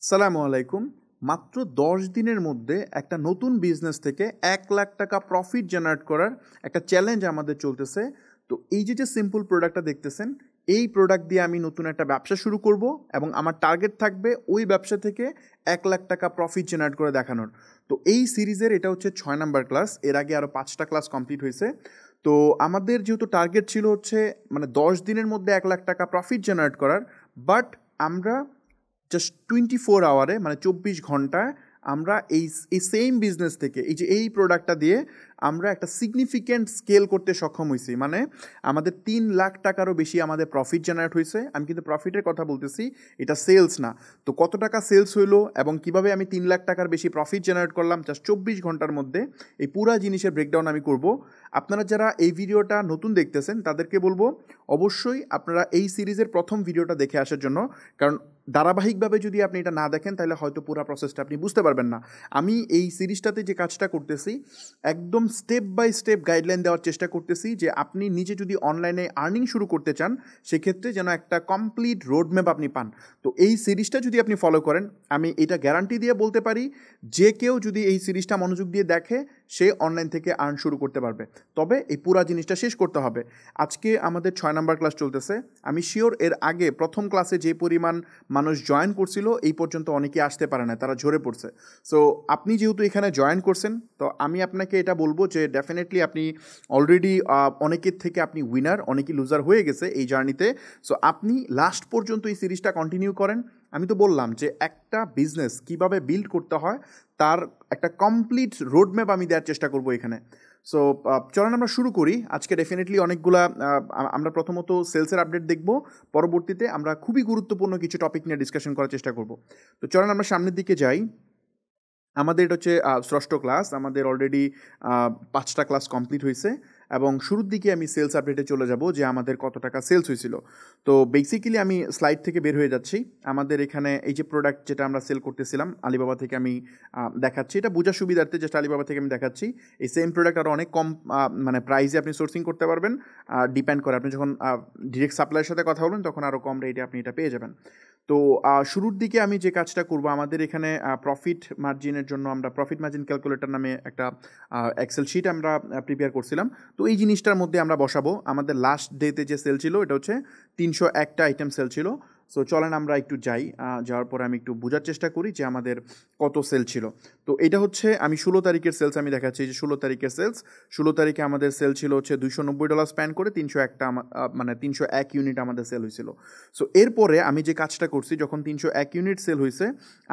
সালামু আলাইকুম। মাত্র ১০ দিনের মধ্যে একটা নতুন বিজনেস থেকে ৳১,০০,০০০ প্রফিট জেনারেট করার একটা চ্যালেঞ্জ আমাদের চলতেছে। তো এই যে সিম্পল প্রোডাক্টটা দেখতেছেন, এই প্রোডাক্ট দিয়ে আমি নতুন একটা ব্যবসা শুরু করব এবং আমার টার্গেট থাকবে ওই ব্যবসা থেকে ৳১,০০,০০০ প্রফিট জেনারেট করে দেখানোর। তো এই সিরিজের এটা হচ্ছে ৬ নাম্বার ক্লাস। এর আগে আরও ৫টা ক্লাস কমপ্লিট হয়েছে। তো আমাদের যেহেতু টার্গেট ছিল হচ্ছে মানে ১০ দিনের মধ্যে ৳১,০০,০০০ প্রফিট জেনারেট করার, বাট আমরা জাস্ট 24 আওয়ারে মানে ২৪ ঘন্টায় আমরা এই সেম বিজনেস থেকে এই প্রোডাক্টটা দিয়ে আমরা একটা সিগনিফিক্যান্ট স্কেল করতে সক্ষম হয়েছি। মানে আমাদের ৩,০০,০০০ টাকারও বেশি আমাদের প্রফিট জেনারেট হয়েছে। আমি কিন্তু প্রফিটের কথা বলতেছি, এটা সেলস না। তো কত টাকা সেলস হইলো এবং কিভাবে আমি ৩,০০,০০০ টাকার বেশি প্রফিট জেনারেট করলাম জাস্ট ২৪ ঘন্টার মধ্যে, এই পুরা জিনিসের ব্রেকডাউন আমি করব। আপনারা যারা এই ভিডিওটা নতুন দেখতেছেন তাদেরকে বলবো অবশ্যই আপনারা এই সিরিজের প্রথম ভিডিওটা দেখে আসার জন্য, কারণ ধারাবাহিকভাবে যদি আপনি এটা না দেখেন তাহলে হয়তো পুরো প্রসেসটা আপনি বুঝতে পারবেন না। আমি এই সিরিজটাতে যে কাজটা করতেছি একদম স্টেপ বাই স্টেপ গাইডলাইন দেওয়ার চেষ্টা করতেছি যে আপনি নিজে যদি অনলাইনে আর্নিং শুরু করতে চান সেক্ষেত্রে যেন একটা কমপ্লিট রোডম্যাপ আপনি পান। তো এই সিরিজটা যদি আপনি ফলো করেন, আমি এটা গ্যারান্টি দিয়ে বলতে পারি যে কেউ যদি এই সিরিজটা মনোযোগ দিয়ে দেখে সে অনলাইন থেকে আর্ন শুরু করতে পারবে। তবে এই পুরা জিনিসটা শেষ করতে হবে। আজকে আমাদের ৬ নাম্বার ক্লাস চলতেছে। আমি শিওর এর আগে প্রথম ক্লাসে যে পরিমাণ মানুষ জয়েন করছিল এই পর্যন্ত অনেকেই আসতে পারে না, তারা ঝরে পড়ছে। সো আপনি যেহেতু এখানে জয়েন করছেন, তো আমি আপনাকে এটা বলবো যে ডেফিনেটলি আপনি অলরেডি অনেকের থেকে আপনি উইনার, অনেকেই লুজার হয়ে গেছে এই জার্নিতে। সো আপনি লাস্ট পর্যন্ত এই সিরিজটা কন্টিনিউ করেন। আমি তো বললাম যে একটা বিজনেস কিভাবে বিল্ড করতে হয় তার একটা কমপ্লিট রোডম্যাপ আমি দেওয়ার চেষ্টা করব এখানে। সো চলেন আমরা শুরু করি। আজকে ডেফিনেটলি অনেকগুলা আমরা প্রথমত সেলসের আপডেট দেখব, পরবর্তীতে আমরা খুবই গুরুত্বপূর্ণ কিছু টপিক নিয়ে ডিসকাশন করার চেষ্টা করব। তো চলেন আমরা সামনের দিকে যাই। আমাদের এটা হচ্ছে ষষ্ঠ ক্লাস। আমাদের অলরেডি ৫টা ক্লাস কমপ্লিট হয়েছে এবং শুরুর দিকে আমি সেলস আপডেটে চলে যাব যে আমাদের কত টাকা সেলস হয়েছিল। তো বেসিক্যালি আমি স্লাইড থেকে বের হয়ে যাচ্ছি। আমাদের এখানে এই যে প্রোডাক্ট যেটা আমরা সেল করতেছিলাম আলিবাবা থেকে আমি দেখাচ্ছি, এটা বোঝার সুবিধার্থে জাস্ট আলিবাবা থেকে আমি দেখাচ্ছি। এই সেম প্রোডাক্ট আরও অনেক কম মানে প্রাইসে আপনি সোর্সিং করতে পারবেন। ডিপেন্ড করে আপনি যখন ডিরেক্ট সাপ্লাইয়ের সাথে কথা বলবেন তখন আরও কম রেটে আপনি এটা পেয়ে যাবেন। তো শুরুর দিকে আমি যে কাজটা করব, আমাদের এখানে প্রফিট মার্জিনের জন্য আমরা প্রফিট মার্জিন ক্যালকুলেটর নামে একটা এক্সেল শিট আমরা প্রিপেয়ার করছিলাম। তো এই জিনিসটার মধ্যে আমরা বসাবো আমাদের লাস্ট ডেতে যে সেল ছিল, এটা হচ্ছে ৩০১টা আইটেম সেল ছিল। সো চলেন আমরা একটু যাই, যাওয়ার পরে আমি একটু বোঝার চেষ্টা করি যে আমাদের কত সেল ছিল। তো এটা হচ্ছে আমি ১৬ তারিখের সেলস আমি দেখাচ্ছি। যে ১৬ তারিখের সেলস, ১৬ তারিখে আমাদের সেল ছিল হচ্ছে $290 স্পেন্ড করে ৩০১টা মানে ৩০১ ইউনিট আমাদের সেল হয়েছিল। সো এরপরে আমি যে কাজটা করছি, যখন ৩০১ ইউনিট সেল হয়েছে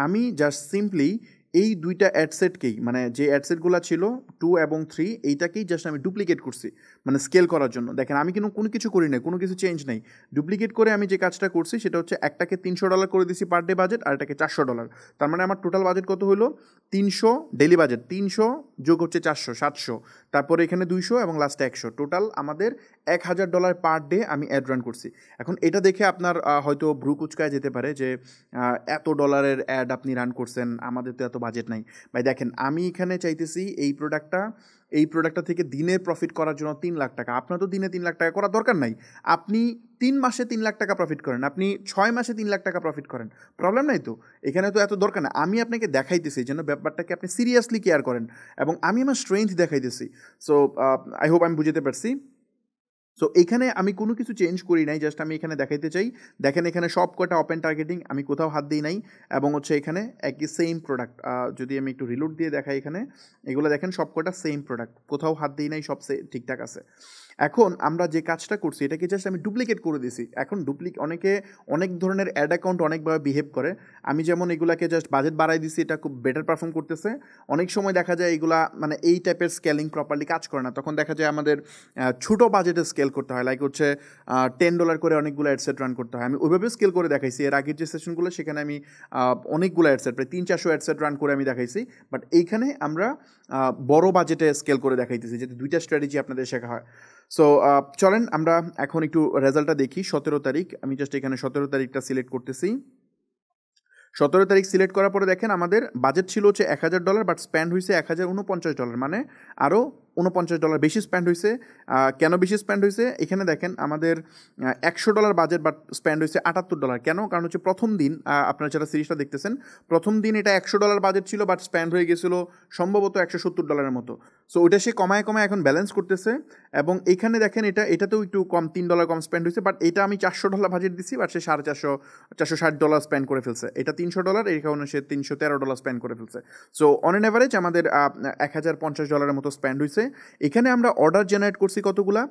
আমি জাস্ট সিম্পলি এই দুইটা অ্যাডসেটকেই, মানে যে অ্যাডসেটগুলো ছিল 2 এবং 3, এইটাকেই জাস্ট আমি ডুপ্লিকেট করছি মানে স্কেল করার জন্য। দেখেন আমি কিন্তু কোনো কিছু করি নাই, কোনো কিছু চেঞ্জ নেই। ডুপ্লিকেট করে আমি যে কাজটা করছি সেটা হচ্ছে একটাকে $300 করে দিছি পার ডে বাজেট, আর এটাকে $400। তার মানে আমার টোটাল বাজেট কত হলো? ৩০০ ডেলি বাজেট, ৩০০ যোগ হচ্ছে 400, 700, তারপরে এখানে 200 এবং লাস্টে 100, টোটাল আমাদের $১,০০০ পার ডে আমি অ্যাড রান করছি। এখন এটা দেখে আপনার হয়তো ভ্রু কুচকায় যেতে পারে যে এত ডলারের অ্যাড আপনি রান করছেন, আমাদের তো এত বাজেট নাই। ভাই দেখেন আমি এখানে চাইতেছি এই প্রোডাক্টটা থেকে দিনে প্রফিট করার জন্য $3,০০,০০০। আপনার তো দিনে $3,০০,০০০ করার দরকার নাই। আপনি ৩ মাসে $3,০০,০০০ প্রফিট করেন, আপনি ৬ মাসে $3,০০,০০০ প্রফিট করেন, প্রবলেম নাই তো। এখানে তো এত দরকার না। আমি আপনাকে দেখাইতেছি যেন ব্যাপারটাকে আপনি সিরিয়াসলি কেয়ার করেন এবং আমি আমার স্ট্রেংথ দেখাইতেছি। সো আই হোপ আমি বুঝতে পারছি। সো এখানে আমি কোনো কিছু চেঞ্জ করি নাই, জাস্ট আমি এখানে দেখাইতে চাই। দেখেন এখানে সব কটা ওপেন টার্গেটিং, আমি কোথাও হাত দিই নাই এবং হচ্ছে এখানে একই সেম প্রোডাক্ট। যদি আমি একটু রিলোড দিয়ে দেখাই, এখানে এগুলো দেখেন সব কটা সেম প্রোডাক্ট, কোথাও হাত দিই নাই, সব ঠিকঠাক আছে। এখন আমরা যে কাজটা করছি এটাকে জাস্ট আমি ডুপ্লিকেট করে দিছি। এখন অনেকে অনেক ধরনের অ্যাড অ্যাকাউন্ট অনেকভাবে বিহেভ করে। আমি যেমন এগুলাকে জাস্ট বাজেট বাড়াই দিছি, এটা খুব বেটার পারফর্ম করতেছে। অনেক সময় দেখা যায় এগুলা মানে এই টাইপের স্কেলিং প্রপারলি কাজ করে না, তখন দেখা যায় আমাদের ছোটো বাজেটে স্কেল করতে হয়। লাইক হচ্ছে $10 করে অনেকগুলো অ্যাডসেট রান করতে হয়। আমি ওইভাবে স্কেল করে দেখাইছি এর আগের যে সেশনগুলো, সেখানে আমি অনেকগুলো অ্যাডসেট প্রায় ৩০০-৪০০ অ্যাডসেট রান করে আমি দেখাইছি। বাট এইখানে আমরা বড় বাজেটে স্কেল করে দেখাইতেছি যাতে দুইটা স্ট্র্যাটেজি আপনাদের শেখা হয়। সো চলেন আমরা এখন একটু রেজাল্টটা দেখি। ১৭ তারিখ, আমি জাস্ট এখানে ১৭ তারিখটা সিলেক্ট করতেছি। ১৭ তারিখ সিলেক্ট করার পরে দেখেন আমাদের বাজেট ছিল হচ্ছে $১,০০০, বাট স্পেন্ড হয়েছে $১,০৪৯, মানে আরও $49 বেশি স্পেন্ড হয়েছে। কেন বেশি স্পেন্ড হয়েছে? এখানে দেখেন আমাদের $100 বাজেট, বাট স্পেন্ড হয়েছে $78। কেন? কারণ হচ্ছে প্রথম দিন আপনারা যারা সিরিজটা দেখতেছেন, প্রথম দিন এটা $100 বাজেট ছিল, বাট স্পেন্ড হয়ে গেছিলো সম্ভবত $170 মতো। সো ওইটা সে কমায় এখন ব্যালেন্স করতেছে। এবং এখানে দেখেন এটাতেও একটু কম, $3 কম স্পেন্ড হয়েছে, বাট এটা আমি $400 বাজেট দিছি, বাট সে $460 স্পেন্ড করে ফেলছে। এটা $300, এই কারণে সে $313 স্পেন্ড করে ফেলছে। সো অন অ্যান অ্যাভারেজ আমাদের $1050 মতো স্পেন্ড হয়েছে। এখানে আমরা অর্ডার জেনারেট করছি কতগুলা?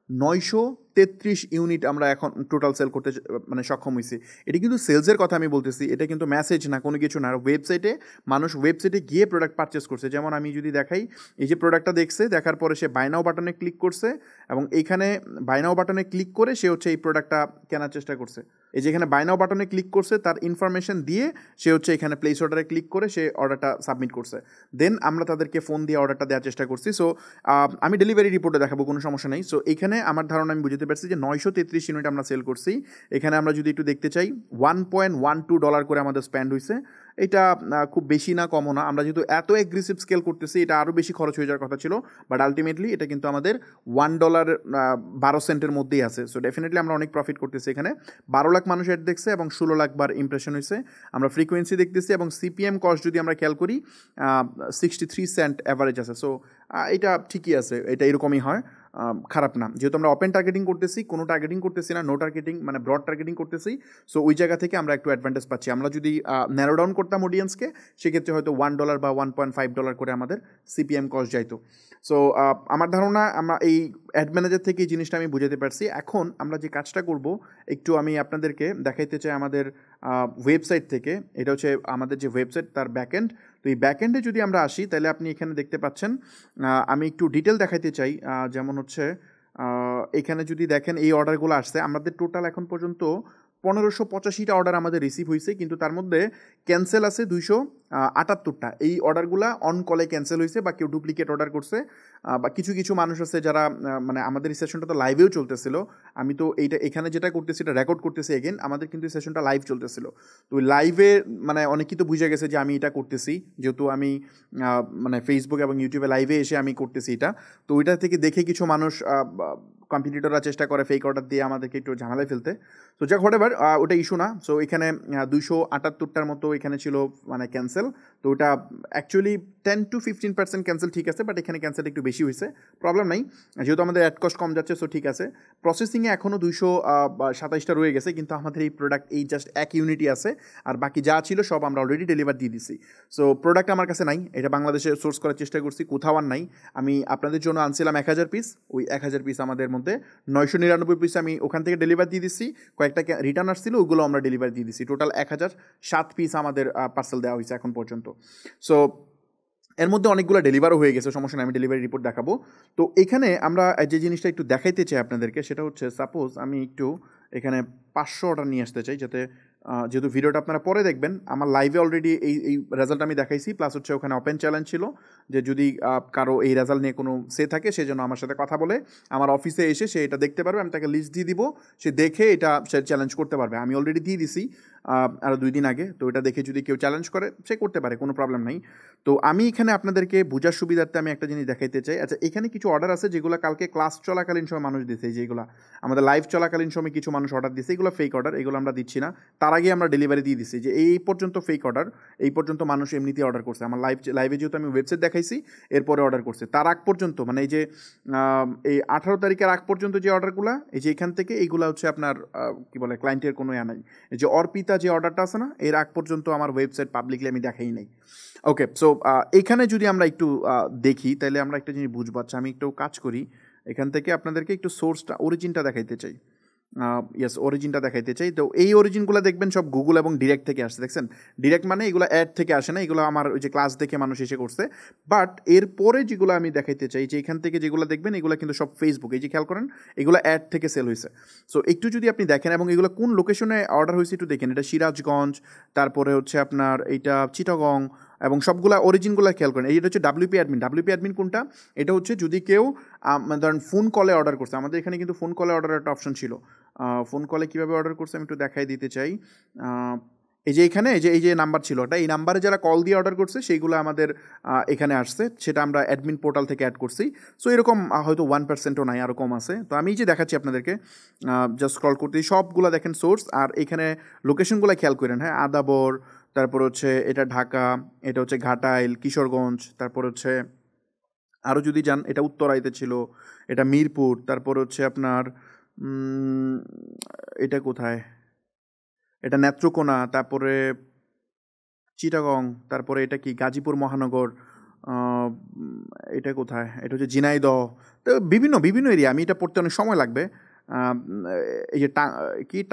933 ইউনিট আমরা এখন টোটাল সেল করতে মানে সক্ষম হয়েছি। এটা কিন্তু সেলসের কথা আমি বলতেছি, এটা কিন্তু মেসেজ না, কোনো কিছু না। মানুষ ওয়েবসাইটে গিয়ে প্রোডাক্ট পারচেস করছে। যেমন আমি যদি দেখাই, এই যে প্রোডাক্টটা দেখছে, দেখার পরে সে বাই নাও বাটনে ক্লিক করছে, এবং এইখানে বাই নাও বাটনে ক্লিক করে সে হচ্ছে এই প্রোডাক্টটা কেনার চেষ্টা করছে। এই যে এখানে বাই নাও বাটনে ক্লিক করছে, তার ইনফরমেশন দিয়ে সে হচ্ছে এখানে প্লেস অর্ডারে ক্লিক করে সে অর্ডারটা সাবমিট করছে। দেন আমরা তাদেরকে ফোন দিয়ে অর্ডারটা দেওয়ার চেষ্টা করছি। সো আমি ডেলিভারি রিপোর্টে দেখাবো, কোনো সমস্যা নেই। সো এখানে আমার ধারণা আমি বুঝতে পারছি যে 933 ইউনিট আমরা সেল করছি। এখানে আমরা যদি একটু দেখতে চাই, $1.12 করে আমাদের স্পেন্ড হয়েছে। এটা খুব বেশি না, কমও না। আমরা যেহেতু এত অ্যাগ্রেসিভ স্কেল করতেছি, এটা আরও বেশি খরচ হয়ে যাওয়ার কথা ছিল, বাট আলটিমেটলি এটা কিন্তু আমাদের $1.12 মধ্যেই আছে। সো ডেফিনেটলি আমরা অনেক প্রফিট করতেছি। এখানে 12 লাখ মানুষ অ্যাড দেখছে এবং 16 লাখ বার ইমপ্রেশন হয়েছে। আমরা ফ্রিকোয়েন্সি দেখতেছি, এবং সিপিএম কস্ট যদি আমরা খেয়াল করি 63 সেন্ট অ্যাভারেজ আছে। সো এটা ঠিকই আছে, এটা এরকমই হয়, খারাপ না। যেহেতু আমরা ওপেন টার্গেটিং করতেছি, কোনো টার্গেটিং করতেছি না, নো টার্গেটিং মানে ব্রড টার্গেটিং করতেছি। সো ওই জায়গা থেকে আমরা একটু অ্যাডভান্টেজ পাচ্ছি। আমরা যদি ন্যারো ডাউন করতাম অডিয়েন্সকে, সেক্ষেত্রে হয়তো $1 বা $1.5 করে আমাদের সিপিএম কস্ট যাইতো। সো আমার ধারণা আমরা এই অ্যাড ম্যানেজার থেকে এই জিনিসটা আমি বুঝাতে পারছি। এখন আমরা যে কাজটা করব, একটু আমি আপনাদেরকে দেখাইতে চাই আমাদের ওয়েবসাইট থেকে। এটা হচ্ছে আমাদের যে ওয়েবসাইট, তার ব্যাকএন্ড। তো এই ব্যাকএন্ডে যদি আমরা আসি, তাহলে আপনি এখানে দেখতে পাচ্ছেন, আমি একটু ডিটেল দেখাইতে চাই। যেমন হচ্ছে এখানে যদি দেখেন এই অর্ডারগুলো আসছে, আমাদের টোটাল এখন পর্যন্ত 1585টা অর্ডার আমাদের রিসিভ হয়েছে, কিন্তু তার মধ্যে ক্যান্সেল আছে 278টা। এই অর্ডারগুলো অন কলে ক্যান্সেল হয়েছে, বা কেউ ডুপ্লিকেট অর্ডার করছে, বা কিছু মানুষ আছে যারা মানে আমাদের এই সেশনটা তো লাইভেও চলতেছিল। আমি তো এখানে যেটা করতেছি এটা রেকর্ড করতেছি এগেন, আমাদের কিন্তু এই সেশনটা লাইভ চলতেছিল। তো লাইভে মানে অনেকেই তো বুঝে গেছে যে আমি এটা করতেছি, যেহেতু আমি মানে ফেসবুক এবং ইউটিউবে লাইভে এসে আমি করতেছি এটা। তো ওইটা থেকে দেখে কিছু মানুষ কম্পিটিটররা চেষ্টা করে ফেক অর্ডার দিয়ে আমাদেরকে একটু ঝামেলায় ফেলতে। সো যাক, হোয়াটএভার, ওটা ইস্যু না। সো এখানে 278টার মতো এখানে ছিল মানে ক্যান্সেল। তো ওটা অ্যাকচুয়ালি 10 to 15% ক্যান্সেল ঠিক আছে, বাট এখানে ক্যান্সেল একটু বেশি হয়েছে, প্রবলেম নাই, যেহেতু আমাদের অ্যাড কস্ট কম যাচ্ছে। সো ঠিক আছে। প্রসেসিংয়ে এখনও 227টা রয়ে গেছে, কিন্তু আমাদের এই প্রোডাক্ট এই জাস্ট এক ইউনিটই আছে, আর বাকি যা ছিল সব আমরা অলরেডি ডেলিভার দিয়ে দিছি। সো প্রোডাক্ট আমার কাছে নাই, এটা বাংলাদেশে সোর্স করার চেষ্টা করছি, কোথাও আর নাই। আমি আপনাদের জন্য আনছিলাম 1000 পিস, ওই 1000 পিস আমাদের মধ্যে 999 পিস আমি ওখান থেকে ডেলিভার দিয়ে দিচ্ছি। কয়েকটা রিটার্ন আসছিল, ওগুলো আমরা ডেলিভার দিয়ে দিচ্ছি। টোটাল 1007 পিস আমাদের পার্সেল দেওয়া হয়েছে এখন পর্যন্ত। সো এর মধ্যে অনেকগুলো ডেলিভারও হয়ে গেছে, সমস্যা নেই, আমি ডেলিভারি রিপোর্ট দেখাবো। তো এখানে আমরা যে জিনিসটা একটু দেখাইতে চাই আপনাদেরকে, সেটা হচ্ছে সাপোজ আমি একটু এখানে 500 অর্ডার নিয়ে আসতে চাই, যাতে যেহেতু ভিডিওটা আপনারা পরে দেখবেন, আমার লাইভে অলরেডি এই রেজাল্ট আমি দেখাইছি, প্লাস হচ্ছে ওখানে ওপেন চ্যালেঞ্জ ছিল যে যদি কারো এই রেজাল্ট নিয়ে কোনো থাকে, সে যেন আমার সাথে কথা বলে আমার অফিসে এসে সে এটা দেখতে পারবে, আমি তাকে লিস্ট দিয়ে দিব, সে দেখে এটা সে চ্যালেঞ্জ করতে পারবে। আমি অলরেডি দিয়ে দিছি আরও 2 দিন আগে। তো এটা দেখে যদি কেউ চ্যালেঞ্জ করে, সে করতে পারে, কোনো প্রবলেম নাই। তো আমি এখানে আপনাদেরকে বোঝার সুবিধার্থে আমি একটা জিনিস দেখাইতে চাই। আচ্ছা, এখানে কিছু অর্ডার আছে যেগুলো কালকে ক্লাস চলাকালীন সময় মানুষ দিচ্ছে, যেগুলো আমাদের লাইভ চলাকালীন সময় কিছু মানুষ অর্ডার দিচ্ছে, এগুলো ফেক অর্ডার, এগুলো আমরা দিচ্ছি না। তার আগে আমরা ডেলিভারি দিয়ে দিচ্ছি যে এই পর্যন্ত ফেক অর্ডার, এই পর্যন্ত মানুষ এমনিতেই অর্ডার করছে। আমার লাইভে যেহেতু আমি ওয়েবসাইট দেখাইছি, এরপরে অর্ডার করছে। তার আগ পর্যন্ত মানে এই যে এই 18 তারিখের আগ পর্যন্ত যে অর্ডারগুলো, এই যে এখান থেকে এইগুলো হচ্ছে আপনার কী বলে ক্লায়েন্টের কোনো নাই। এই যে অর্পিতা যে অর্ডারটা আছে না, এর আগ পর্যন্ত আমার ওয়েবসাইট পাবলিকলি আমি দেখাই নাই। ওকে, সো এখানে যদি আমরা একটু দেখি, তাহলে আমরা একটা জিনিস বুঝবো। আচ্ছা, আমি একটু কাজ করি, এখান থেকে আপনাদেরকে একটু সোর্সটা, অরিজিনটা দেখাইতে চাই। অরিজিনটা দেখাইতে চাই। তো এই অরিজিনগুলো দেখবেন সব গুগল এবং ডিরেক্ট থেকে আসছে, দেখছেন? ডিরেক্ট মানে এগুলো অ্যাড থেকে আসে না, এগুলো আমার ওই যে ক্লাস দেখে মানুষ এসে করছে। বাট এরপরে যেগুলো আমি দেখাইতে চাই, যে এখান থেকে যেগুলো দেখবেন, এগুলো কিন্তু সব ফেসবুক, এই যে খেয়াল করেন, এগুলো অ্যাড থেকে সেল হয়েছে। সো একটু যদি আপনি দেখেন, এবং এগুলো কোন লোকেশনে অর্ডার হয়েছে একটু দেখেন। এটা সিরাজগঞ্জ, তারপরে হচ্ছে আপনার এইটা চিটাগং, এবং সবগুলা অরিজিনগুলো খেয়াল করেন। এইটা হচ্ছে ডাব্লিউপি অ্যাডমিন কোনটা? এটা হচ্ছে যদি কেউ ধরেন ফোন কলে অর্ডার করছে, আমাদের এখানে কিন্তু ফোন কলে অর্ডারের একটা অপশন ছিল। ফোন কলে কীভাবে অর্ডার করছে আমি একটু দেখাই দিতে চাই। এই যে এখানে এই যে নাম্বার ছিল ওটা, এই নাম্বারে যারা কল দিয়ে অর্ডার করছে সেইগুলো আমাদের এখানে আসছে, সেটা আমরা অ্যাডমিন পোর্টাল থেকে অ্যাড করছি। সো এরকম হয়তো 1%ও নাই, আরও কম আছে। তো আমি এই যে দেখাচ্ছি আপনাদেরকে, জাস্ট স্ক্রল করতে সবগুলো দেখেন সোর্স, আর এখানে লোকেশনগুলো খেয়াল করেন। হ্যাঁ, আদাবর, তারপর হচ্ছে এটা ঢাকা, এটা হচ্ছে ঘাটাইল, কিশোরগঞ্জ, তারপর হচ্ছে আরও যদি যান এটা উত্তরাইতে ছিল, এটা মিরপুর, তারপর হচ্ছে আপনার এটা কোথায়, এটা নেত্রকোনা, তারপরে চিটাগং, তারপরে এটা কি গাজীপুর মহানগর, এটা কোথায়, এটা হচ্ছে ঝিনাইদহ। তো বিভিন্ন বিভিন্ন এরিয়া, আমি এটা পড়তে অনেক সময় লাগবে। এই যে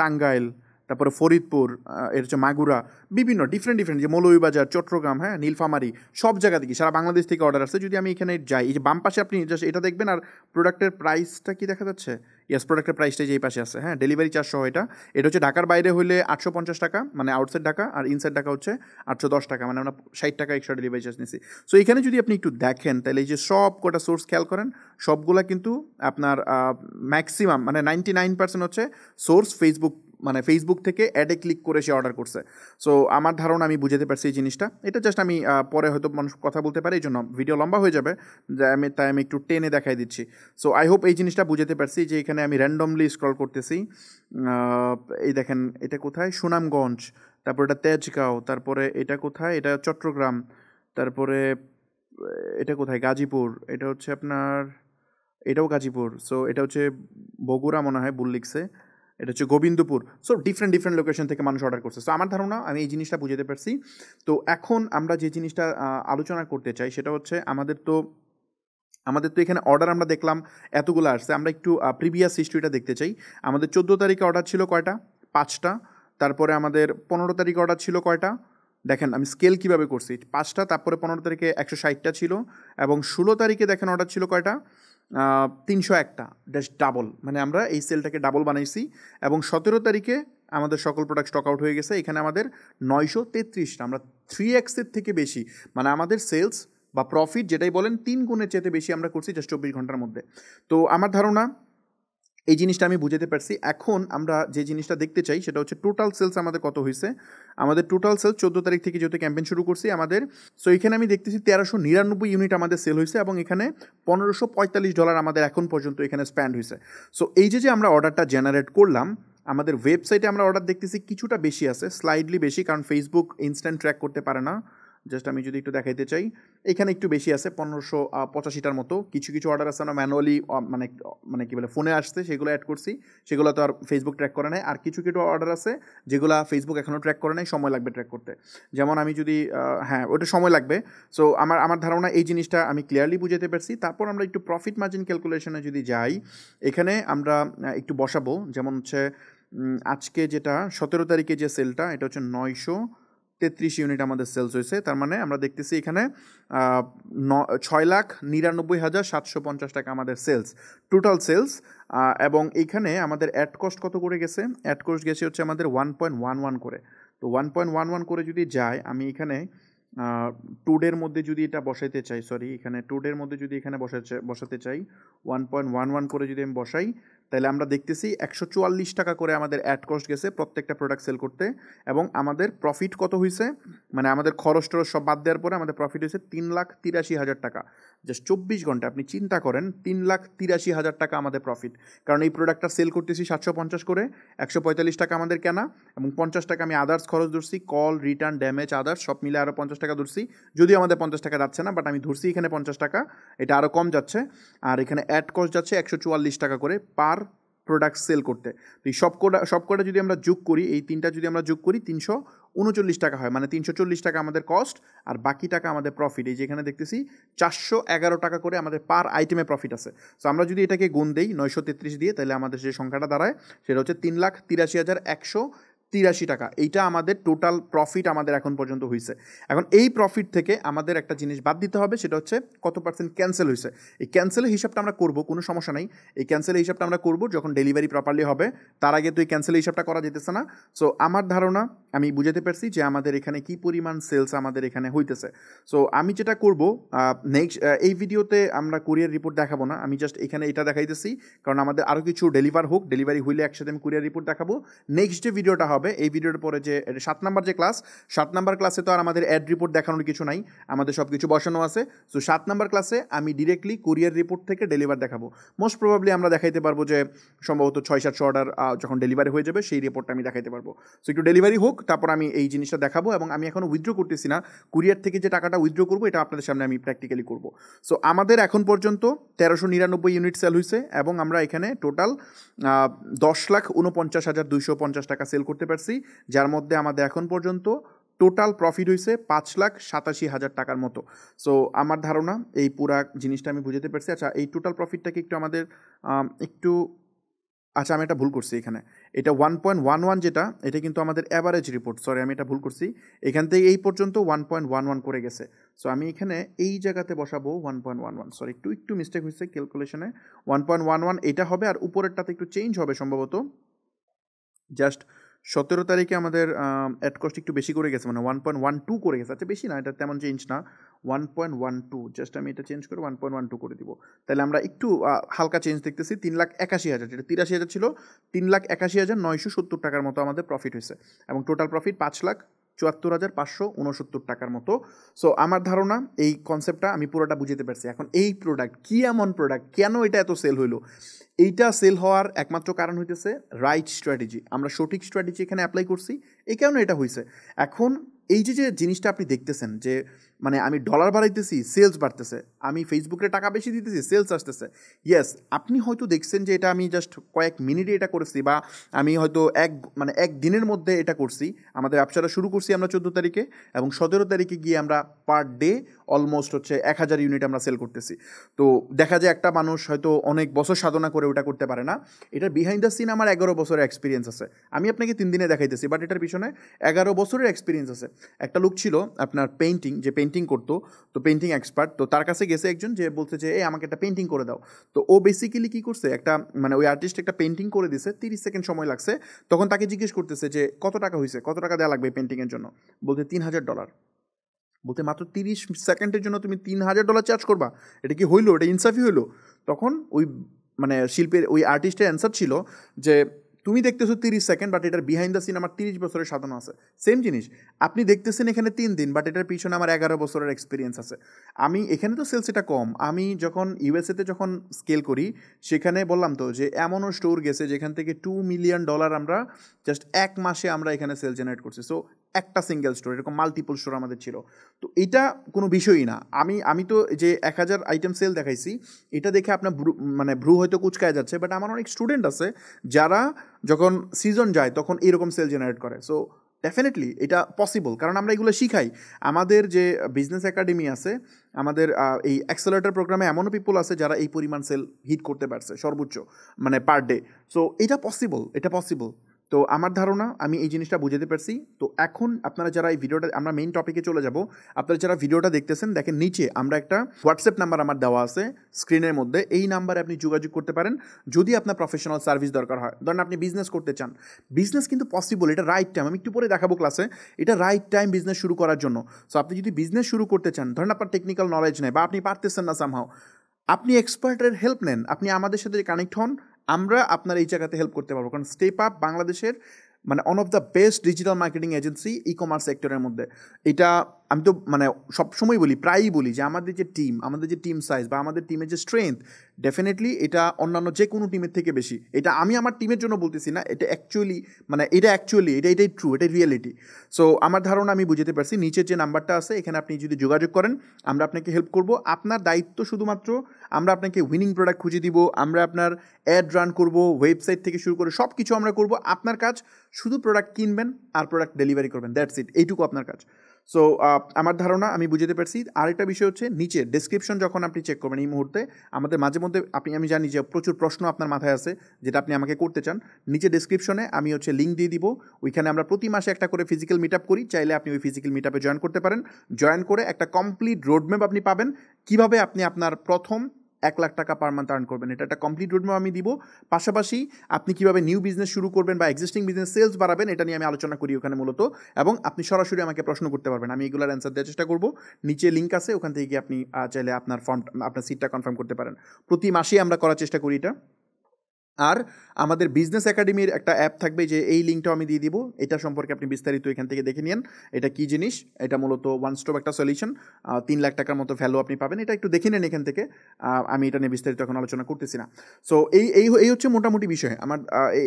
টাঙ্গাইল, তারপরে ফরিদপুর, এটা হচ্ছে মাগুরা, বিভিন্ন ডিফারেন্ট যে মৌলভীবাজার, চট্টগ্রাম, হ্যাঁ, নীলফামারী, সব জায়গা থেকে সারা বাংলাদেশ থেকে অর্ডার আসছে। যদি আমি এখানে যাই, এই যে বাম পাশে আপনি জাস্ট এটা দেখবেন, আর প্রোডাক্টের প্রাইসটা কি দেখা যাচ্ছে? ইয়েস, প্রোডাক্টের প্রাইসটা যে এই পাশে আছে, হ্যাঁ, ডেলিভারি চার্জ সহ। এটা হচ্ছে ঢাকার বাইরে হলে 850 টাকা, মানে আউটসাইড ঢাকা, আর ইনসাইড ঢাকা হচ্ছে 810 টাকা, মানে আমরা 60 টাকা এক্সট্রা ডেলিভারি চার্জ নিছি। সো এখানে যদি আপনি একটু দেখেন, তাহলে এই যে সব কটা সোর্স খেয়াল করেন, সবগুলা কিন্তু আপনার ম্যাক্সিমাম মানে 99% হচ্ছে সোর্স ফেসবুক, মানে ফেসবুক থেকে অ্যাডে ক্লিক করে সে অর্ডার করছে। সো আমার ধারণা, আমি বুঝতে পারছি এই জিনিসটা। এটা জাস্ট আমি পরে হয়তো মানুষ কথা বলতে পারে, এই জন্য ভিডিও লম্বা হয়ে যাবে, তাই আমি একটু টেনে দেখাই দিচ্ছি। সো আই হোপ এই জিনিসটা বুঝতে পারছি, যে এখানে আমি র্যান্ডমলি স্ক্রল করতেছি। এই দেখেন, এটা কোথায়, সুনামগঞ্জ, তারপর এটা তেজগাঁও, তারপরে এটা কোথায়, এটা চট্টগ্রাম, তারপরে এটা কোথায়, গাজীপুর, এটা হচ্ছে আপনার, এটাও গাজীপুর। সো এটা হচ্ছে বগুড়া মনে হয়, ভুল লিখছে, এটা হচ্ছে গোবিন্দপুর। সো ডিফারেন্ট লোকেশন থেকে মানুষ অর্ডার করছে। সো আমার ধারণা, আমি এই জিনিসটা বুঝতে পারছি। তো এখন আমরা যে জিনিসটা আলোচনা করতে চাই, সেটা হচ্ছে আমাদের তো এখানে অর্ডার আমরা দেখলাম এতগুলো আসছে, আমরা একটু প্রিভিয়াস হিস্ট্রিটা দেখতে চাই। আমাদের 14 তারিখে অর্ডার ছিল কয়টা? 5টা। তারপরে আমাদের 15 তারিখে অর্ডার ছিল কয়টা? দেখেন আমি স্কেল কীভাবে করছি, 5টা। তারপরে 15 তারিখে 160টা ছিল, এবং 16 তারিখে দেখেন অর্ডার ছিল কয়টা? 301টা, জাস্ট ডাবল, মানে আমরা এই সেলটাকে ডাবল বানাইছি। এবং 17 তারিখে আমাদের সকল প্রোডাক্ট স্টক আউট হয়ে গেছে। এখানে আমাদের 933টা, আমরা 3x-এর থেকে বেশি, মানে আমাদের সেলস বা প্রফিট যেটাই বলেন 3 গুণের চেয়ে বেশি আমরা করছি জাস্ট 24 ঘন্টার মধ্যে। তো আমার ধারণা, এই জিনিসটা আমি বুঝতে পারছি। এখন আমরা যে জিনিসটা দেখতে চাই, সেটা হচ্ছে টোটাল সেলস আমাদের কত হয়েছে। আমাদের টোটাল সেলস 14 তারিখ থেকে যেহেতু ক্যাম্পেইন শুরু করছি আমাদের, সো এখানে আমি দেখতেছি 1399 ইউনিট আমাদের সেল হয়েছে, এবং এখানে $1545 আমাদের এখন পর্যন্ত এখানে স্প্যান্ড হয়েছে। সো এই যে আমরা অর্ডারটা জেনারেট করলাম, আমাদের ওয়েবসাইটে আমরা অর্ডার দেখতেছি কিছুটা বেশি আছে, স্লাইডলি বেশি, কারণ ফেসবুক ইনস্ট্যান্ট ট্র্যাক করতে পারে না। জাস্ট আমি যদি একটু দেখাইতে চাই, এখানে একটু বেশি আছে, 1585টার মতো। কিছু অর্ডার আছে আমরা ম্যানুয়ালি, মানে কি বলে, ফোনে আসছে, সেগুলো অ্যাড করছি, সেগুলো তো আর ফেসবুক ট্র্যাক করে নাই। আর কিছু অর্ডার আছে যেগুলো ফেসবুক এখনও ট্র্যাক করে নাই, সময় লাগবে ট্র্যাক করতে। যেমন আমি যদি, হ্যাঁ, ওটা সময় লাগবে। সো আমার ধারণা এই জিনিসটা আমি ক্লিয়ারলি বুঝাতে পারছি। তারপর আমরা একটু প্রফিট মার্জিন ক্যালকুলেশনে যদি যাই, এখানে আমরা একটু বসাবো। যেমন হচ্ছে আজকে যেটা 17 তারিখে যে সেলটা, এটা হচ্ছে 933 ইউনিট আমাদের সেলস হয়েছে। তার মানে আমরা দেখতেছি এখানে 6,99,750 টাকা আমাদের সেলস, টোটাল সেলস। এবং এইখানে আমাদের অ্যাড কস্ট কত করে গেছে? অ্যাড কস্ট গেছে হচ্ছে আমাদের 1.11 করে। তো 1.11 করে যদি যায়, আমি এখানে টুডের মধ্যে যদি এটা বসাইতে চাই, এখানে টুডের মধ্যে যদি এখানে বসাতে চাই 1.11 করে যদি আমি বসাই, তাহলে আমরা দেখতেছি 144 টাকা করে আমাদের অ্যাড কস্ট গেছে প্রত্যেকটা প্রোডাক্ট সেল করতে। এবং আমাদের প্রফিট কত হয়েছে, মানে আমাদের খরচ টরচ সব বাদ দেওয়ার পরে আমাদের প্রফিট হয়েছে 3,83,000 টাকা। জাস্ট 24 ঘন্টা আপনি চিন্তা করেন, 3,83,000 টাকা আমাদের প্রফিট। কারণ এই প্রোডাক্টটা সেল করতেছি 750 করে, 145 টাকা আমাদের কেনা, এবং 50 টাকা আমি আদার্স খরচ ধরছি, কল, রিটার্ন, ড্যামেজ, আদার্স সব মিলে আরও 50 টাকা ধরছি। যদিও আমাদের 50 টাকা যাচ্ছে না, বাট আমি ধরছি এখানে 50 টাকা, এটা আরও কম যাচ্ছে। আর এখানে অ্যাড কস্ট যাচ্ছে 144 টাকা করে পার প্রোডাক্ট সেল করতে। তো এই সবকটা যদি আমরা যোগ করি, এই তিনটা যদি আমরা যোগ করি, 339 টাকা হয়, মানে 340 টাকা আমাদের কস্ট, আর বাকি টাকা আমাদের প্রফিট। এই যেখানে দেখতেছি 411 টাকা করে আমাদের পার আইটেমে প্রফিট আছে। সো আমরা যদি এটাকে গুণ দেই 933 দিয়ে, তাহলে আমাদের যে সংখ্যাটা দাঁড়ায় সেটা হচ্ছে 3,83,183 টাকা। এইটা আমাদের টোটাল প্রফিট আমাদের এখন পর্যন্ত হয়েছে। এখন এই প্রফিট থেকে আমাদের একটা জিনিস বাদ দিতে হবে, সেটা হচ্ছে কত পার্সেন্ট ক্যান্সেল হয়েছে। এই ক্যান্সেলের হিসাবটা আমরা করব, কোনো সমস্যা নাই। এই ক্যান্সেলের হিসাবটা আমরা করব যখন ডেলিভারি প্রপারলি হবে, তার আগে তো এই ক্যান্সেলের হিসাবটা করা যেতেছে না। সো আমার ধারণা, আমি বুঝাতে পারছি যে আমাদের এখানে কি পরিমাণ সেলস আমাদের এখানে হইতেছে। সো আমি যেটা করব, নেক্সট এই ভিডিওতে আমরা কুরিয়ার রিপোর্ট দেখাবো না, আমি জাস্ট এখানে এটা দেখাইতেছি, কারণ আমাদের আরও কিছু ডেলিভারি হইলে একসাথে আমি কুরিয়ার রিপোর্ট দেখাবো। নেক্সট যে ভিডিওটা হবে হবে এই ভিডিওর পরে যে 7 নাম্বার যে ক্লাস, 7 নাম্বার ক্লাসে তো আর আমাদের অ্যাড রিপোর্ট দেখানোর কিছু নাই, আমাদের সব কিছু বসানো আছে। সো 7 নাম্বার ক্লাসে আমি ডিরেক্টলি কুরিয়ার রিপোর্ট থেকে ডেলিভার দেখাবো। মোস্ট প্রবাবলি আমরা দেখাইতে পারবো যে সম্ভবত 600-700 অর্ডার যখন ডেলিভারি হয়ে যাবে সেই রিপোর্টটা আমি দেখাইতে পারবো। সো একটু ডেলিভারি হোক, তারপর আমি এই জিনিসটা দেখাবো। এবং আমি এখনও উইথড্র করতেছি না, কুরিয়ার থেকে যে টাকাটা উইথড্র করবো এটা আপনাদের সামনে আমি প্র্যাকটিক্যালি করবো। সো আমাদের এখন পর্যন্ত 1399 ইউনিট সেল হয়েছে এবং আমরা এখানে টোটাল 10,49,250 টাকা সেল করতে পারছি, যার মধ্যে আমাদের এখন পর্যন্ত টোটাল প্রফিট হয়েছে 5,87,000 টাকার মতো। সো আমার ধারণা এই পুরা জিনিসটা আমি বুঝতে পারছি। আচ্ছা, এই টোটাল প্রফিটটাকে একটু আমাদের আচ্ছা আমি এটা ভুল করছি এখানে, এটা 1.11 যেটা, এটা কিন্তু আমাদের অ্যাভারেজ রিপোর্ট, সরি আমি এটা ভুল করছি। এখান থেকে এই পর্যন্ত 1.11 করে গেছে। সো আমি এখানে এই জায়গাতে বসাবো 1.11, সরি একটু মিস্টেক হয়েছে ক্যালকুলেশনে। 1.11 এটা হবে, আর উপরেরটাতে একটু চেঞ্জ হবে সম্ভবত। জাস্ট 17 তারিখে আমাদের অ্যাড কস্ট একটু বেশি করে গেছে, মানে 1.12 করে গেছে। আচ্ছা বেশি না, এটা তেমন চেঞ্জ না, 1.12। জাস্ট আমি এটা চেঞ্জ করে 1.12 করে দিব। তাহলে আমরা একটু হালকা চেঞ্জ দেখতেছি। 3,81,000, যেটা 83,000 ছিল, 3,81,970 টাকার মতো আমাদের প্রফিট হয়েছে এবং টোটাল প্রফিট 5,74,569 টাকার মতো। সো আমার ধারণা এই কনসেপ্টটা আমি পুরোটা বুঝতে পারছি। এখন এই প্রোডাক্ট কি এমন প্রোডাক্ট, কেন এটা এত সেল হইলো, এইটা সেল হওয়ার একমাত্র কারণ হইতেছে রাইট স্ট্র্যাটেজি। আমরা সঠিক স্ট্র্যাটেজি এখানে অ্যাপ্লাই করছি, এই কারণে এটা হয়েছে। এখন এই যে জিনিসটা আপনি দেখতেছেন যে মানে আমি ডলার বাড়াইতেছি, সেলস বাড়তেছে, আমি ফেসবুকে টাকা বেশি দিতেছি, সেলস আসতেছে। ইয়েস, আপনি হয়তো দেখছেন যে এটা আমি জাস্ট কয়েক মিনিটে এটা করেছি, বা আমি হয়তো এক দিনের মধ্যে এটা করছি। আমাদের ব্যবসাটা শুরু করছি আমরা 14 তারিখে এবং 17 তারিখে গিয়ে আমরা পার ডে অলমোস্ট 1,000 ইউনিট আমরা সেল করতেছি। তো দেখা যায় একটা মানুষ হয়তো অনেক বছর সাধনা করে ওটা করতে পারে না। এটার বিহাইন্ড দ্য সিন আমার 11 বছরের এক্সপিরিয়েন্স আছে। আমি আপনাকে 3 দিনে দেখাইতেছি, বাট এটার পিছনে 11 বছরের এক্সপিরিয়েন্স আছে। একটা লোক ছিল আপনার পেইন্টিং করতো, তো পেইন্টিং এক্সপার্ট, তো তার কাছে গেছে একজন যে বলছে যে আমাকে একটা পেইন্টিং করে দাও। তো ও বেসিক্যালি কী করছে, ওই আর্টিস্ট একটা পেইন্টিং করে দিছে, 30 সেকেন্ড সময় লাগছে। তখন তাকে জিজ্ঞেস করতেছে যে কত টাকা হয়েছে, কত টাকা দেওয়া লাগবে পেইন্টিংয়ের জন্য, বলতে $3,000। বলতে মাত্র 30 সেকেন্ডের জন্য তুমি $3,000 চার্জ করবা, এটা কি হইলো? এটা ইনসাফি হইলো? তখন ওই শিল্পের ওই আর্টিস্টের অ্যান্সার ছিল যে তুমি দেখতেছো 30 সেকেন্ড, বাট এটার বিহাইন্ড দ্য সিন আমার 30 বছরের সাধনা আছে। সেম জিনিস আপনি দেখতেছেন এখানে 3 দিন, বাট এটার পিছনে আমার 11 বছরের এক্সপিরিয়েন্স আছে। আমি এখানে তো সেলস এটা কম, আমি যখন ইউএসএতে যখন স্কেল করি সেখানে বললাম তো যে এমনও স্টোর গেছে যেখান থেকে $2 মিলিয়ন আমরা জাস্ট 1 মাসে আমরা এখানে সেল জেনারেট করছি। সো একটা সিঙ্গেল স্টোর, এরকম মাল্টিপল স্টোর আমাদের ছিল। তো এটা কোনো বিষয়ই না। আমি তো যে 1,000 আইটেম সেল দেখাইছি, এটা দেখে আপনার ভ্রু হয়তো কুচকায় যাচ্ছে, বাট আমার অনেক স্টুডেন্ট আছে যারা যখন সিজন যায় তখন এরকম সেল জেনারেট করে। সো ডেফিনেটলি এটা পসিবল, কারণ আমরা এগুলো শিখাই। আমাদের যে বিজনেস একাডেমি আছে, আমাদের এই অ্যাক্সেলারেটর প্রোগ্রামে এমনও পিপল আছে যারা এই পরিমাণ সেল হিট করতে পারছে সর্বোচ্চ, পার ডে। সো এটা পসিবল। তো আমার ধারণা আমি এই জিনিসটা বুঝতে পারছি। তো এখন আপনারা যারা এই ভিডিওটা, আমরা মেইন টপিকে চলে যাব, আপনারা যারা ভিডিওটা দেখতেছেন দেখেন নিচে আমরা একটা হোয়াটসঅ্যাপ নাম্বার আমার দেওয়া আছে স্ক্রিনের মধ্যে, এই নাম্বারে আপনি যোগাযোগ করতে পারেন যদি আপনার প্রফেশনাল সার্ভিস দরকার হয়। ধরেন আপনি বিজনেস করতে চান, বিজনেস কিন্তু পসিবল, এটা রাইট টাইম, আমি একটু পরে দেখাবো ক্লাসে, এটা রাইট টাইম বিজনেস শুরু করার জন্য। সো আপনি যদি বিজনেস শুরু করতে চান, ধরেন আপনার টেকনিক্যাল নলেজ নেই বা আপনি পারতেছেন না সামহাও, আপনি এক্সপার্টের হেল্প নেন, আপনি আমাদের সাথে কানেক্ট হন, আমরা আপনার এই জায়গাতে হেল্প করতে পারবো। কারণ স্টেপ আপ বাংলাদেশের one of the best digital marketing agency e commerce সেক্টরের মধ্যে। এটা আমি তো সবসময় বলি, প্রায়ই বলি যে আমাদের যে টিম সাইজ বা আমাদের টিমের যে স্ট্রেংথ, ডেফিনেটলি এটা অন্যান্য যে কোনো টিমের থেকে বেশি। এটা আমি আমার টিমের জন্য বলতেছি না, এটা অ্যাকচুয়ালি এটাই ট্রু, এটাই রিয়েলিটি। সো আমার ধারণা আমি বুঝতে পারছি। নিচের যে নাম্বারটা আছে এখানে আপনি যদি যোগাযোগ করেন, আমরা আপনাকে হেল্প করব। আপনার দায়িত্ব শুধুমাত্র আমরা আপনাকে উইনিং প্রোডাক্ট খুঁজে দিব, আমরা আপনার অ্যাড রান করব, ওয়েবসাইট থেকে শুরু করে সব কিছু আমরা করব। আপনার কাজ শুধু প্রোডাক্ট কিনবেন আর প্রোডাক্ট ডেলিভারি করবেন, দ্যাটস ইট, এইটুকু আপনার কাজ। সো আমার ধারণা আমি বুঝতে পারছি। আরেকটা বিষয় হচ্ছে নিচে ডেসক্রিপশন যখন আপনি চেক করবেন, এই মুহূর্তে আমাদের মাঝে মধ্যে আমি জানি যে প্রচুর প্রশ্ন আপনার মাথায় আছে যেটা আপনি আমাকে করতে চান। নিচে ডেসক্রিপশনে আমি লিঙ্ক দিয়ে দিব, ওইখানে আমরা প্রতি মাসে একটা করে ফিজিক্যাল মিট আপ করি, চাইলে আপনি ওই ফিজিক্যাল মিট আপে জয়েন করতে পারেন। জয়েন করে একটা কমপ্লিট রোডম্যাপ আপনি পাবেন, কীভাবে আপনি আপনার প্রথম 1 লাখ টাকা পার মান্থ আর্ন করবেন, এটা একটা কমপ্লিট রোডম্যাপ আমি দিব। পাশাপাশি আপনি কীভাবে নিউ বিজনেস শুরু করবেন বা এক্সিস্টিং বিজনেস সেলস বাড়াবেন, এটা নিয়ে আমি আলোচনা করি ওখানে মূলত। এবং আপনি সরাসরি আমাকে প্রশ্ন করতে পারবেন, আমি এগুলোর অ্যান্সার দেওয়ার চেষ্টা করব। নিচে লিঙ্ক আছে, ওখান থেকে গিয়ে আপনি চাইলে আপনার সিটটা কনফার্ম করতে পারেন। প্রতি মাসেই আমরা করার চেষ্টা করি এটা। আর আমাদের বিজনেস একাডেমির একটা অ্যাপ থাকবে, যে এই লিঙ্কটাও আমি দিয়ে দিব, এটা সম্পর্কে আপনি বিস্তারিত এখান থেকে দেখে নিন। এটা কী জিনিস, এটা মূলত ওয়ান স্টপ একটা সলিউশন, 3 লাখ টাকার মতো ভ্যালু আপনি পাবেন, এটা একটু দেখে নেন এখান থেকে। আমি এটা নিয়ে বিস্তারিত এখন আলোচনা করতেছি না। সো এই হচ্ছে মোটামুটি বিষয় আমার,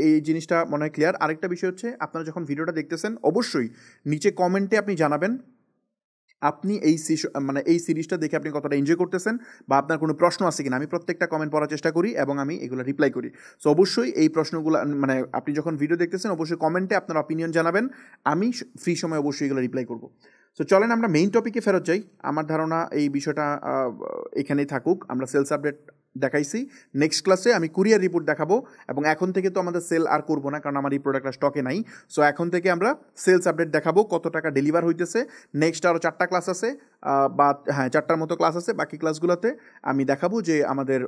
এই জিনিসটা মনে হয় ক্লিয়ার। আরেকটা বিষয় হচ্ছে, আপনারা যখন ভিডিওটা দেখতেছেন অবশ্যই নিচে কমেন্টে আপনি জানাবেন আপনি এই সিরিজটা দেখে আপনি কতটা এনজয় করতেছেন, বা আপনার কোনো প্রশ্ন আছে কিনা। আমি প্রত্যেকটা কমেন্ট পড়ার চেষ্টা করি এবং আমি এগুলো রিপ্লাই করি। সো অবশ্যই এই প্রশ্নগুলো, মানে আপনি যখন ভিডিও দেখতেছেন অবশ্যই কমেন্টে আপনার অপিনিয়ন জানাবেন, আমি ফ্রি সময় অবশ্যই এগুলো রিপ্লাই করব। সো চলেন আমরা মেইন টপিকে ফেরত যাই। আমার ধারণা এই বিষয়টা এখানেই থাকুক। আমরা সেলস আপডেট দেখাইছি, নেক্সট ক্লাসে আমি কুরিয়ার রিপোর্ট দেখাবো, এবং এখন থেকে তো আমাদের সেল আর করবো না, কারণ আমার এই প্রোডাক্টটা স্টকে নাই। সো এখন থেকে আমরা সেলস আপডেট দেখাবো, কত টাকা ডেলিভার হইতেছে। নেক্সট আরও 4টা ক্লাস আছে, বা হ্যাঁ 4টার মতো ক্লাস আছে। বাকি ক্লাসগুলোতে আমি দেখাবো যে আমাদের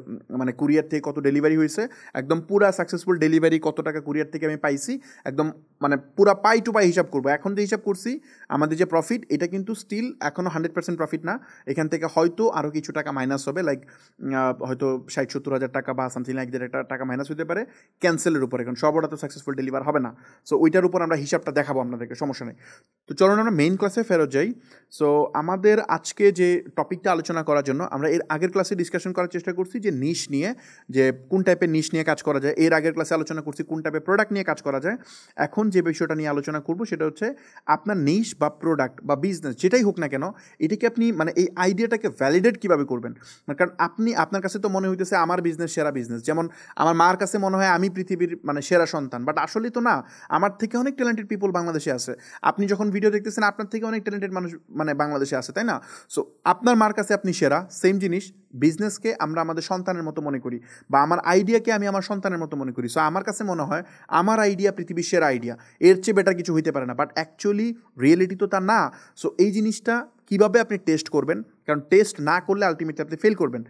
মানে কুরিয়ার থেকে কত ডেলিভারি হয়েছে, একদম পুরা সাকসেসফুল ডেলিভারি কত টাকা কুরিয়ার থেকে আমি পাইছি, একদম মানে পুরা পাই টু পাই হিসাব করবো। এখন যে হিসাব করছি আমাদের যে প্রফিট, এটা কিন্তু স্টিল এখনও 100% প্রফিট না। এখান থেকে হয়তো আরও কিছু টাকা মাইনাস হবে, লাইক হয়তো 60-70 হাজার টাকা বা সামথিং লাইক দ্যাট একটা টাকা মাইনাস হতে পারে ক্যান্সেলের উপরে, কারণ সব অর্ডার তো সাকসেসফুল ডেলিভার হবে না। সো ওইটার উপর আমরা হিসাবটা দেখাবো আপনাদেরকে, সমস্যা নেই। তো চলুন আমরা মেইন ক্লাসে ফেরত যাই। সো আমাদের আজকে যে টপিকটা আলোচনা করার জন্য আমরা এর আগের ক্লাসে ডিসকাশন করার চেষ্টা করছি যে নিশ নিয়ে, যে কোন টাইপের নিশ নিয়ে কাজ করা যায়। এর আগের ক্লাসে আলোচনা করছি কোন টাইপের প্রোডাক্ট নিয়ে কাজ করা যায়। এখন যে বিষয়টা নিয়ে আলোচনা করব সেটা হচ্ছে আপনার নিশ বা প্রোডাক্ট বা বিজনেস যেটাই হোক না কেন, এটাকে আপনি মানে এই আইডিয়াটাকে ভ্যালিডেট কীভাবে করবেন। কারণ আপনার কাছে তো মনে হইতেছে আমার বিজনেস সেরা বিজনেস, যেমন আমার মার কাছে মনে হয় আমি পৃথিবীর মানে সেরা সন্তান, বাট আসলে তো না, আমার থেকে অনেক ট্যালেন্টেড পিপল বাংলাদেশে আছে। আপনি যখন ভিডিও দেখতেছেন আপনার থেকে অনেক ট্যালেন্টেড মানুষ মানে বাংলাদেশে আছে, তাই না? সো আপনার মার কাছে আপনি সেরা, সেম জিনিস বিজনেসকে আমরা আমাদের সন্তানের মতো মনে করি, বা আমার আইডিয়াকে আমি আমার সন্তানের মতো মনে করি। সো আমার কাছে মনে হয় আমার আইডিয়া পৃথিবীর সেরা আইডিয়া, এর চেয়ে বেটার কিছু হইতে পারে না, বাট অ্যাকচুয়ালি রিয়েলিটি তো তা না। সো এই জিনিসটা কীভাবে আপনি টেস্ট করবেন, কারণ টেস্ট না করলে আলটিমেটলি আপনি ফেল করবেন।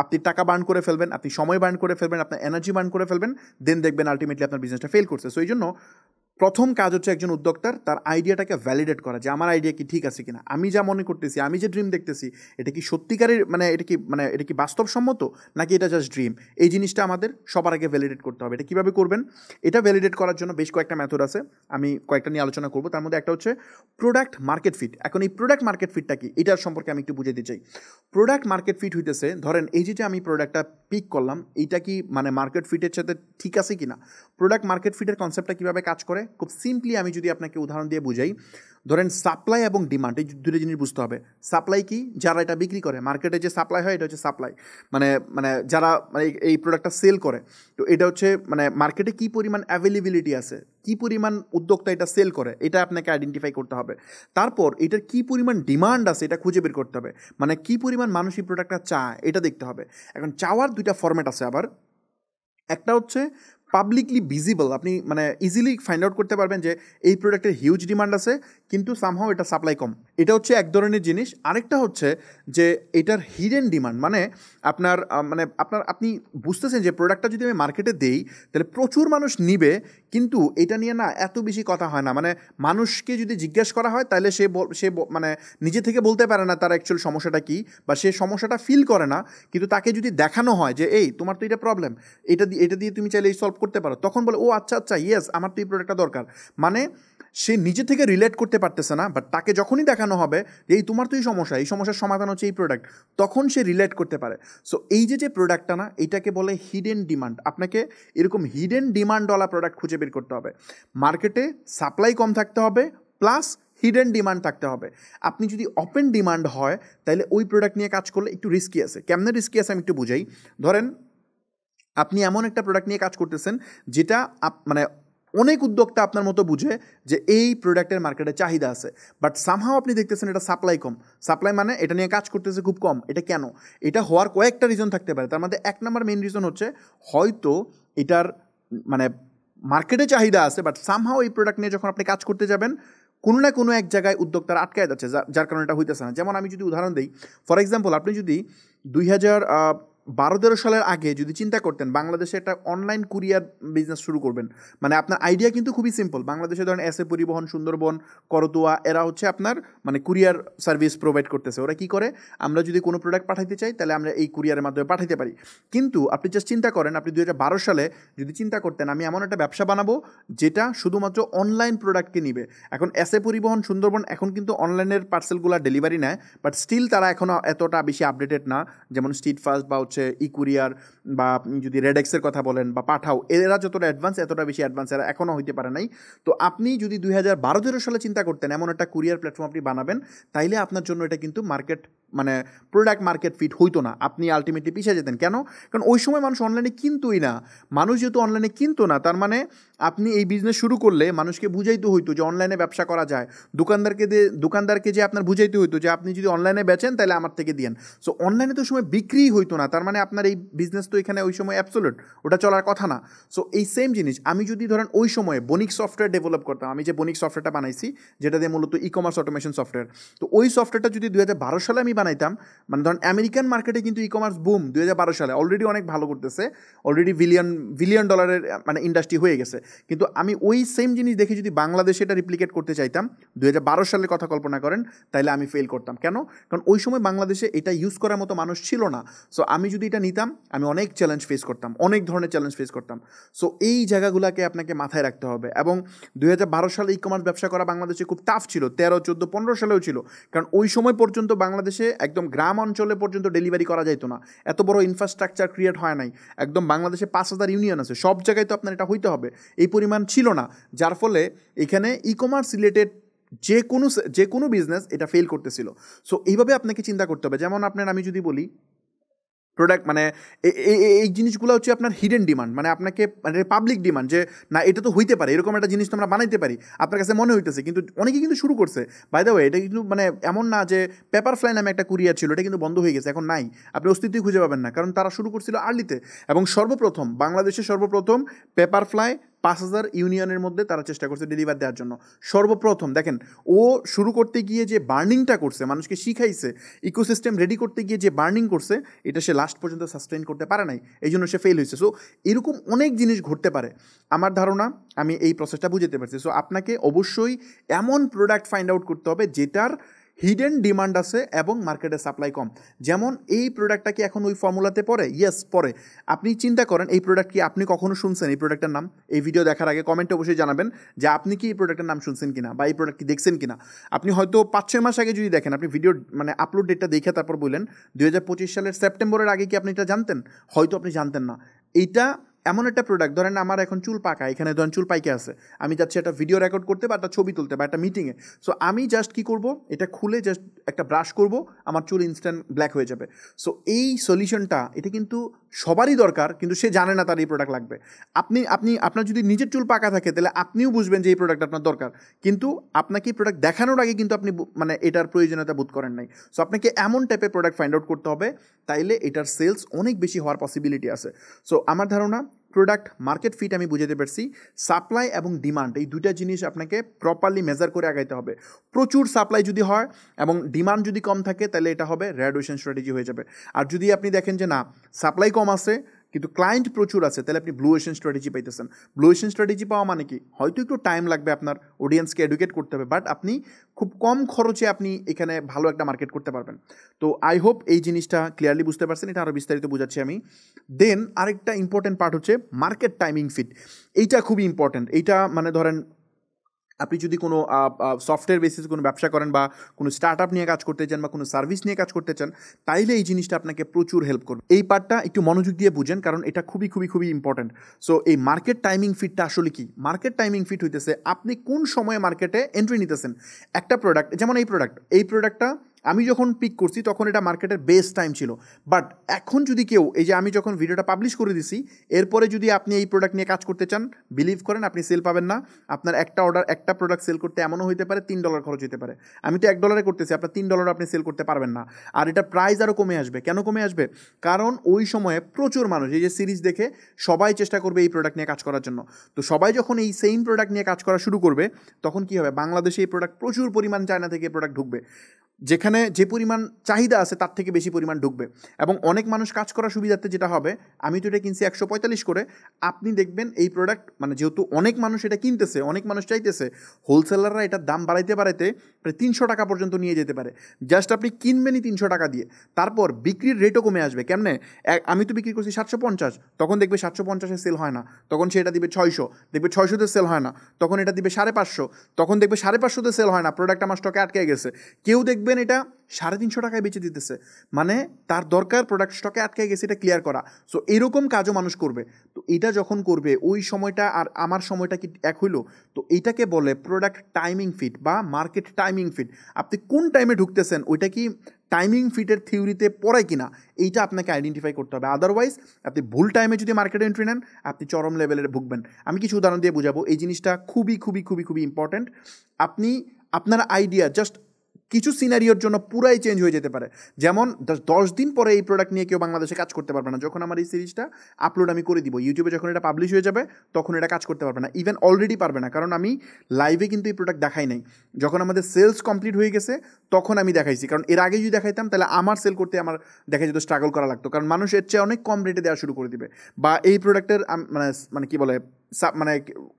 আপনি টাকা বার্ন করে ফেলবেন, আপনি সময় বার্ন করে ফেলবেন, আপনার এনার্জি বার্ন করে ফেলবেন, দেন দেখবেন আলটিমেটলি আপনার বিজনেসটা ফেল করছে। সো এই জন্য প্রথম কাজ হচ্ছে একজন উদ্যোক্তার তার আইডিয়াটাকে ভ্যালিডেট করা, যে আমার আইডিয়া কি ঠিক আছে কিনা, আমি যা মনে করতেছি, আমি যে ড্রিম দেখতেছি, এটা কি সত্যিকারের এটা কি বাস্তবসম্মত, নাকি এটা জাস্ট ড্রিম। এই জিনিসটা আমাদের সবার আগে ভ্যালিডেট করতে হবে। এটা কীভাবে করবেন, এটা ভ্যালিডেট করার জন্য বেশ কয়েকটা মেথড আছে, আমি কয়েকটা নিয়ে আলোচনা করব। তার মধ্যে একটা হচ্ছে প্রোডাক্ট মার্কেট ফিট। এখন এই প্রোডাক্ট মার্কেট ফিটটা কি, এটার সম্পর্কে আমি একটু বুঝে দিতে চাই। প্রোডাক্ট মার্কেট ফিট হইতেছে, ধরেন এই যে আমি প্রোডাক্টটা পিক করলাম, এইটা কি মানে মার্কেট ফিটের সাথে ঠিক আছে কিনা। প্রোডাক্ট মার্কেট ফিটের কনসেপ্টটা কীভাবে কাজ করে, খুব সিম্পলি আমি যদি আপনাকে উদাহরণ দিয়ে বুঝাই, ধরেন সাপ্লাই এবং ডিমান্ড, এই দুটো জিনিস বুঝতে হবে। সাপ্লাই কি, যারা এটা বিক্রি করে, মার্কেটে যে সাপ্লাই হয় এটা হচ্ছে সাপ্লাই, মানে মানে যারা মানে এই প্রোডাক্টটা সেল করে। তো এটা হচ্ছে মানে মার্কেটে কী পরিমাণ অ্যাভেলেবিলিটি আছে, কী পরিমাণ উদ্যোক্তা এটা সেল করে, এটা আপনাকে আইডেন্টিফাই করতে হবে। তারপর এটার কী পরিমাণ ডিমান্ড আছে এটা খুঁজে বের করতে হবে, মানে কী পরিমাণ মানুষ এই প্রোডাক্টটা চায় এটা দেখতে হবে। এখন চাওয়ার দুইটা ফরম্যাট আছে আবার, একটা হচ্ছে পাবলিকলি ভিজিবল, আপনি মানে ইজিলি ফাইন্ড আউট করতে পারবেন যে এই প্রোডাক্টের হিউজ ডিমান্ড আছে কিন্তু সামহাও এটা সাপ্লাই কম, এটা হচ্ছে এক ধরনের জিনিস। আরেকটা হচ্ছে যে এটার হিডেন ডিমান্ড, মানে আপনি বুঝতেছেন যে প্রোডাক্টটা যদি আমি মার্কেটে দেই তাহলে প্রচুর মানুষ নিবে, কিন্তু এটা নিয়ে না এত বেশি কথা হয় না। মানে মানুষকে যদি জিজ্ঞেস করা হয় তাহলে সে মানে নিজে থেকে বলতে পারে না তার অ্যাকচুয়াল সমস্যাটা কী, বা সে সমস্যাটা ফিল করে না। কিন্তু তাকে যদি দেখানো হয় যে এই তোমার তো এটা প্রবলেম, এটা দিয়ে তুমি চাইলে সলভ করতে পারো, তখন বলে ও আচ্ছা আচ্ছা ইয়েস আমার তো এই প্রোডাক্টটা দরকার। মানে সে নিজে থেকে রিলেট করতে পারতেছে না, বাট তাকে যখনই দেখানো হবে যে এই তোমার তো এই সমস্যার সমাধান হচ্ছে এই প্রোডাক্ট, তখন সে রিলেট করতে পারে। সো এই যে প্রোডাক্টটা না, এটাকে বলে হিডেন ডিমান্ড। আপনাকে এরকম হিডেন ডিমান্ডওয়ালা প্রোডাক্ট খুঁজে বের করতে হবে। মার্কেটে সাপ্লাই কম থাকতে হবে, প্লাস হিডেন ডিমান্ড থাকতে হবে। আপনি যদি ওপেন ডিমান্ড হয় তাহলে ওই প্রোডাক্ট নিয়ে কাজ করলে একটু রিস্কি আছে। কেমনে রিস্কি আছে আমি একটু বুঝাই। ধরেন আপনি এমন একটা প্রোডাক্ট নিয়ে কাজ করতেছেন যেটা মানে অনেক উদ্যোক্তা আপনার মতো বুঝে যে এই প্রোডাক্টের মার্কেটে চাহিদা আছে, বাট সামহাও আপনি দেখতেছেন এটা সাপ্লাই কম। সাপ্লাই মানে এটা নিয়ে কাজ করতেছে খুব কম। এটা কেন? এটা হওয়ার কয়েকটা রিজন থাকতে পারে। তার মধ্যে 1 নম্বর মেইন রিজন হচ্ছে হয়তো এটার মানে মার্কেটে চাহিদা আছে, বাট সামহাও এই প্রোডাক্ট নিয়ে যখন আপনি কাজ করতে যাবেন কোনো না কোনো এক জায়গায় উদ্যোক্তারা আটকায় যাচ্ছে, যার কারণে এটা হইতেছে না। যেমন আমি যদি উদাহরণ দিই, ফর এক্সাম্পল আপনি যদি 12-13 সালের আগে যদি চিন্তা করতেন বাংলাদেশে একটা অনলাইন কুরিয়ার বিজনেস শুরু করবেন, মানে আপনার আইডিয়া কিন্তু খুবই সিম্পল। বাংলাদেশে ধরেন এসএ পরিবহন, সুন্দরবন, করতোয়া, এরা হচ্ছে আপনার মানে কুরিয়ার সার্ভিস প্রোভাইড করতেছে। ওরা কি করে, আমরা যদি কোনো প্রোডাক্ট পাঠাইতে চাই তাহলে আমরা এই কুরিয়ারের মাধ্যমে পাঠাইতে পারি। কিন্তু আপনি জাস্ট চিন্তা করেন, আপনি 2012 সালে যদি চিন্তা করতেন আমি এমন একটা ব্যবসা বানাবো যেটা শুধুমাত্র অনলাইন প্রোডাক্টকে নিবে। এখন এসএ পরিবহন, সুন্দরবন এখন কিন্তু অনলাইনের পার্সেলগুলো ডেলিভারি নেয়, বাট স্টিল তারা এখনও এতটা বেশি আপডেটেড না, যেমন স্ট্রিট ফাস্ট বা হচ্ছে ই কুরিয়ার বা আপনি যদি রেডেক্সের কথা বলেন বা পাঠাও, এরা যতটা অ্যাডভান্স এতটা বেশি অ্যাডভান্স এরা এখনও হইতে পারে নাই। তো আপনি যদি 2012-13 সালে চিন্তা করতেন এমন একটা কুরিয়ার প্ল্যাটফর্ম আপনি বানাবেন, তাইলে আপনার জন্য এটা কিন্তু মার্কেট মানে প্রোডাক্ট মার্কেট ফিট হইতো না, আপনি আলটিমেটলি পিছিয়ে যেতেন। কেন? কারণ ওই সময় মানুষ অনলাইনে কিনতোই না। মানুষ যেহেতু অনলাইনে কিনতো না, তার মানে আপনি এই বিজনেস শুরু করলে মানুষকে বুঝাইতে হইতো যে অনলাইনে ব্যবসা করা যায়। দোকানদারকে যে আপনার বুঝাইতে হইতো যে আপনি যদি অনলাইনে বেচেন তাহলে আমার থেকে দিয়েন। সো অনলাইনে তো সময় বিক্রিই হইতো না, তার মানে আপনার এই বিজনেস তো এখানে ওই সময় অ্যাবসোলিউট ওটা চলার কথা না। সো এই সেম জিনিস আমি যদি ধরেন ওই সময়ে বণিক সফটওয়্যার ডেভেলপ করতাম, আমি যে বণিক সফটওয়্যারটা বানাইছি যেটা দিয়ে মূলত ই কমার্স অটোমেশন সফটওয়্যার, তো ওই সফটওয়্যারটা যদি 2012 সালে আমি বানাইতাম, মানে ধরেন আমেরিকান মার্কেটে কিন্তু ই কমার্স বুম 2012 সালে অলরেডি অনেক ভালো করতেছে, অলরেডি বিলিয়ন ডলারের মানে ইন্ডাস্ট্রি হয়ে গেছে। কিন্তু আমি ওই সেম জিনিস দেখে যদি বাংলাদেশে এটা রিপ্লিকেট করতে চাইতাম 2012 সালের কথা কল্পনা করেন, তাহলে আমি ফেল করতাম। কেন? কারণ ওই সময় বাংলাদেশে এটা ইউজ করার মতো মানুষ ছিল না। সো আমি যদি এটা নিতাম আমি অনেক চ্যালেঞ্জ ফেস করতাম, অনেক ধরনের চ্যালেঞ্জ ফেস করতাম। সো এই জায়গাগুলোকে আপনাকে মাথায় রাখতে হবে। এবং 2012 সালে ই কমার্স ব্যবসা করা বাংলাদেশে খুব টাফ ছিল, 13, 14, 15 সালেও ছিল। কারণ ওই সময় পর্যন্ত বাংলাদেশে একদম গ্রাম অঞ্চলে পর্যন্ত ডেলিভারি করা যাইতো না, এত বড় ইনফ্রাস্ট্রাকচার ক্রিয়েট হয় নাই। একদম বাংলাদেশে 5,000 ইউনিয়ন আছে, সব জায়গায় তো আপনার এটা হইতে হবে, এই পরিমাণ ছিল না। যার ফলে এখানে ই কমার্স রিলেটেড যে কোনো বিজনেস এটা ফেল করতেছিল। সো এইভাবে আপনাকে চিন্তা করতে হবে। যেমন আমি যদি বলি প্রোডাক্ট মানে এই জিনিসগুলো হচ্ছে আপনার হিডেন ডিমান্ড, মানে আপনাকে মানে পাবলিক ডিমান্ড, যে না এটা তো হইতে পারে, এরকম একটা জিনিস তো আমরা বানাইতে পারি, আপনার কাছে মনে হইতেছে। কিন্তু অনেকে কিন্তু শুরু করছে, বাই দ্য ওয়ে এটা কিন্তু মানে এমন না যে পেপারফ্লাই নামে একটা কুরিয়ার ছিল, এটা কিন্তু বন্ধ হয়ে গেছে, এখন নাই, আপনি অস্তিত্বই খুঁজে পাবেন না, কারণ তারা শুরু করছিল আর্লিতে। এবং বাংলাদেশে সর্বপ্রথম পেপারফ্লাই 5,000 ইউনিয়নের মধ্যে তারা চেষ্টা করছে ডেলিভার দেওয়ার জন্য। সর্বপ্রথম দেখেন, ও শুরু করতে গিয়ে যে বার্নিংটা করছে, মানুষকে শিখাইছে, ইকোসিস্টেম রেডি করতে গিয়ে যে বার্নিং করছে, এটা সে লাস্ট পর্যন্ত সাস্টেইন করতে পারে নাই, এই জন্য সে ফেল হয়েছে। সো এরকম অনেক জিনিস ঘটতে পারে। আমার ধারণা আমি এই প্রসেসটা বুঝতে পারছি। সো আপনাকে অবশ্যই এমন প্রোডাক্ট ফাইন্ড আউট করতে হবে যেটার হিডেন ডিমান্ড আছে এবং মার্কেটে সাপ্লাই কম। যেমন এই প্রোডাক্টটা কি এখন ওই ফর্মুলাতে পড়ে? ইয়েস পড়ে। আপনি চিন্তা করেন এই প্রোডাক্ট কি আপনি কখনো শুনছেন এই প্রোডাক্টের নাম? এই ভিডিও দেখার আগে কমেন্টে অবশ্যই জানাবেন যে আপনি কি এই প্রোডাক্টের নাম শুনছেন কিনা বা এই প্রোডাক্ট কি দেখছেন কিনা। আপনি হয়তো 5-6 মাস আগে যদি দেখেন, আপনি ভিডিও মানে আপলোড ডেটটা দেখে তারপর বললেন 2025 সালের সেপ্টেম্বরের আগে কি আপনি এটা জানতেন? হয়তো আপনি জানতেন না। এইটা এমন একটা প্রোডাক্ট, ধরেন আমার এখন চুল পাকা, এখানে ধরেন চুল পাইকে আছে, আমি যাচ্ছি একটা ভিডিও রেকর্ড করতে বা একটা ছবি তুলতে বা একটা মিটিংয়ে। সো আমি জাস্ট কী করব, এটা খুলে জাস্ট একটা ব্রাশ করব, আমার চুল ইনস্ট্যান্ট ব্ল্যাক হয়ে যাবে। সো এই সলিউশনটা এটা কিন্তু সবারই দরকার, কিন্তু সে জানে না তার এই প্রোডাক্ট লাগবে। আপনার যদি নিজের চুল পাকা থাকে তাহলে আপনিও বুঝবেন যে এই প্রোডাক্ট আপনার দরকার, কিন্তু আপনাকে এই প্রোডাক্ট দেখানোর আগে কিন্তু আপনি মানে এটার প্রয়োজনীয়তা বোধ করেন নাই। সো আপনাকে এমন টাইপের প্রোডাক্ট ফাইন্ড আউট করতে হবে, তাইলে এটার সেলস অনেক বেশি হওয়ার পসিবিলিটি আছে। সো আমার ধারণা প্রোডাক্ট মার্কেট ফিট আমি বুঝাতে পারছি। সাপ্লাই এবং ডিমান্ড এই দুইটা জিনিস আপনাকে প্রপারলি মেজার করে আগাইতে হবে। প্রচুর সাপ্লাই যদি হয় এবং ডিমান্ড যদি কম থাকে, তাহলে এটা হবে রেডুয়েশন স্ট্র্যাটেজি হয়ে যাবে। আর যদি আপনি দেখেন যে না সাপ্লাই কম আছে কিন্তু ক্লায়েন্ট প্রচুর আছে, তাহলে আপনি ব্লু ওশেন স্ট্র্যাটেজি পাইতেছেন। ব্লু ওশেন স্ট্র্যাটেজি পাওয়া মানে কি, হয়তো একটু টাইম লাগবে, আপনার অডিয়েন্সকে এডুকেট করতে হবে, বাট আপনি খুব কম খরচে আপনি এখানে ভালো একটা মার্কেট করতে পারবেন। তো আই হোপ এই জিনিসটা ক্লিয়ারলি বুঝতে পারছেন, এটা আরও বিস্তারিত বোঝাচ্ছি আমি। দেন আরেকটা ইম্পর্টেন্ট পার্ট হচ্ছে মার্কেট টাইমিং ফিট। এইটা খুবই ইম্পর্টেন্ট। এইটা মানে ধরেন আপনি যদি কোনো সফটওয়্যার বেসিস কোনো ব্যবসা করেন বা কোনো স্টার্ট আপ নিয়ে কাজ করতে চান বা কোনো সার্ভিস নিয়ে কাজ করতে চান, তাইলে এই জিনিসটা আপনাকে প্রচুর হেল্প করবে। এই পার্টটা একটু মনোযোগ দিয়ে বুঝেন, কারণ এটা খুবই খুবই খুবই ইম্পর্টেন্ট। সো এই মার্কেট টাইমিং ফিটটা আসলে কি? মার্কেট টাইমিং ফিট হইতেছে আপনি কোন সময়ে মার্কেটে এন্ট্রি নিতেছেন। একটা প্রোডাক্ট, যেমন এই প্রোডাক্টটা আমি যখন পিক করছি তখন এটা মার্কেটের বেস্ট টাইম ছিল, বাট এখন যদি কেউ, এই যে আমি যখন ভিডিওটা পাবলিশ করে দিছি, এরপরে যদি আপনি এই প্রোডাক্ট নিয়ে কাজ করতে চান, বিলিভ করেন আপনি সেল পাবেন না। আপনার একটা প্রোডাক্ট সেল করতে এমনও হতে পারে $3 খরচ হতে পারে। আমি তো $1 করতেছি, আপনার $3 আপনি সেল করতে পারবেন না। আর এটা প্রাইস আরও কমে আসবে। কেন কমে আসবে? কারণ ওই সময়ে প্রচুর মানুষ এই যে সিরিজ দেখে সবাই চেষ্টা করবে এই প্রোডাক্ট নিয়ে কাজ করার জন্য। তো সবাই যখন এই সেম প্রোডাক্ট নিয়ে কাজ করা শুরু করবে, তখন কি হবে, বাংলাদেশে এই প্রোডাক্ট প্রচুর পরিমাণ চায়না থেকে প্রোডাক্ট ঢুকবে। যেখানে যে পরিমাণ চাহিদা আছে তার থেকে বেশি পরিমাণ ঢুকবে, এবং অনেক মানুষ কাজ করার সুবিধার্থে যেটা হবে, আমি তো এটা কিনছি 145 করে, আপনি দেখবেন এই প্রোডাক্ট মানে যেহেতু অনেক মানুষ এটা কিনতেছে, অনেক মানুষ চাইতেছে, হোলসেলাররা এটার দাম বাড়াইতে বাড়াইতে প্রায় 300 টাকা পর্যন্ত নিয়ে যেতে পারে। জাস্ট আপনি কিনবেনই 300 টাকা দিয়ে, তারপর বিক্রির রেটও কমে আসবে। কেমনে? আমি তো বিক্রি করছি 750, তখন দেখবে 750-এ সেল হয় না, তখন সে এটা দিবে 600, দেখবে 600-তে সেল হয় না, তখন এটা দিবে 550, তখন দেখবে 550-তে সেল হয় না, প্রোডাক্ট আমার স্টকে আটকে গেছে। কেউ দেখবেন এটা 350 টাকায় বেচে দিতেছে, মানে তার দরকার প্রোডাক্ট স্টকে আটকে গেছে এটা ক্লিয়ার করা। সো এরকম কাজও মানুষ করবে। তো এটা যখন করবে, ওই সময়টা আর আমার সময়টা কি এক হইলো? তো এইটাকে বলে প্রোডাক্ট টাইমিং ফিট বা মার্কেট টাইমিং ফিট। আপনি কোন টাইমে ঢুকতেছেন, ওইটা কি টাইমিং ফিটের থিওরিতে পড়ায় কিনা, এইটা আপনাকে আইডেন্টিফাই করতে হবে। আদারওয়াইজ আপনি ভুল টাইমে যদি মার্কেটে এন্ট্রি নেন, আপনি চরম লেভেলের ভুগবেন। আমি কিছু উদাহরণ দিয়ে বোঝাবো, এই জিনিসটা খুবই খুবই খুবই খুবই ইম্পর্ট্যান্ট। আপনি আপনার আইডিয়া জাস্ট কিছু সিনারিওর জন্য পুরাই চেঞ্জ হয়ে যেতে পারে। যেমন 10 দিন পরে এই প্রোডাক্ট নিয়ে কেউ বাংলাদেশে কাজ করতে পারবে না। যখন আমার এই সিরিজটা আপলোড আমি করে দিব ইউটিউবে, যখন এটা পাবলিশ হয়ে যাবে তখন এটা কাজ করতে পারবে না, ইভেন অলরেডি পারবে না, কারণ আমি লাইভে কিন্তু এই প্রোডাক্ট দেখাই নাই। যখন আমাদের সেলস কমপ্লিট হয়ে গেছে তখন আমি দেখাইছি, কারণ এর আগে যদি দেখাইতাম তাহলে আমার সেল করতে আমার দেখা যেত স্ট্রাগল করা লাগতো, কারণ মানুষ এর চেয়ে অনেক কম রেটে দেওয়া শুরু করে দিবে, বা এই প্রোডাক্টের মানে মানে কি বলে মানে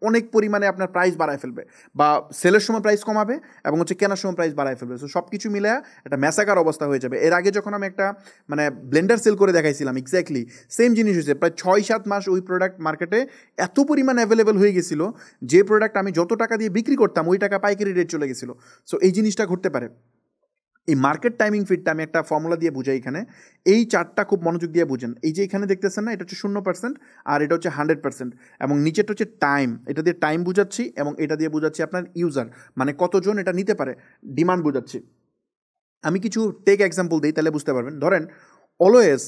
অনেক পরিমাণে আপনার প্রাইস বাড়ায় ফেলবে, বা সেলের সময় প্রাইস কমাবে এবং হচ্ছে কেনার সময় প্রাইস বাড়ায় ফেলবে। সো সব কিছু মিলে একটা ম্যাসাকার অবস্থা হয়ে যাবে। এর আগে যখন আমি একটা মানে ব্লেন্ডার সেল করে দেখাইছিলাম, এক্স্যাক্টলি সেম জিনিস হয়েছে। প্রায় 6-7 মাস ওই প্রোডাক্ট মার্কেটে এত পরিমাণ অ্যাভেলেবেল হয়ে গেছিলো, যে প্রোডাক্ট আমি যত টাকা দিয়ে বিক্রি করতাম ওই টাকা পাইকারি রেট চলে গেছিলো। সো এই জিনিসটা ঘটতে পারে। এই মার্কেট টাইমিং ফিটটা আমি একটা ফর্মুলা দিয়ে বুঝাই এখানে, এই চারটা খুব মনোযোগ দিয়ে বুঝেন। এই যে এখানে দেখতেছেন না, এটা হচ্ছে 0% আর এটা হচ্ছে 100%, এবং নিচেরটা হচ্ছে টাইম, এটা দিয়ে টাইম বুঝাচ্ছি, এবং এটা দিয়ে বুঝাচ্ছি আপনার ইউজার, মানে কতজন এটা নিতে পারে, ডিমান্ড বুঝাচ্ছি। আমি কিছু টেক এক্সাম্পল দিই তাহলে বুঝতে পারবেন। ধরেন অলওয়েজ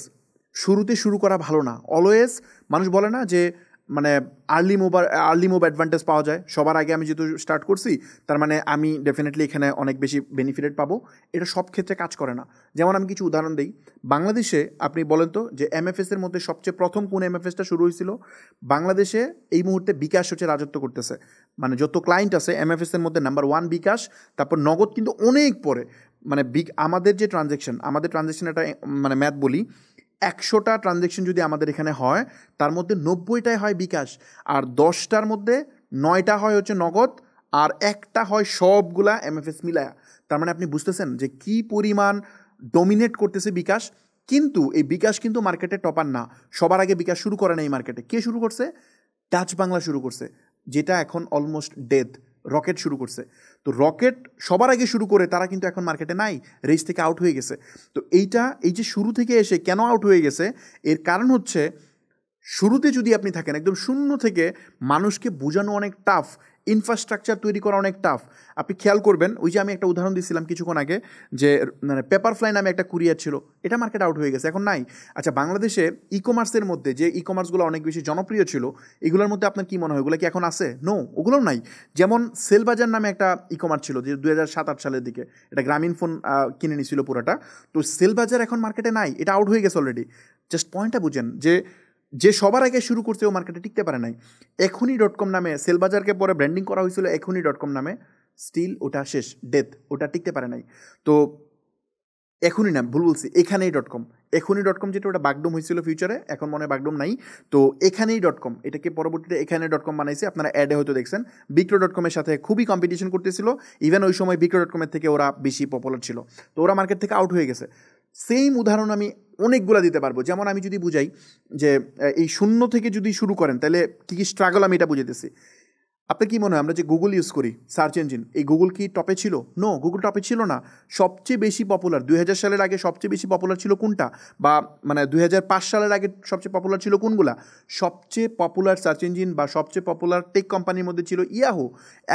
শুরুতে শুরু করা ভালো না। অলওয়েজ মানুষ বলে না যে মানে আর্লি মুভ অ্যাডভান্টেজ পাওয়া যায়, সবার আগে আমি যেহেতু স্টার্ট করছি তার মানে আমি ডেফিনেটলি এখানে অনেক বেশি বেনিফিটেড পাবো, এটা সব ক্ষেত্রে কাজ করে না। যেমন আমি কিছু উদাহরণ দিই। বাংলাদেশে আপনি বলেন তো যে এমএফএসের মধ্যে সবচেয়ে প্রথম কোন এমএফএসটা শুরু হয়েছিল? বাংলাদেশে এই মুহূর্তে বিকাশ হচ্ছে রাজত্ব করতেছে, মানে যত ক্লায়েন্ট আছে এমএফএসের মধ্যে নাম্বার 1 বিকাশ, তারপর নগদ কিন্তু অনেক পরে। মানে আমাদের যে ট্রানজ্যাকশন একটা মানে ম্যাথ বলি, 100টা ট্রানজ্যাকশন যদি আমাদের এখানে হয় তার মধ্যে 90টাই হয় বিকাশ, আর 10টার মধ্যে 9টা হয় হচ্ছে নগদ, আর একটা হয় সবগুলা এমএফএস মিলায়া। তার মানে আপনি বুঝতেছেন যে কি পরিমাণ ডমিনেট করতেছে বিকাশ। কিন্তু এই বিকাশ কিন্তু মার্কেটে টপার না। সবার আগে বিকাশ শুরু করে না এই মার্কেটে। কে শুরু করছে? ডাচ বাংলা শুরু করছে, যেটা এখন অলমোস্ট ডেথ। রকেট শুরু করছে। তো রকেট সবার আগে শুরু করে তারা কিন্তু এখন মার্কেটে নাই, রেস থেকে আউট হয়ে গেছে। তো এই যে শুরু থেকে এসে কেন আউট হয়ে গেছে, এর কারণ হচ্ছে শুরুতে যদি আপনি থাকেন একদম শূন্য থেকে, মানুষকে বোঝানো অনেক টাফ, ইনফ্রাস্ট্রাকচার তৈরি করা অনেক টাফ। আপনি খেয়াল করবেন, ওই যে আমি একটা উদাহরণ দিচ্ছিলাম কিছুক্ষণ আগে, যে মানে পেপারফ্লাই নামে একটা কুরিয়ার ছিল, এটা মার্কেট আউট হয়ে গেছে, এখন নাই। আচ্ছা, বাংলাদেশে ই কমার্সের মধ্যে যে ই কমার্সগুলো অনেক বেশি জনপ্রিয় ছিল, এগুলোর মধ্যে আপনার কি মনে হয় ওগুলো কি এখন আছে? নো, ওগুলোও নাই। যেমন সেলবাজার নামে একটা ই কমার্স ছিল, যে 2007-8 সালের দিকে এটা গ্রামীণ ফোন কিনে নিয়েছিল পুরোটা। তো সেলবাজার এখন মার্কেটে নাই, এটা আউট হয়ে গেছে অলরেডি। জাস্ট পয়েন্টটা বুঝেন যে সবার আগে শুরু করছে ও মার্কেটে টিকতে পারে নাই। এখনই.com নামে সেলবাজারকে পরে ব্র্যান্ডিং করা হয়েছিল এখনই.com নামে, স্টিল ওটা শেষ, ডেথ, ওটা টিকতে পারে নাই। তো এখনই না, ভুল বলছি, এখানেই.com। এখনই.com যেটা, ওটা বাগডোম হয়েছিল ফিউচারে, এখন মনে হয় বাগডোম নাই। তো এখানেই.com, এটাকে পরবর্তীতে এখানে.com বানাইছে, আপনারা অ্যাডে হয়তো দেখছেন। বিক্রো.com-এর সাথে খুবই কম্পিটিশন করতেছিল, ইভেন ওই সময় বিক্রো.com-এর থেকে ওরা বেশি পপুলার ছিল। তো ওরা মার্কেট থেকে আউট হয়ে গেছে। সেম উদাহরণ আমি অনেকগুলো দিতে পারবো। যেমন আমি যদি বুঝাই যে এই শূন্য থেকে যদি শুরু করেন তাহলে কী কী স্ট্রাগল আমি এটা বুঝাইতেছি। আপনার কি মনে হয় আমরা যে গুগল ইউজ করি, সার্চ ইঞ্জিন, এই গুগল কি টপে ছিল? নো, গুগল টপে ছিল না। সবচেয়ে বেশি পপুলার 2000 সালের আগে সবচেয়ে বেশি পপুলার ছিল কোনটা? বা মানে 2005 সালের আগে সবচেয়ে পপুলার ছিল কোনগুলা? সবচেয়ে পপুলার সার্চ ইঞ্জিন বা সবচেয়ে পপুলার টেক কোম্পানির মধ্যে ছিল ইয়াহু।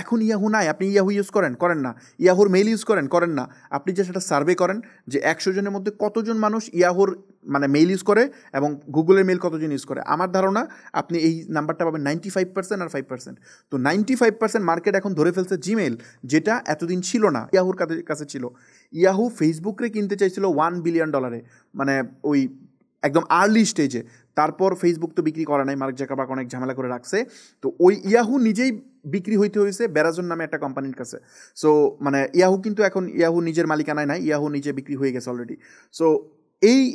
এখন ইয়াহু নাই। আপনি ইয়াহু ইউজ করেন না। ইয়াহুর মেইল ইউজ করেন না। আপনি যে সেটা সার্ভে করেন যে 100 জনের মধ্যে কতজন মানুষ ইয়াহুর মানে মেইল ইউজ করে এবং গুগলের মেইল কতজন ইউজ করে। আমার ধারণা আপনি এই নাম্বারটা পাবেন 95% আর 5%। তো 95% মার্কেট এখন ধরে ফেলছে জিমেইল, যেটা এতদিন ছিল না, ইয়াহুর কাছে ছিল। ইয়াহু ফেসবুকরে কিনতে চাইছিল $1 বিলিয়ন, মানে ওই একদম আর্লি স্টেজে। তারপর ফেসবুক তো বিক্রি করা নাই, মার্ক জাকারবার্গ অনেক ঝামেলা করে রাখছে। তো ওই ইয়াহু নিজেই বিক্রি হইতে হয়েছে বেরাজন নামে একটা কোম্পানির কাছে। সো মানে ইয়াহু কিন্তু এখন ইয়াহু নিজের মালিকানায় নাই, ইয়াহু নিজে বিক্রি হয়ে গেছে অলরেডি। সো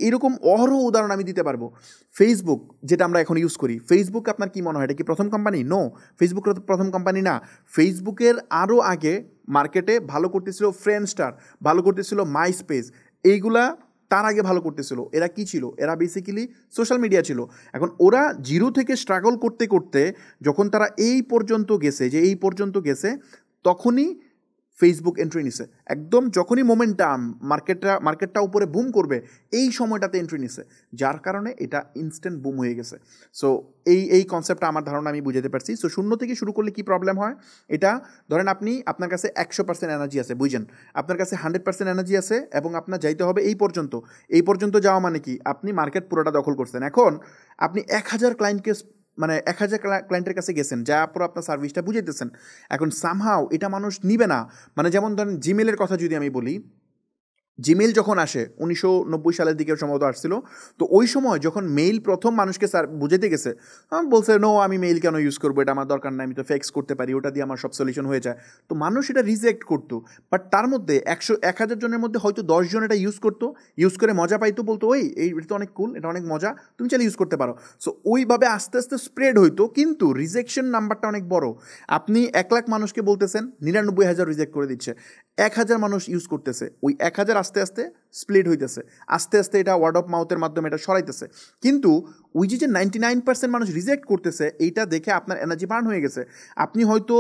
এরকম অহরহ উদাহরণ আমি দিতে পারবো। ফেসবুক যেটা আমরা এখন ইউজ করি, ফেসবুক আপনার কি মনে হয় এটা কি প্রথম কোম্পানি? নো, ফেসবুক প্রথম কোম্পানি না। ফেসবুকের আরও আগে মার্কেটে ভালো করতেছিল ফ্রেন্ডস্টার, ভালো করতেছিল মাইস্পেস, এইগুলা তার আগে ভালো করতেছিল। এরা কি ছিল? এরা বেসিক্যালি সোশ্যাল মিডিয়া ছিল। এখন ওরা জিরো থেকে স্ট্রাগল করতে করতে যখন তারা এই পর্যন্ত গেছে, তখনই ফেসবুক এন্ট্রি নিছে। একদম যখনই মোমেন্টাম মার্কেটটা উপরে বুম করবে, এই সময়টাতে এন্ট্রি নিছে, যার কারণে এটা ইনস্ট্যান্ট বুম হয়ে গেছে। সো এই কনসেপ্টটা আমার ধারণা আমি বুঝাতে পারছি। সো শূন্য থেকে শুরু করলে কি প্রবলেম হয়, এটা ধরেন আপনার কাছে 100% এনার্জি আছে, বুঝেন, আপনার কাছে 100% এনার্জি আছে এবং আপনার যাইতে হবে এই পর্যন্ত যাওয়া মানে কি, আপনি মার্কেট পুরোটা দখল করছেন। এখন আপনি 1000 ক্লায়েন্টকে 1000 ক্লায়েন্টের কাছে গেছেন, যা পর আপনার সার্ভিসটা বুঝাইতেছেন। এখন সামহাও এটা মানুষ নিবে না। মানে যেমন ধরেন জিমেলের কথা যদি আমি বলি, জিমেল যখন আসে 1990 সালের দিকে সম্ভবত আসছিল, তো ওই সময় যখন মেইল প্রথম মানুষকে বুঝাইতে গেছে, বলছে নো আমি মেইল কেন ইউজ করবো, এটা আমার দরকার নাই, আমি তো ফেক্স করতে পারি, ওটা দিয়ে আমার সব সলিউশন হয়ে যায়। তো মানুষ এটা রিজেক্ট করতো। বাট তার মধ্যে 1000 জনের মধ্যে হয়তো 10 জন এটা ইউজ করে মজা পাইতো, বলতো এটা তো অনেক কুল, এটা অনেক মজা, তুমি চাইলে ইউজ করতে পারো। সো ওইভাবে আস্তে আস্তে স্প্রেড হইতো, কিন্তু রিজেকশন নাম্বারটা অনেক বড়। আপনি 1 লাখ মানুষকে বলতেছেন, 99,000 রিজেক্ট করে দিচ্ছে, 1000 মানুষ ইউজ করতেছে, ওই 1000 আস্তে আস্তে স্প্লিট হইতেছে, আস্তে আস্তে এটা ওয়ার্ড অফ মাউথের মাধ্যমে এটা সরাইতেছে। কিন্তু ওই যে 99% মানুষ রিজেক্ট করতেছে, এইটা দেখে আপনার এনার্জি বার্ন হয়ে গেছে। আপনি হয়তো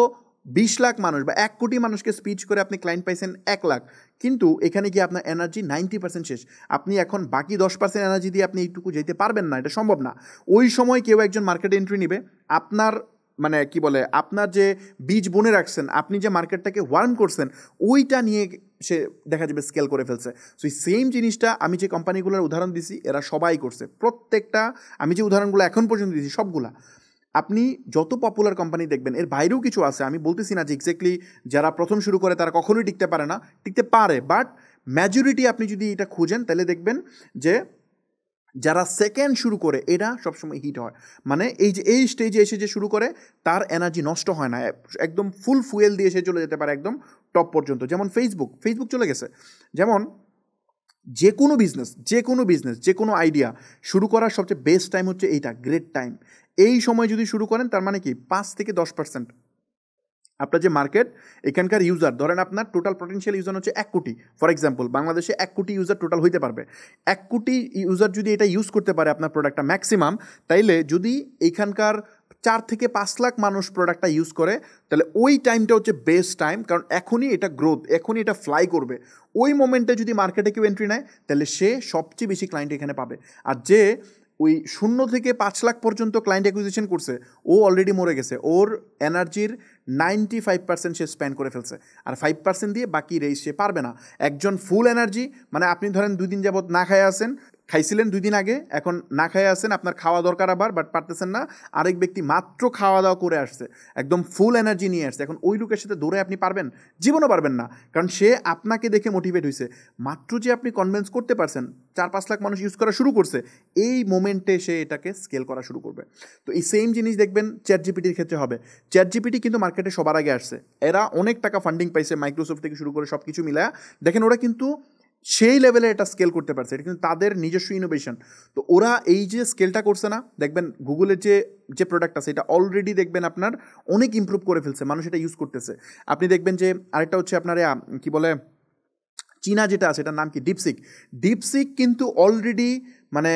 20 লাখ মানুষ বা 1 কোটি মানুষকে স্পিচ করে আপনি ক্লায়েন্ট পাইছেন 1 লাখ, কিন্তু এখানে গিয়ে আপনার এনার্জি 90% শেষ। আপনি এখন বাকি 10% এনার্জি দিয়ে আপনি এইটুকু যেতে পারবেন না, এটা সম্ভব না। ওই সময় কেউ একজন মার্কেটে এন্ট্রি নিবে, আপনার মানে কি বলে, আপনার যে বীজ বনে রাখছেন, আপনি যে মার্কেটটাকে ওয়ার্ম করছেন, ওইটা নিয়ে সে দেখা যাবে স্কেল করে ফেলছে। সো এই সেম জিনিসটা আমি যে কোম্পানিগুলোর উদাহরণ দিছি, এরা সবাই করছে। প্রত্যেকটা আমি যে উদাহরণগুলো এখন পর্যন্ত দিছি সবগুলা, আপনি যত পপুলার কোম্পানি দেখবেন, এর বাইরেও কিছু আছে, আমি বলতেছি না যে এক্স্যাক্টলি যারা প্রথম শুরু করে তারা কখনোই টিকতে পারে না, টিকতে পারে, বাট মেজরিটি আপনি যদি এটা খুঁজেন তাহলে দেখবেন যে যারা সেকেন্ড শুরু করে এরা সবসময় হিট হয়। মানে এই স্টেজে এসে যে শুরু করে তার এনার্জি নষ্ট হয় না, একদম ফুল ফুয়েল দিয়ে সে চলে যেতে পারে একদম টপ পর্যন্ত। যেমন ফেসবুক চলে গেছে। যেমন যে কোনো বিজনেস যে কোনো আইডিয়া শুরু করার সবচেয়ে বেস্ট টাইম হচ্ছে এইটা, গ্রেট টাইম। এই সময় যদি শুরু করেন, তার মানে কি 5 থেকে 10% আপনার যে মার্কেট, এখানকার ইউজার, ধরেন আপনার টোটাল পটেনশিয়াল ইউজার হচ্ছে 1 কোটি, ফর এক্সাম্পল বাংলাদেশে 1 কোটি ইউজার টোটাল হইতে পারবে। 1 কোটি ইউজার যদি এটা ইউজ করতে পারে আপনার প্রোডাক্টটা ম্যাক্সিমাম, তাইলে যদি এইখানকার 4 থেকে 5 লাখ মানুষ প্রোডাক্টটা ইউজ করে, তাহলে ওই টাইমটা হচ্ছে বেস্ট টাইম, কারণ এখনই এটা গ্রোথ, এখনই এটা ফ্লাই করবে। ওই মোমেন্টে যদি মার্কেটে কেউ এন্ট্রি নেয়, তাহলে সে সবচেয়ে বেশি ক্লায়েন্ট এখানে পাবে। আর যে ওই 0 থেকে 5 লাখ পর্যন্ত ক্লায়েন্ট অ্যাকুইজিশন করছে, ও অলরেডি মরে গেছে, ওর এনার্জির 95% সে স্পেন্ড করে ফেলছে, আর 5% দিয়ে বাকি রেস সে পারবে না। একজন ফুল এনার্জি, মানে আপনি ধরেন 2 দিন যাবত না খায় আছেন, খাইছিলেন 2 দিন আগে, এখন না খায় আছেন, আপনার খাওয়া দরকার আবার, বাট পারতেছেন না। আরেক ব্যক্তি মাত্র খাওয়া দাওয়া করে আসছে, একদম ফুল এনার্জি নিয়ে আসছে, এখন ওই লোকের সাথে দৌড়ে আপনি পারবেন? জীবনও পারবেন না, কারণ সে আপনাকে দেখে মোটিভেট হয়েছে। মাত্র যে আপনি কনভিন্স করতে পারছেন, 4-5 লাখ মানুষ ইউজ করা শুরু করছে, এই মোমেন্টে সে এটাকে স্কেল করা শুরু করবে। তো এই সেম জিনিস দেখবেন চ্যাটজিপিটির ক্ষেত্রে হবে। চ্যাটজিপিটি কিন্তু মার্কেটে সবার আগে আসছে, এরা অনেক টাকা ফান্ডিং পাইছে মাইক্রোসফট থেকে শুরু করে সব কিছু মিলায়া, দেখেন ওরা কিন্তু সেই লেভেলে এটা স্কেল করতে পারছে, এটা কিন্তু তাদের নিজস্ব ইনোভেশন। তো ওরা এই যে স্কেলটা করছে না, দেখবেন গুগলের যে প্রোডাক্ট আছে এটা অলরেডি দেখবেন আপনার অনেক ইমপ্রুভ করে ফেলছে, মানুষ এটা ইউজ করতেছে। আপনি দেখবেন যে আরেকটা হচ্ছে আপনার কি বলে, চীনা যেটা আছে এটার নাম কি, ডিপসিক কিন্তু অলরেডি মানে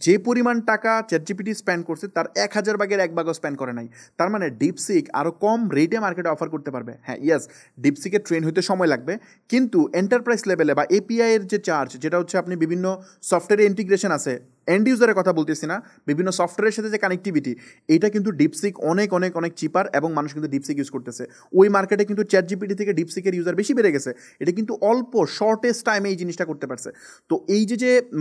যে পরিমাণ টাকা চ্যাটজিপিটি স্পেন্ড করছে তার 1000 ভাগের 1 ভাগও স্পেন্ড করে নাই। তার মানে ডিপসিক আরও কম রেটে মার্কেটে অফার করতে পারবে। হ্যাঁ ইয়েস, ডিপসিকের ট্রেন হইতে সময় লাগবে, কিন্তু এন্টারপ্রাইজ লেভেলে বা এপিআই এর যে চার্জ, যেটা হচ্ছে আপনি বিভিন্ন সফটওয়্যারে ইন্টিগ্রেশন আছে, এন্ড ইউজারের কথা বলতেছি না, বিভিন্ন সফটওয়্যারের সাথে যে কানেক্টিভিটি, এটা কিন্তু ডিপসিক অনেক অনেক অনেক চিপার, এবং মানুষ কিন্তু ডিপসিক ইউজ করতেছে। ওই মার্কেটে কিন্তু চ্যাটজিপিটি থেকে ডিপসিকের ইউজার বেশি বেড়ে গেছে। এটা কিন্তু অল্প শর্টেস্ট টাইমে এই জিনিসটা করতে পারছে। তো এই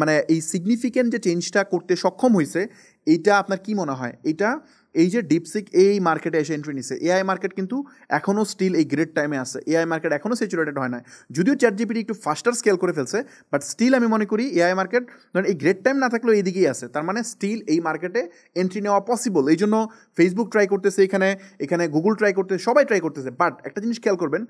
মানে এই সিগনিফিক্যান্ট যে চেঞ্জটা করতে সক্ষম হয়েছে, এইটা আপনার কি মনে হয়, এটা এই যে ডিপসিক এই মার্কেটে এসে এন্ট্রি নিছে, এআই মার্কেট কিন্তু এখনও স্টিল এই গ্রেট টাইমে আছে, এআই মার্কেট এখনও স্যাচুরেটেড হয় না, যদিও চ্যাটজিপিটি একটু ফাস্টার স্কেল করে ফেলছে, বাট স্টিল আমি মনে করি এআই মার্কেট ধরেন এই গ্রেট টাইম না থাকলেও এইদিকেই আছে, তার মানে স্টিল এই মার্কেটে এন্ট্রি নেওয়া পসিবল। এই জন্য ফেসবুক ট্রাই করতেছে, এখানে গুগল ট্রাই করতেছে, সবাই ট্রাই করতেছে। বাট একটা জিনিস খেয়াল করবেন,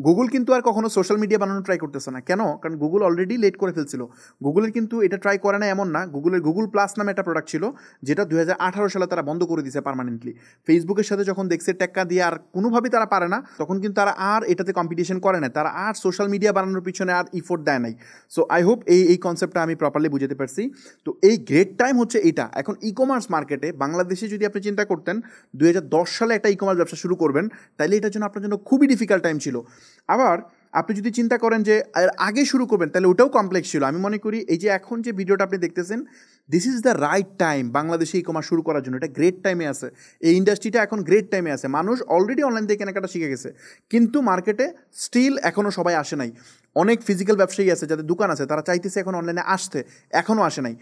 গুগল কিন্তু আর কখনো সোশ্যাল মিডিয়া বানানো ট্রাই করতেছে না। কেন? কারণ গুগল অলরেডি লেট করে ফেলছিল। গুগলের কিন্তু এটা ট্রাই করে না এমন না, গুগলের গুগল প্লাস নামে একটা প্রোডাক্ট ছিল যেটা 2018 সালে তারা বন্ধ করে দিয়েছে পার্মানেন্টলি। ফেসবুকের সাথে যখন দেখছে টেক্কা দিয়ে আর কোনোভাবেই তারা পারে না, তখন কিন্তু তারা আর এটাতে কম্পিটিশন করে না, তারা আর সোশ্যাল মিডিয়া বানানোর পিছনে আর ইফোর্ট দেয় নাই। সো আই হোপ এই কনসেপ্টটা আমি প্রপারলি বুঝাতে পারছি। তো এই গ্রেট টাইম হচ্ছে এটা। এখন ই কমার্স মার্কেটে বাংলাদেশে যদি আপনি চিন্তা করতেন 2010 সালে একটা ই কমার্স ব্যবসা শুরু করবেন, তাহলে এটার জন্য আপনার জন্য খুবই ডিফিকাল্ট টাইম ছিল। আবার আপনি যদি চিন্তা করেন যে এর আগে শুরু করবেন, তাহলে ওটাও কমপ্লেক্স ছিল। আমি মনে করি এই যে এখন যে ভিডিওটা আপনি দেখতেছেন, this is the right time বাংলাদেশে ই কমার্স শুরু করার জন্য। এটা গ্রেট টাইমে আছে, এই ইন্ডাস্ট্রিটা এখন গ্রেট টাইমে আছে। মানুষ অলরেডি অনলাইন থেকে কেনাকাটা শিখে গেছে, কিন্তু মার্কেটে স্টিল এখনও সবাই আসে নাই। অনেক ফিজিক্যাল ব্যবসায়ী আছে যাদের দোকান আছে, তারা চাইতেছে এখন অনলাইনে আসতে, এখনও আসে নাই।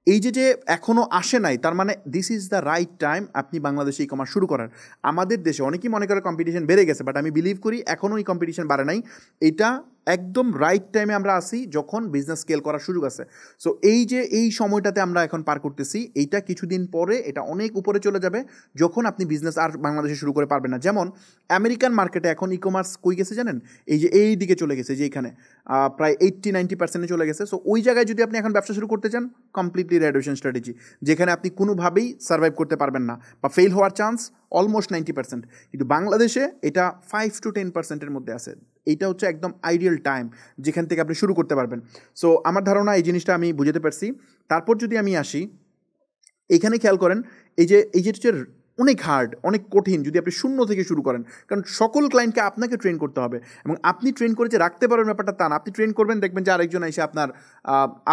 এই যে এখনও আসে নাই, তার মানে this is the right time আপনি বাংলাদেশে ই কমার্স শুরু করার। আমাদের দেশে অনেকেই মনে করে কম্পিটিশন বেড়ে গেছে, বাট আমি বিলিভ করি এখনও এই কম্পিটিশন বাড়ে নাই। এটা একদম রাইট টাইমে আমরা আসি যখন বিজনেস স্কেল করার সুযোগ আছে। সো এই সময়টাতে আমরা এখন পার করতেছি, এইটা কিছুদিন পরে এটা অনেক উপরে চলে যাবে, যখন আপনি বিজনেস আর বাংলাদেশে শুরু করে পারবেন না। যেমন আমেরিকান মার্কেটে এখন ই কমার্স কই গেছে জানেন? এই দিকে চলে গেছে, যে এখানে প্রায় 80-90% চলে গেছে। সো ওই জায়গায় যদি আপনি এখন ব্যবসা শুরু করতে চান, কমপ্লিটলি রেডুয়েশন স্ট্র্যাটেজি, যেখানে আপনি কোনোভাবেই সার্ভাইভ করতে পারবেন না বা ফেল হওয়ার চান্স অলমোস্ট 90%। কিন্তু বাংলাদেশে এটা 5-10%-এর মধ্যে আছে। এইটা হচ্ছে একদম আইডিয়াল টাইম যেখান থেকে আপনি শুরু করতে পারবেন। সো আমার ধারণা এই জিনিসটা আমি বুঝতে পারছি। তারপর যদি আমি আসি, এখানে খেয়াল করেন এই যে হচ্ছে অনেক হার্ড, অনেক কঠিন যদি আপনি শূন্য থেকে শুরু করেন, কারণ সকল ক্লায়েন্টকে আপনাকে ট্রেন করতে হবে, এবং আপনি ট্রেন করে যে রাখতে পারবেন ব্যাপারটা তা না। আপনি ট্রেন করবেন, দেখবেন যে আরেকজন এসে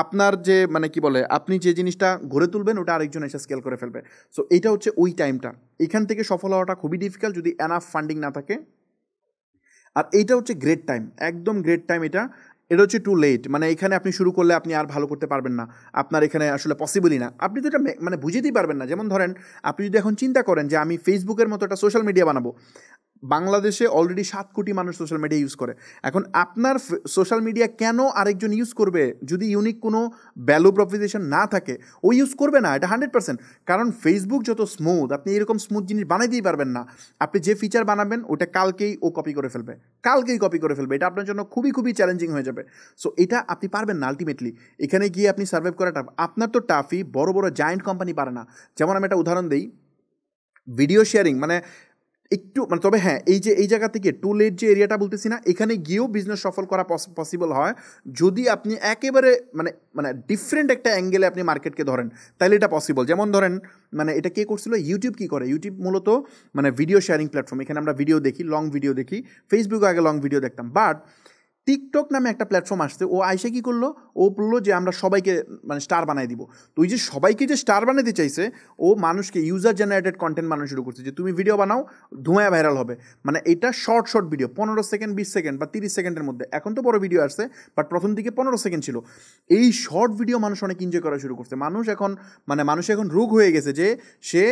আপনার যে মানে কি বলে, আপনি যে জিনিসটা গড়ে তুলবেন ওটা আরেকজন এসে স্কেল করে ফেলবে। সো এইটা হচ্ছে ওই টাইমটা, এখান থেকে সফল হওয়াটা খুবই ডিফিকাল্ট যদি এনাফ ফান্ডিং না থাকে। আর এইটা হচ্ছে গ্রেট টাইম, একদম গ্রেট টাইম। এটা হচ্ছে টু লেট, মানে এখানে আপনি শুরু করলে আপনি আর ভালো করতে পারবেন না, আপনার এখানে আসলে পসিবলই না। আপনি তো এটা মানে বুঝেতেই পারবেন না। যেমন ধরেন আপনি যদি এখন চিন্তা করেন যে আমি ফেসবুকের মতো একটা সোশ্যাল মিডিয়া বানাবো, বাংলাদেশে অলরেডি 7 কোটি মানুষ সোশ্যাল মিডিয়া ইউজ করে। এখন আপনার সোশ্যাল মিডিয়া কেন আরেকজন ইউজ করবে যদি ইউনিক কোনো ভ্যালু প্রপোজিশন না থাকে? ও ইউজ করবে না, এটা 100%। কারণ ফেসবুক যত স্মুথ, আপনি এরকম স্মুথ জিনিস বানাইতেই পারবেন না। আপনি যে ফিচার বানাবেন ওটা কালকেই ও কপি করে ফেলবে, এটা আপনার জন্য খুবই খুবই চ্যালেঞ্জিং হয়ে যাবে। সো এটা আপনি পারবেন না আলটিমেটলি। এখানে গিয়ে আপনি সার্ভাইভ করা টাফ। আপনার তো টাফই, বড় বড় জায়েন্ট কোম্পানি পারে না। যেমন আমি একটা উদাহরণ দিই, ভিডিও শেয়ারিং মানে একটু মানে, তবে হ্যাঁ এই জায়গা থেকে টু লেট যে এরিয়াটা বলতেছি না, এখানে গিয়েও বিজনেস সফল করা পসিবল হয় যদি আপনি একেবারে মানে ডিফারেন্ট একটা অ্যাঙ্গেলে আপনি মার্কেটকে ধরেন, তাহলে এটা পসিবল। যেমন ধরেন মানে এটা কে করছিল, ইউটিউব কি করে, ইউটিউব মূলত মানে ভিডিও শেয়ারিং প্ল্যাটফর্ম। এখানে আমরা ভিডিও দেখি, লং ভিডিও দেখি, ফেসবুকে আগে লং ভিডিও দেখতাম, বাট টিকটক নামে একটা প্ল্যাটফর্ম আসছে, ও আইসে কী করলো, ও বললো যে আমরা সবাইকে মানে স্টার বানাই দিব। তো ওই যে সবাইকে যে স্টার বানাতে চাইছে, ও মানুষকে ইউজার জেনারেটেড কন্টেন্ট বানানো শুরু করছে, যে তুমি ভিডিও বানাও, ধোঁয়া ভাইরাল হবে। মানে এটা শর্ট ভিডিও, 15 সেকেন্ড, 20 সেকেন্ড বা 30 সেকেন্ডের মধ্যে। এখন তো বড় ভিডিও আসছে, বাট প্রথম দিকে 15 সেকেন্ড ছিল। এই শর্ট ভিডিও মানুষ অনেক এনজয় করা শুরু করছে। মানুষ এখন রোগ হয়ে গেছে যে সে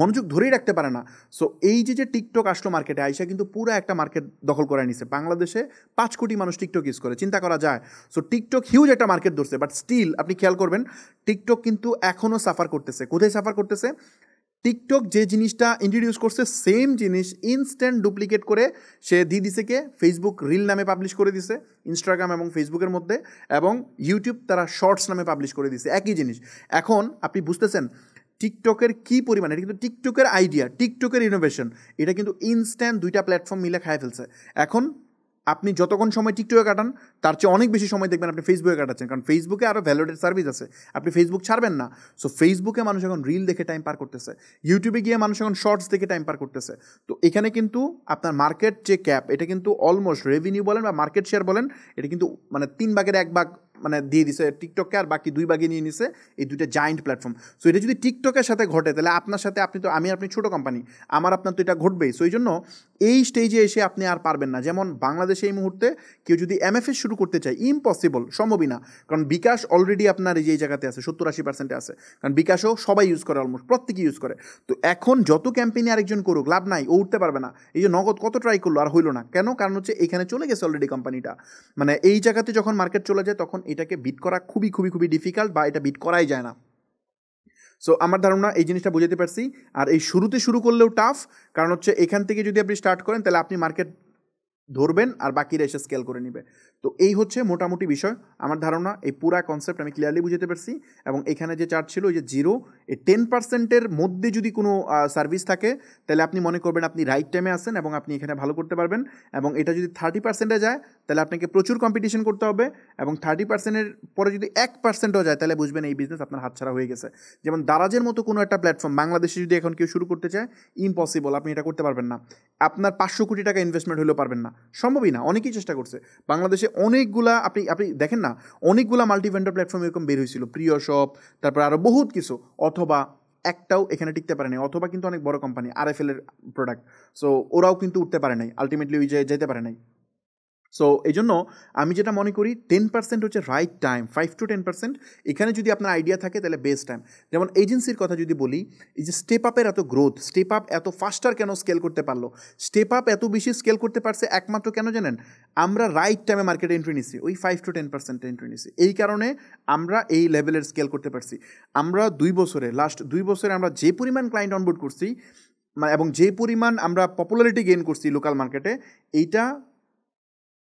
মনোযোগ ধরেই রাখতে পারে না। সো এই যে টিকটক আসলো মার্কেটে, আইসা কিন্তু পুরো একটা মার্কেট দখল করে নিছে। বাংলাদেশে 5 কোটি মানুষ টিকটক ইউজ করে, চিন্তা করা যায়। সো টিকটক হিউজ একটা মার্কেট ধরছে, বাট স্টিল আপনি খেয়াল করবেন টিকটক কিন্তু এখনও সাফার করতেছে। কোথায় সাফার করতেছে? টিকটক যে জিনিসটা ইন্ট্রোডিউস করছে, সেম জিনিস ইনস্ট্যান্ট ডুপ্লিকেট করে সে দিয়ে দিছে কে, ফেসবুক রিল নামে পাবলিশ করে দিছে ইনস্টাগ্রাম এবং ফেসবুকের মধ্যে, এবং ইউটিউব তারা শর্টস নামে পাবলিশ করে দিছে একই জিনিস। এখন আপনি বুঝতেছেন টিকটকের কী পরিমাণ, এটা কিন্তু টিকটকের আইডিয়া, টিকটকের ইনোভেশন, এটা কিন্তু ইনস্ট্যান্ট দুইটা প্ল্যাটফর্ম মিলে খায় ফেলছে। এখন আপনি যতক্ষণ সময় টিকটকে কাটান তার চেয়ে অনেক বেশি সময় দেখবেন আপনি ফেসবুকে কাটাচ্ছেন, কারণ ফেসবুকে আরও ভ্যালিডেড সার্ভিস আছে, আপনি ফেসবুক ছাড়বেন না। সো ফেসবুকে মানুষ এখন রিল দেখে টাইম পার করতেছে, ইউটিউবে গিয়ে মানুষ এখন শর্টস দেখে টাইম পার করতেছে। তো এখানে কিন্তু আপনার মার্কেট যে ক্যাপ, এটা কিন্তু অলমোস্ট রেভিনিউ বলেন বা মার্কেট শেয়ার বলেন, এটা কিন্তু মানে 3 ভাগের 1 ভাগ মানে দিয়ে দিছে টিকটককে, আর বাকি 2 ভাগে নিয়ে নিছে এই দুইটা জায়েন্ট প্ল্যাটফর্ম। সো এটা যদি টিকটকের সাথে ঘটে, তাহলে আপনার সাথে, আপনি ছোটো কোম্পানি, আপনার তো এটা ঘটবেই। সো এই জন্য এই স্টেজে এসে আপনি আর পারবেন না। যেমন বাংলাদেশে এই মুহূর্তে কেউ যদি এমএফএস শুরু করতে চায়, ইম্পসিবল, সম্ভবই না। কারণ বিকাশ অলরেডি আপনার এই যে এই জায়গাতে আছে 70-80% আছে, কারণ বিকাশও সবাই ইউজ করে, অলমোস্ট প্রত্যেকেই ইউজ করে। তো এখন যত ক্যাম্পেইনে আরেকজন করুক লাভ নাই, ও উঠতে পারবে না। এই যে নগদ কত ট্রাই করলো আর হইলো না কেন? কারণ হচ্ছে এখানে চলে গেছে অলরেডি কোম্পানিটা। মানে এই জায়গাতে যখন মার্কেট চলে যায় তখন এটাকে বিট করা খুবই খুবই খুবই ডিফিকাল্ট, বা এটা বিট করাই যায় না। সো আমার ধারণা এই জিনিসটা বুঝাতে পারছি। আর এই শুরুতে শুরু করলেও টাফ, কারণ হচ্ছে এখান থেকে যদি আপনি স্টার্ট করেন তাহলে আপনি মার্কেট ধরবেন আর বাকিরা এসে স্কেল করে নেবে। তো এই হচ্ছে মোটামুটি বিষয়। আমার ধারণা এই পুরা কনসেপ্ট আমি ক্লিয়ারলি বুঝতে পারছি। এবং এখানে যে চার্ট ছিল ওই যে 0, এই 10%-এর মধ্যে যদি কোনো সার্ভিস থাকে তাহলে আপনি মনে করবেন আপনি রাইট টাইমে আসেন এবং আপনি এখানে ভালো করতে পারবেন। এবং এটা যদি 30%-এ যায় তাহলে আপনাকে প্রচুর কম্পিটিশন করতে হবে। এবং 30%-এর পরে যদি 1%ও যায় তাহলে বুঝবেন এই বিজনেস আপনার হাতছাড়া হয়ে গেছে। যেমন দারাজের মতো কোনো একটা প্ল্যাটফর্ম বাংলাদেশে যদি এখন কেউ শুরু করতে চায়, ইম্পসিবল, আপনি এটা করতে পারবেন না। আপনার 500 কোটি টাকা ইনভেস্টমেন্ট হলেও পারবেন না, সম্ভবই না। অনেকেই চেষ্টা করছে বাংলাদেশে, অনেকগুলা আপনি আপনি দেখেন না, অনেকগুলা মাল্টিভেন্ডার প্ল্যাটফর্ম এরকম বের হয়েছিল, প্রিয় শপ, তারপর আরও বহুত কিছু, অথবা একটাও এখানে টিকতে পারে নাই। অথবা কিন্তু অনেক বড় কোম্পানি RFL এর প্রোডাক্ট, সো ওরাও কিন্তু উঠতে পারে নাই, আলটিমেটলি ওই যে যেতে পারে নাই। সো এই জন্য আমি যেটা মনে করি 10% হচ্ছে রাইট টাইম, 5-10%। এখানে যদি আপনার আইডিয়া থাকে তাহলে বেস্ট টাইম। যেমন এজেন্সির কথা যদি বলি, এই যে স্টেপ আপের এত গ্রোথ, স্টেপ আপ এত ফাস্টার কেন স্কেল করতে পারলো, স্টেপ আপ এত বেশি স্কেল করতে পারছে একমাত্র কেন জানেন? আমরা রাইট টাইমে মার্কেটে এন্ট্রি নিছি, ওই 5-10% এন্ট্রি নিছি। এই কারণে আমরা এই লেভেলের স্কেল করতে পারছি। আমরা লাস্ট 2 বছরে আমরা যে পরিমাণ ক্লায়েন্ট অনবোর্ড করছি, এবং যে পরিমাণ আমরা পপুলারিটি গেইন করছি লোকাল মার্কেটে, এইটা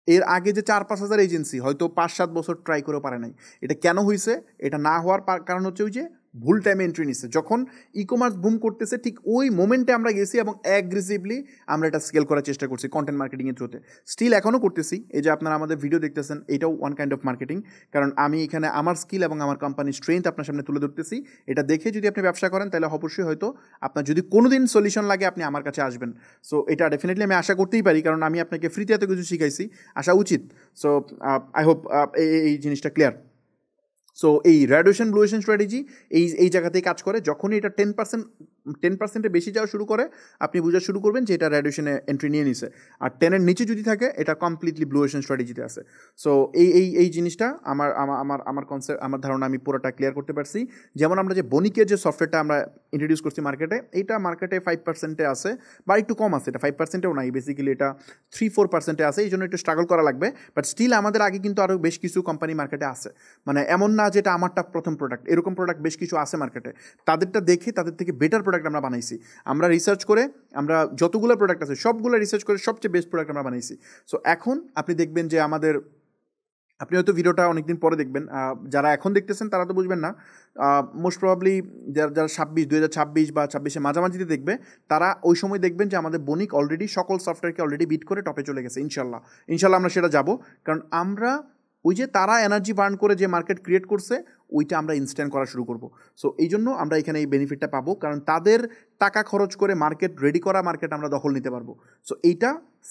এর আগে যে 4-5 হাজার এজেন্সি হয়তো 5-7 বছর ট্রাই করেও পারে নাই। এটা কেন হয়েছে? এটা না হওয়ার কারণ হচ্ছে ওই যে ভুল টাইমে এন্ট্রি নিচ্ছে। যখন ই কমার্স বুম করতেছে ঠিক ওই মোমেন্টে আমরা গেছি এবং অ্যাগ্রেসিভলি আমরা এটা স্কেল করার চেষ্টা করছি কন্টেন্ট মার্কেটিংয়ের থ্রুতে। স্টিল এখনও করতেছি। এই যে আপনারা আমাদের ভিডিও দেখতেছেন, এটাও ওয়ান কাইন্ড অফ মার্কেটিং। কারণ আমি এখানে আমার স্কিল এবং আমার কোম্পানির স্ট্রেংথ আপনার সামনে তুলে ধরতেছি। এটা দেখে যদি আপনি ব্যবসা করেন তাহলে অবশ্যই হয়তো আপনার যদি কোনো দিন সলিউশন লাগে আপনি আমার কাছে আসবেন। সো এটা ডেফিনেটলি আমি আশা করতেই পারি, কারণ আমি আপনাকে ফ্রিতে এত কিছু শিখাইছি, আসা উচিত। সো আই হোপ এই জিনিসটা ক্লিয়ার। সো এই রেডুয়েশন ব্লুয়েশন স্ট্র্যাটেজি এই জায়গাতেই কাজ করে। যখনই এটা 10%-এর বেশি যাওয়া শুরু করে, আপনি বোঝা শুরু করবেন যে এটা রেডুয়েশনে এন্ট্রি নিয়ে নিছে। আর 10-এর নিচে যদি থাকে, এটা কমপ্লিটলি ব্লুয়েশন স্ট্র্যাটেজিতে আছে। সো এই জিনিসটা আমার কনসেপ্ট, আমার ধারণা আমি পুরোটা ক্লিয়ার করতে পারছি। যেমন আমরা যে বণিকের যে সফটওয়্যারটা আমরা ইন্ট্রোডিউস করছি মার্কেটে, এইটা মার্কেটে 5%-এ আছে, বা একটু কম আছে। এটা 5%-এও নাই, বেসিক্যালি এটা 3-4%-এ আছে। এই জন্য একটু স্ট্রাগল করা লাগবে। বাট স্টিল আমাদের আগে কিন্তু আরও বেশ কিছু কোম্পানি মার্কেটে আছে। মানে এমন না যেটা আমারটা প্রথম প্রোডাক্ট, এরকম প্রোডাক্ট বেশ কিছু আছে মার্কেটে। তাদেরটা দেখে তাদের থেকে বেটার প্রোডাক্ট আমরা বানাইছি। আমরা রিসার্চ করে, আমরা যতগুলো প্রোডাক্ট আছে সবগুলো রিসার্চ করে সবচেয়ে বেস্ট প্রোডাক্ট আমরা বানাইছি। সো এখন আপনি দেখবেন যে আপনি হয়তো ভিডিওটা অনেকদিন পরে দেখবেন, যারা এখন দেখতেছেন তারা তো বুঝবেন না। মোস্ট প্রবাবলি যারা 2026 বা 26-এর মাঝামাঝিতে দেখবে, তারা ওই সময় দেখবেন যে আমাদের বণিক অলরেডি সকল সফটওয়্যারকে অলরেডি বিট করে টপে চলে গেছে। ইনশাল্লাহ আমরা সেটা যাব। কারণ আমরা ওই যে তারা এনার্জি বার্ন করে যে মার্কেট ক্রিয়েট করছে, ওইটা আমরা ইনস্ট্যান্ট করা শুরু করব। সো এই জন্য আমরা এখানে এই বেনিফিটটা পাবো, কারণ তাদের টাকা খরচ করে মার্কেট রেডি করা মার্কেট আমরা দখল নিতে পারবো। সো এইটা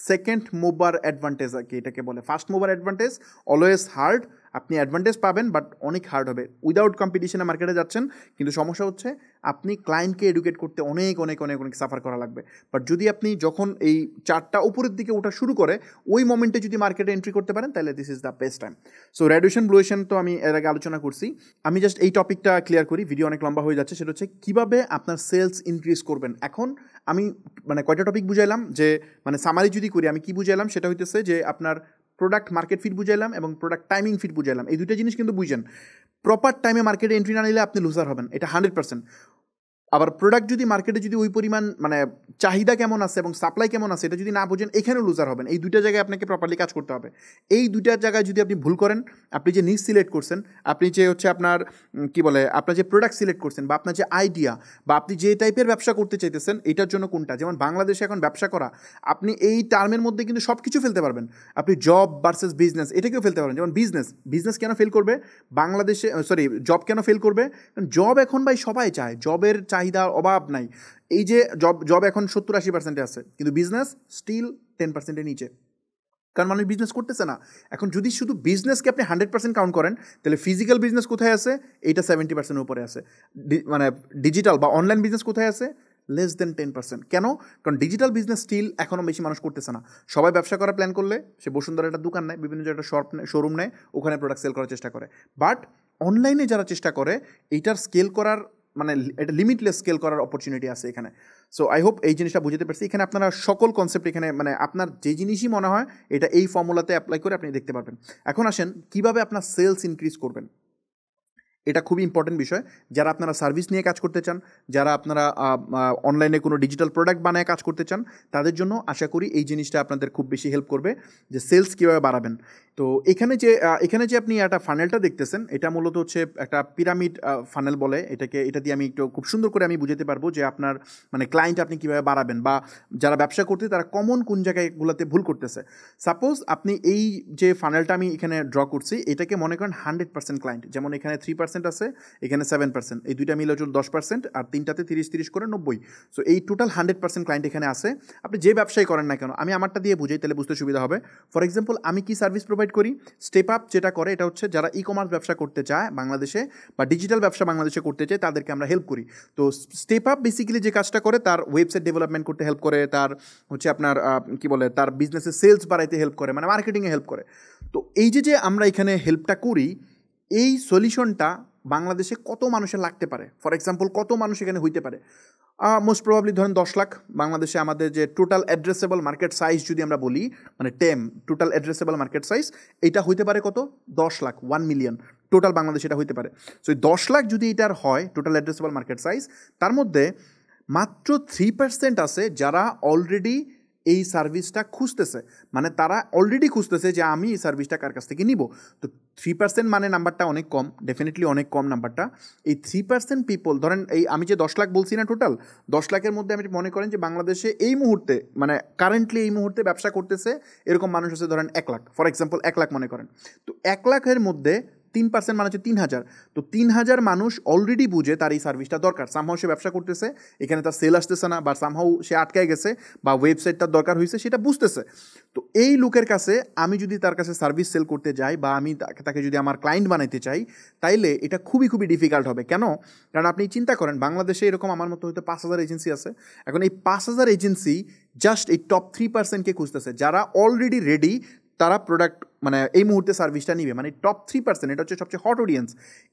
সেকেন্ড মোভার অ্যাডভান্টেজ আর কি, এটাকে বলে। First mover advantage always hard, আপনি অ্যাডভান্টেজ পাবেন বাট অনেক হার্ড হবে। উইদাউট কম্পিটিশনে মার্কেটে যাচ্ছেন, কিন্তু সমস্যা হচ্ছে আপনি ক্লায়েন্টকে এডুকেট করতে অনেক অনেক অনেক অনেক সাফার করা লাগবে। বাট যদি আপনি যখন এই চার্টটা উপরের দিকে ওঠা শুরু করে, ওই মোমেন্টে যদি মার্কেটে এন্ট্রি করতে পারেন, তাহলে this is the best time. So রেডুয়েশন ব্লুয়েশন তো আমি এর আগে আলোচনা করছি। আমি জাস্ট এই টপিকটা ক্লিয়ার করি, ভিডিও অনেক লম্বা হয়ে যাচ্ছে। সেটা হচ্ছে কীভাবে আপনার সেলস ইনক্রিজ করবেন। এখন আমি মানে কয়টা টপিক বুঝাইলাম, যে মানে সামারি যদি করি আমি কি বুঝাইলাম, সেটা হইতেছে যে আপনার প্রোডাক্ট মার্কেট ফিট বুঝাইলাম এবং প্রোডাক্ট টাইমিং ফিট বুঝাইলাম। এই দুটো জিনিস কিন্তু বুঝেন। প্রপার টাইমে মার্কেটে এন্ট্রি না নিলে আপনি লুজার হবেন, এটা 100%। আবার প্রোডাক্ট যদি মার্কেটে যদি ওই পরিমাণ মানে চাহিদা কেমন আছে এবং সাপ্লাই কেমন আছে এটা যদি না বোঝেন, এখানেও লুজার হবেন। এই দুইটা জায়গায় আপনাকে প্রপারলি কাজ করতে হবে। এই দুইটার জায়গায় যদি আপনি ভুল করেন, আপনি যে নিজ সিলেক্ট করছেন, আপনি যে হচ্ছে আপনার আপনার যে প্রোডাক্ট সিলেক্ট করছেন, বা আপনার যে আইডিয়া, বা আপনি যে টাইপের ব্যবসা করতে চাইতেছেন, এটার জন্য কোনটা। যেমন বাংলাদেশে এখন ব্যবসা করা, আপনি এই টার্মের মধ্যে কিন্তু সব কিছু ফেলতে পারবেন। আপনি জব ভার্সেস বিজনেস এটাকেও ফেলতে পারবেন। যেমন বিজনেস কেন ফেল করবে বাংলাদেশে, জব কেন ফেল করবে? কারণ জব এখন ভাই সবাই চায়, জবের চাহিদার অভাব নাই। এই যে জব এখন 70-80%-এ আছে, কিন্তু বিজনেস স্টিল 10%-এর নিচে। কারণ মানুষ বিজনেস করতেছে না। এখন যদি শুধু বিজনেসকে আপনি 100% কাউন্ট করেন, তাহলে ফিজিক্যাল বিজনেস কোথায় আছে? এইটা 70%-এর উপরে আছে। মানে ডিজিটাল বা অনলাইন বিজনেস কোথায় আছে? Less than 10%। কেন? কারণ ডিজিটাল বিজনেস স্টিল এখনও বেশি মানুষ করতেছে না। সবাই ব্যবসা করার প্ল্যান করলে সে বসুন্ধরা একটা দোকান নেয়, বিভিন্ন জায়গায় একটা শোরুম নেয়, ওখানে প্রোডাক্ট সেল করার চেষ্টা করে। বাট অনলাইনে যারা চেষ্টা করে এইটার স্কেল করার মানে এটা লিমিটলেস স্কেল করার অপরচুনিটি আছে এখানে। সো আই হোপ এই জিনিসটা বুঝতে পারছি। এখানে আপনারা সকল কনসেপ্ট এখানে মানে আপনার যে জিনিসই মনে হয় এটা এই ফর্মুলাতে অ্যাপ্লাই করে আপনি দেখতে পারবেন। এখন আসেন কীভাবে আপনার সেলস ইনক্রিজ করবেন। এটা খুবই ইম্পর্টেন্ট বিষয়। যারা আপনারা সার্ভিস নিয়ে কাজ করতে চান, যারা আপনারা অনলাইনে কোনো ডিজিটাল প্রোডাক্ট বানায় কাজ করতে চান, তাদের জন্য আশা করি এই জিনিসটা আপনাদের খুব বেশি হেল্প করবে যে সেলস কীভাবে বাড়াবেন। তো এখানে যে আপনি একটা ফানেলটা দেখতেছেন, এটা মূলত হচ্ছে একটা পিরামিড ফানেল বলে এটাকে। এটা দিয়ে আমি একটু খুব সুন্দর করে আমি বুঝাতে পারবো যে আপনার মানে ক্লায়েন্ট আপনি কীভাবে বাড়াবেন, বা যারা ব্যবসা করতে তারা কমন কোন জায়গাগুলোতে ভুল করতেছে। সাপোজ আপনি এই যে ফানেলটা আমি এখানে ড্র করছি, এটাকে মনে করেন 100% ক্লায়েন্ট। যেমন এখানে 3% আছে, এখানে 7%, এই দুইটা মিলে হচ্ছে 10%, আর তিনটাতে 30-30 করে 90। সো এই টোটাল 100% ক্লায়েন্ট এখানে আছে। আপনি যে ব্যবসায় করেন না কেন, আমি আমারটা দিয়ে বুঝাই তাহলে বুঝতে সুবিধা হবে। ফর এক্সাম্পল, আমি কি সার্ভিস প্রোভাইড করি? স্টেপ আপ যেটা করে এটা হচ্ছে যারা ই কমার্স ব্যবসা করতে চায় বাংলাদেশে, বা ডিজিটাল ব্যবসা বাংলাদেশে করতে চায়, তাদেরকে আমরা হেল্প করি। তো স্টেপ আপ বেসিক্যালি যে কাজটা করে, তার ওয়েবসাইট ডেভেলপমেন্ট করতে হেল্প করে, তার হচ্ছে আপনার কি বলে, তার বিজনেসের সেলস বাড়াইতে হেল্প করে, মানে মার্কেটিংয়ে হেল্প করে। তো এই যে আমরা এখানে হেল্পটা করি, এই সলিউশনটা বাংলাদেশে কত মানুষের লাগতে পারে? ফর এক্সাম্পল, কত মানুষ এখানে হইতে পারে? মোস্ট প্রবাবলি ধরেন 10 লাখ। বাংলাদেশে আমাদের যে টোটাল অ্যাড্রেসেবল মার্কেট সাইজ যদি আমরা বলি, মানে টোটাল অ্যাড্রেসেবল মার্কেট সাইজ, এটা হইতে পারে কত? 10 লাখ, 1 মিলিয়ন টোটাল বাংলাদেশে এটা হইতে পারে। সো 10 লাখ যদি এটার হয় টোটাল অ্যাড্রেসেবল মার্কেট সাইজ, তার মধ্যে মাত্র 3% আছে যারা অলরেডি এই সার্ভিসটা খুঁজতেছে। মানে তারা অলরেডি খুঁজতেছে যে আমি এই সার্ভিসটা কার কাছ থেকে নিব। তো 3% মানে নাম্বারটা অনেক কম, ডেফিনেটলি অনেক কম নাম্বারটা। এই 3% পিপল, ধরেন এই আমি যে 10 লাখ বলছি না, টোটাল 10 লাখের মধ্যে আমি মনে করেন যে বাংলাদেশে এই মুহূর্তে মানে কারেন্টলি এই মুহূর্তে ব্যবসা করতেছে এরকম মানুষ আছে ধরেন 1 লাখ। ফর এক্সাম্পল 1 লাখ মনে করেন। তো 1 লাখের মধ্যে 3% মানে হচ্ছে 3000। তো 3000 মানুষ অলরেডি বুঝে তার এই সার্ভিসটা দরকার। সামহাও সে ব্যবসা করতেছে, এখানে তার সেল আসতেছে না, বা সামহাও সে আটকায় গেছে, বা ওয়েবসাইটটার দরকার হয়েছে, সেটা বুঝতেছে। তো এই লোকের কাছে আমি যদি তার কাছে সার্ভিস সেল করতে যাই, বা আমি তাকে যদি আমার ক্লায়েন্ট বানাইতে চাই, তাইলে এটা খুবই খুবই ডিফিকাল্ট হবে। কেন? কারণ আপনি চিন্তা করেন, বাংলাদেশে এরকম আমার মতো হয়তো 5000 এজেন্সি আছে। এখন এই 5000 এজেন্সি জাস্ট এই টপ 3%কে খুঁজতেছে, যারা অলরেডি রেডি, তারা প্রোডাক্ট মানে এই মুহূর্তে সার্ভিসটা নিবে। মানে টপ 3%, এটা হচ্ছে সবচেয়ে হট অডিয়েন্স।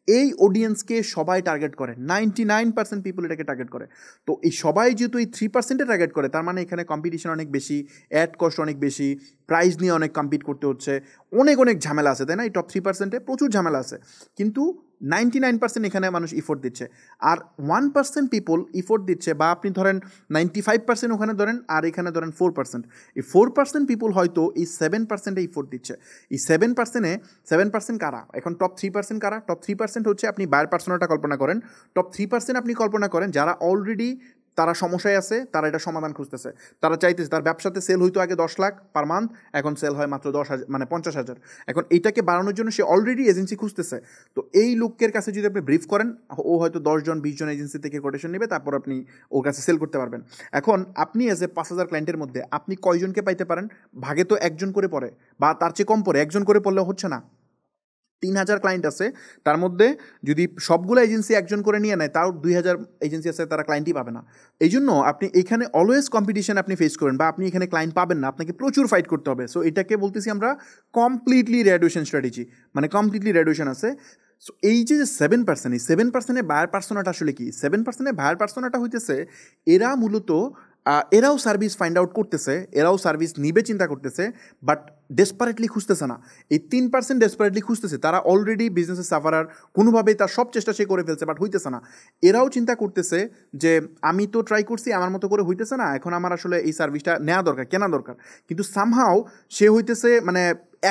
এই অডিয়েন্সকে সবাই টার্গেট করে, 99% পিপল এটাকে টার্গেট করে। তো এই সবাই যেহেতু এই 3%-এ টার্গেট করে, তার মানে এখানে কম্পিটিশন অনেক বেশি, অ্যাড কস্ট অনেক বেশি, প্রাইস নিয়ে অনেক কম্পিট করতে হচ্ছে, অনেক অনেক ঝামেলা আছে, তাই না? এই টপ 3%-এ প্রচুর ঝামেলা আছে, কিন্তু 99% এখানে মানুষ ইফোর্ট দিচ্ছে। আর 1% পিপল ইফোর্ট দিচ্ছে, বা আপনি ধরেন 95% ওখানে ধরেন, আর এখানে ধরেন 4%। এই 4% পিপল হয়তো এই 7%-এ ইফোর্ট দিচ্ছে। এই 7% কারা? এখন টপ 3% কারা? টপ 3% হচ্ছে, আপনি বায়ার পার্সোনাটা কল্পনা করেন, টপ 3% আপনি কল্পনা করেন যারা অলরেডি তারা সমস্যায় আছে, তারা এটা সমাধান খুঁজতেছে। তারা চাইতেছে তার ব্যবসাতে সেল হইতো আগে 10 লাখ পার মান্থ, এখন সেল হয় মাত্র 10,000 মানে 50,000। এখন এইটাকে বাড়ানোর জন্য সে অলরেডি এজেন্সি খুঁজতেছে। তো এই লোকের কাছে যদি আপনি ব্রিফ করেন, ও হয়তো 10 জন 20 জন এজেন্সি থেকে কোটেশন নেবে, তারপর আপনি ওর কাছে সেল করতে পারবেন। এখন আপনি এজ এ 5000 ক্লায়েন্টের মধ্যে আপনি কয়জনকে পাইতে পারেন? ভাগে তো একজন করে পড়ে, বা তার চেয়ে কম পড়ে, একজন করে পড়লে হচ্ছে না। 3000 ক্লায়েন্ট আছে, তার মধ্যে যদি সবগুলো এজেন্সি একজন করে নিয়ে নেয়, তাও 2000 এজেন্সি আছে, তারা ক্লায়েন্টই পাবে না। এই জন্য আপনি এখানে অলওয়েজ কম্পিটিশন আপনি ফেস করেন, বা আপনি এখানে ক্লায়েন্ট পাবেন না, আপনাকে প্রচুর ফাইট করতে হবে। সো এটাকে বলতেছি আমরা কমপ্লিটলি রেডুয়েশন স্ট্র্যাটেজি, মানে কমপ্লিটলি রেডুয়েশন আছে। সো এই যে 7%, এই 7%-এর বায়ার পার্সোনাটা আসলে কি? 7%-এর বায়ার পার্সোনাটা হইতেছে এরা মূলত এরাও সার্ভিস ফাইন্ড আউট করতেছে, এরাও সার্ভিস নিবে চিন্তা করতেছে, বাট ডেসপারেটলি খুঁজতেছে না। এই 3% ডেসপারেটলি খুঁজতেছে, তারা অলরেডি বিজনেসের সাফারার, কোনোভাবেই তার সব চেষ্টা সে করে ফেলছে, বাট হইতেছে না। এরাও চিন্তা করতেছে যে আমি তো ট্রাই করছি, আমার মতো করে হইতেছে না, এখন আমার আসলে এই সার্ভিসটা নেওয়া দরকার, কেনা দরকার। কিন্তু সামহাও সে হইতেছে মানে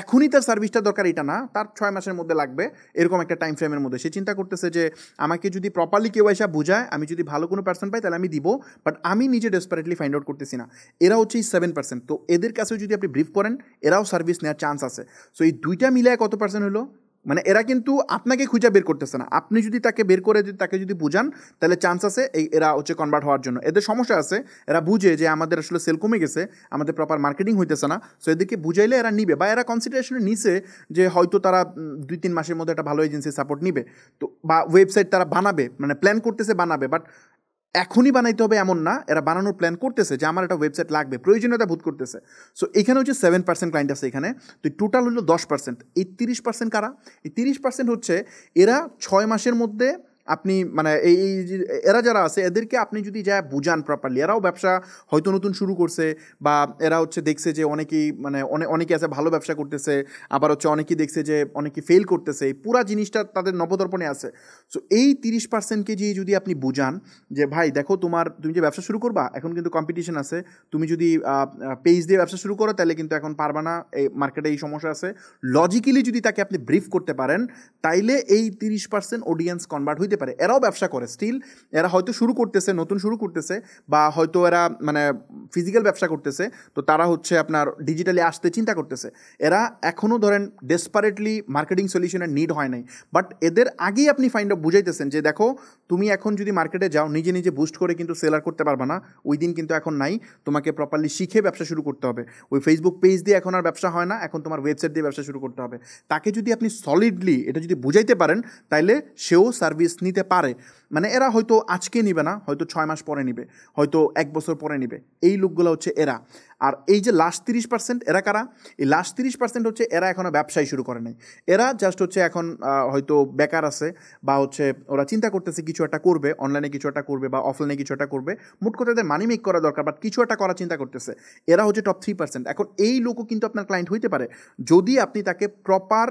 এখনই তার সার্ভিসটা দরকার এটা না, তার 6 মাসের মধ্যে লাগবে, এরকম একটা টাইম ফ্রেমের মধ্যে সে চিন্তা করতেছে যে আমাকে যদি প্রপারলি কেউ এসে বুঝায়, আমি যদি ভালো কোনো পার্সন পাই, তাহলে আমি দিব, বাট আমি নিজে ডেসপারেটলি ফাইন্ড আউট করতেছি না। এরা হচ্ছে এই 7%। তো এদের কাছেও যদি আপনি ব্রিফ করেন, এরাও সার্ভিস নেওয়ার চান্স আছে। সো এই দুইটা মিলায় কত পার্সেন্ট হলো? মানে এরা কিন্তু আপনাকে খুঁজে বের করতেছে না, আপনি যদি তাকে বের করে যদি তাকে যদি বুঝান, তাহলে চান্স আছে এরা হচ্ছে কনভার্ট হওয়ার জন্য। এদের সমস্যা আছে, এরা বুঝে যে আমাদের আসলে সেল কমে গেছে, আমাদের প্রপার মার্কেটিং হইতেছে না। সো এদেরকে বুঝাইলে এরা নিবে, বা এরা কনসিডারেশনে নিছে যে হয়তো তারা 2-3 মাসের মধ্যে একটা ভালো এজেন্সি সাপোর্ট নিবে, তো বা ওয়েবসাইট তারা বানাবে, মানে প্ল্যান করতেছে বানাবে, বাট এখনই বানাইতে হবে এমন না, এরা বানানোর প্ল্যান করতেছে যে আমার একটা ওয়েবসাইট লাগবে, প্রয়োজনীয়তা বোধ করতেছে। সো এখানে হচ্ছে 7% ক্লায়েন্ট আছে এখানে, তো টোটাল হলো 10%। এই 30% কারা? এই 30% হচ্ছে এরা 6 মাসের মধ্যে আপনি মানে এই এরা যারা আছে এদেরকে আপনি যদি যা বুঝান প্রপারলি, এরাও ব্যবসা হয়তো নতুন শুরু করছে, বা এরা হচ্ছে দেখছে যে অনেকেই মানে অনেকে আছে ভালো ব্যবসা করতেছে, আবার হচ্ছে অনেকেই দেখছে যে অনেকে ফেল করতেছে, এই পুরা জিনিসটা তাদের নবদর্পণে আছে। সো এই 30%কে যদি আপনি বুঝান যে ভাই দেখো তুমি যে ব্যবসা শুরু করবা, এখন কিন্তু কম্পিটিশন আছে, তুমি যদি পেজ দিয়ে ব্যবসা শুরু করো তাহলে কিন্তু এখন পারবা না, এই মার্কেটে এই সমস্যা আছে, লজিক্যালি যদি তাকে আপনি ব্রিফ করতে পারেন, তাইলে এই 30% অডিয়েন্স কনভার্ট হইতে পারে। এরাও ব্যবসা করে স্টিল, এরা হয়তো শুরু করতেছে, নতুন শুরু করতেছে, বা হয়তো এরা মানে ফিজিক্যাল ব্যবসা করতেছে, তো তারা হচ্ছে আপনার ডিজিটালি আসতে চিন্তা করতেছে। এরা এখনও ধরেন ডেসপারেটলি মার্কেটিং সলিউশনের নিড হয় নাই, বাট এদের আগেই আপনি ফাইন্ড আউট বুঝাইতেছেন যে দেখো তুমি এখন যদি মার্কেটে যাও নিজে নিজে বুস্ট করে কিন্তু সেলার করতে পারবে না, ওই দিন কিন্তু এখন নাই, তোমাকে প্রপারলি শিখে ব্যবসা শুরু করতে হবে। ওই ফেসবুক পেজ দিয়ে এখন আর ব্যবসা হয় না, এখন তোমার ওয়েবসাইট দিয়ে ব্যবসা শুরু করতে হবে। তাকে যদি আপনি সলিডলি এটা যদি বুঝাইতে পারেন, তাইলে সেও সার্ভিস নিতে পারে। মানে এরা হয়তো আজকে নিবে না, হয়তো 6 মাস পরে নিবে, হয়তো 1 বছর পরে নিবে। এই লোকগুলো হচ্ছে এরা। আর এই যে লাস্ট 30% এরা কারা? এই লাস্ট 30% হচ্ছে এরা এখনও ব্যবসায় শুরু করে নাই, এরা জাস্ট হচ্ছে এখন হয়তো বেকার আছে, বা হচ্ছে ওরা চিন্তা করতেছে কিছু একটা করবে, অনলাইনে কিছু একটা করবে বা অফলাইনে কিছু একটা করবে, মোট কথা এদের মানি মেক করা দরকার, বাট কিছু একটা করার চিন্তা করতেছে। এরা হচ্ছে টপ 3%। এখন এই লোকও কিন্তু আপনার ক্লায়েন্ট হইতে পারে যদি আপনি তাকে প্রপার